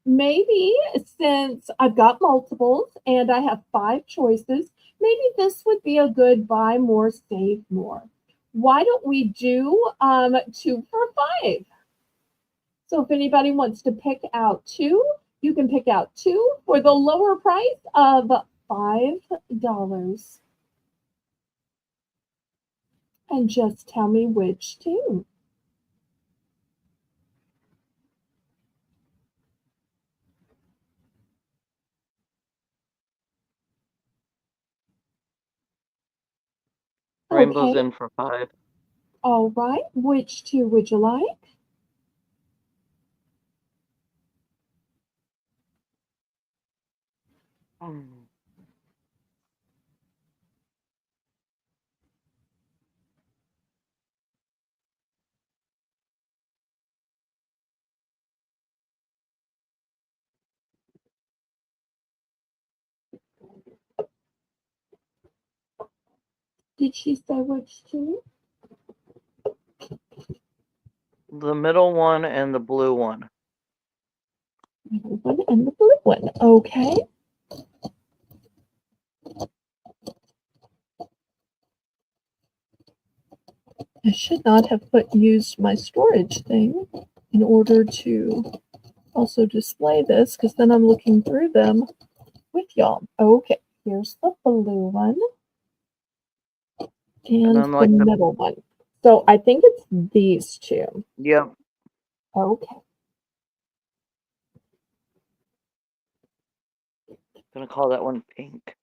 Maybe since I've got multiples and I have 5 choices, maybe this would be a good buy more, save more. Why don't we do 2 for $5? So if anybody wants to pick out two, you can pick out two for the lower price of $5. And just tell me which two. Rainbow's Okay, in for 5. all right. Which two would you like? Mm. Did she say which two? The middle one and the blue one. The middle one and the blue one. Okay. I should not have used my storage thing in order to also display this because then I'm looking through them with y'all. Okay, here's the blue one And and then, the like, middle one. So I think it's these two. yep. Okay. Gonna call that one pink.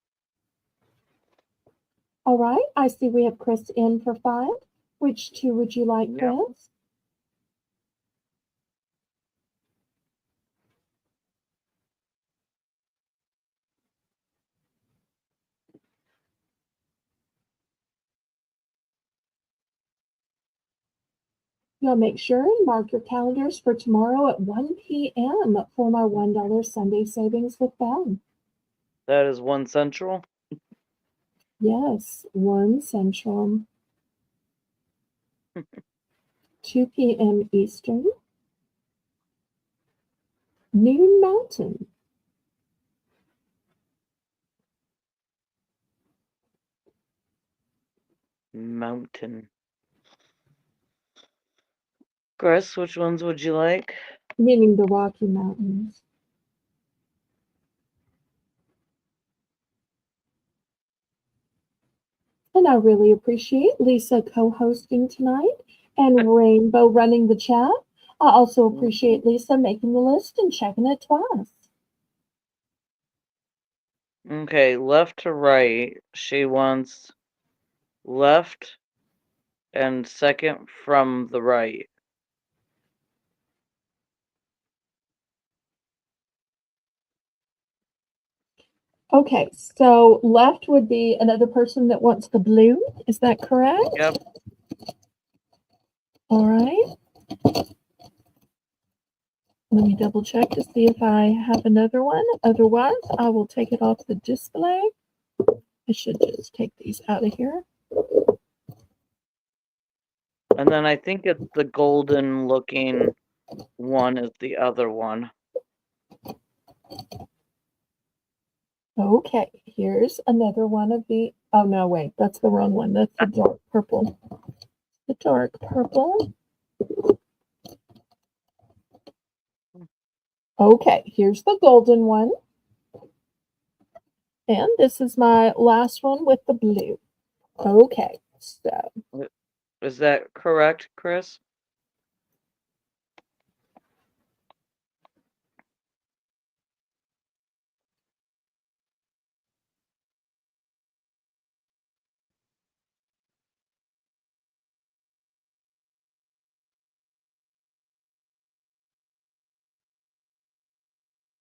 All right. I see we have Chris in for 5. Which two would you like, Yep. Chris? You'll make sure and mark your calendars for tomorrow at 1 p.m. for my $1 Sunday savings with Belle. That is 1 Central. Yes, 1 Central, 2 p.m. Eastern, noon Mountain. Mountain. Chris, which ones would you like? Meaning the Rocky Mountains. And I really appreciate Lisa co-hosting tonight and Rainbow running the chat. I also appreciate Lisa making the list and checking it twice. Okay, left to right. She wants left and second from the right. Okay, so left would be another person that wants the blue. Is that correct? Yep. All right. Let me double check to see if I have another one. Otherwise, I will take it off the display. I should just take these out of here. And then I think it's the golden looking one is the other one. Okay, here's another one of the, oh no, wait, that's the wrong one. That's the dark purple. The dark purple. Okay, here's the golden one. And this is my last one with the blue. Okay, so. Is that correct, Chris?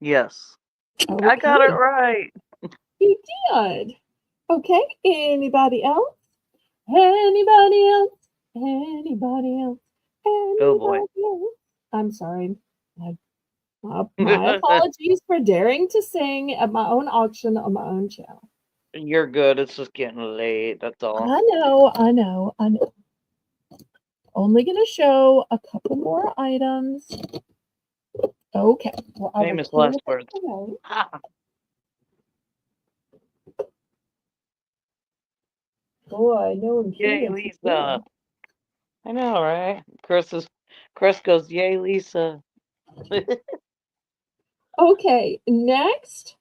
Yes. Okay. I got it right. You did. Okay, anybody else? Anybody else? Anybody else? Oh boy. Anybody else? I'm sorry. My apologies for daring to sing at my own auction on my own channel. You're good. It's just getting late. That's all. I know. Only going to show a couple more items. Okay. Well, Famous last words. Boy, no Yay, impudence. Lisa. I know, right? Chris goes, yay, Lisa. Okay, next,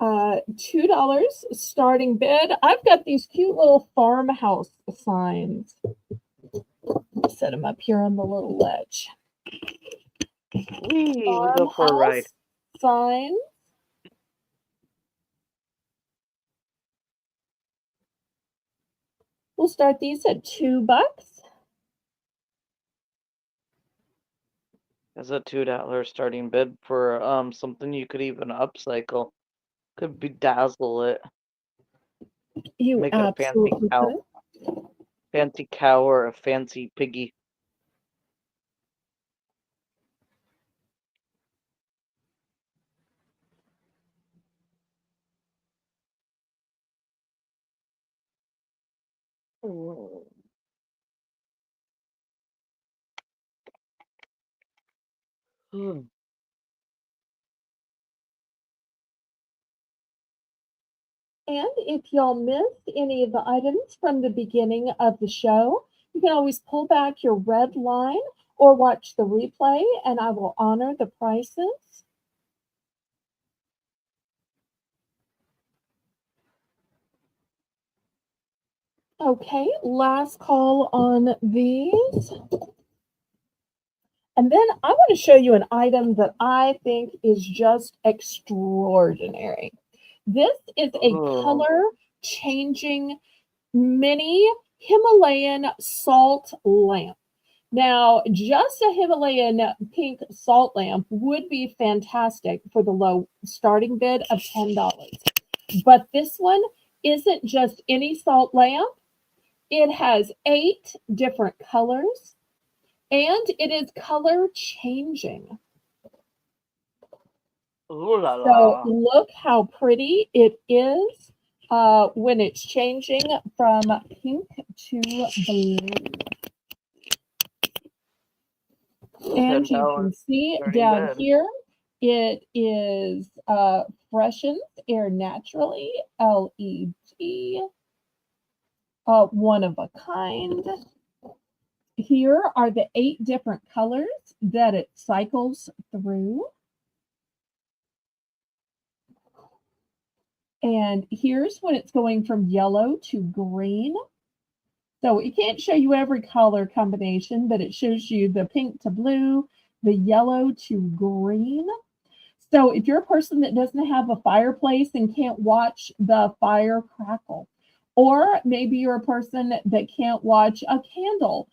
$2 starting bid. I've got these cute little farmhouse signs. Set them up here on the little ledge. We go for a ride. Signs. We'll start these at $2. That's a $2 starting bid for something you could even upcycle. Could bedazzle it. You Make it a fancy absolutely cow. could. Fancy cow or a fancy piggy. And if y'all missed any of the items from the beginning of the show, you can always pull back your red line or watch the replay, and I will honor the prices. Okay, last call on these. And then I want to show you an item that I think is just extraordinary. This is a color changing mini Himalayan salt lamp. Now, just a Himalayan pink salt lamp would be fantastic for the low starting bid of $10. But this one isn't just any salt lamp. It has 8 different colors and it is color changing. Ooh la So la. look how pretty it is when it's changing from pink to blue. And you can see down here, it is Freshens Air Naturally LED. one of a kind. Here are the 8 different colors that it cycles through. And here's when it's going from yellow to green. So it can't show you every color combination, but it shows you the pink to blue, the yellow to green. So if you're a person that doesn't have a fireplace and can't watch the fire crackle, or maybe you're a person that can't watch a candle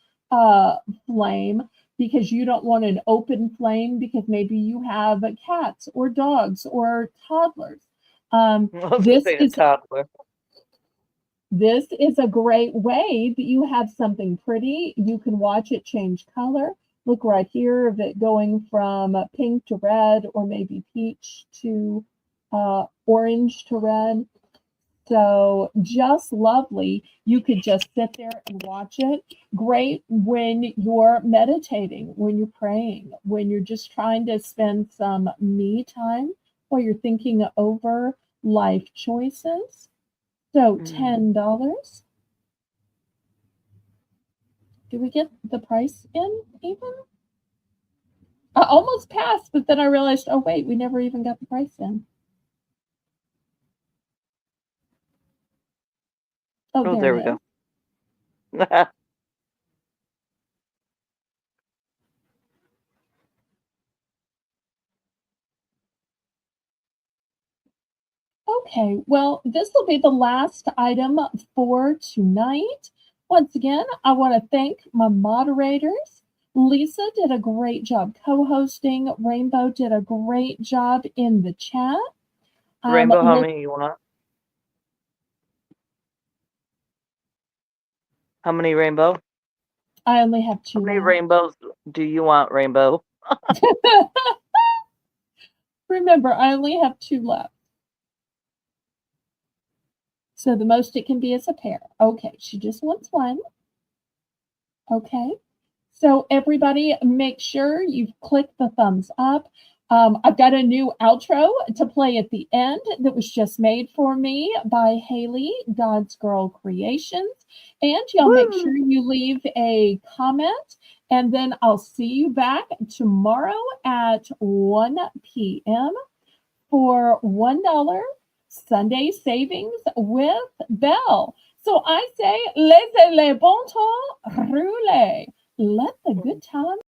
flame because you don't want an open flame because maybe you have cats or dogs or toddlers. Um, I was gonna this say a is toddler. this is a great way that you have something pretty. You can watch it change color. Look right here of it going from pink to red or maybe peach to orange to red. So just lovely. You could just sit there and watch it. Great when you're meditating, when you're praying, when you're just trying to spend some me time while you're thinking over life choices. So Mm. $10. Did we get the price in even? I almost passed, but then I realized, oh wait, we never even got the price in. Oh, Oh, there it there we is. go. Okay, well, this will be the last item for tonight. Once again, I want to thank my moderators. Lisa did a great job co-hosting. Rainbow did a great job in the chat. Rainbow, how Look, many you want? How many rainbow? I only have How 2 many left. rainbows do you want, Rainbow? Remember, I only have 2 left. So the most it can be is a pair. Okay, she just wants 1. Okay. So everybody make sure you've clicked the thumbs up. I've got a new outro to play at the end that was just made for me by Haley, God's Girl Creations. And y'all make sure Woo! you leave a comment. And then I'll see you back tomorrow at 1 p.m. for $1 Sunday savings with Belle. So I say, laissez les bon temps rouler. Let the good times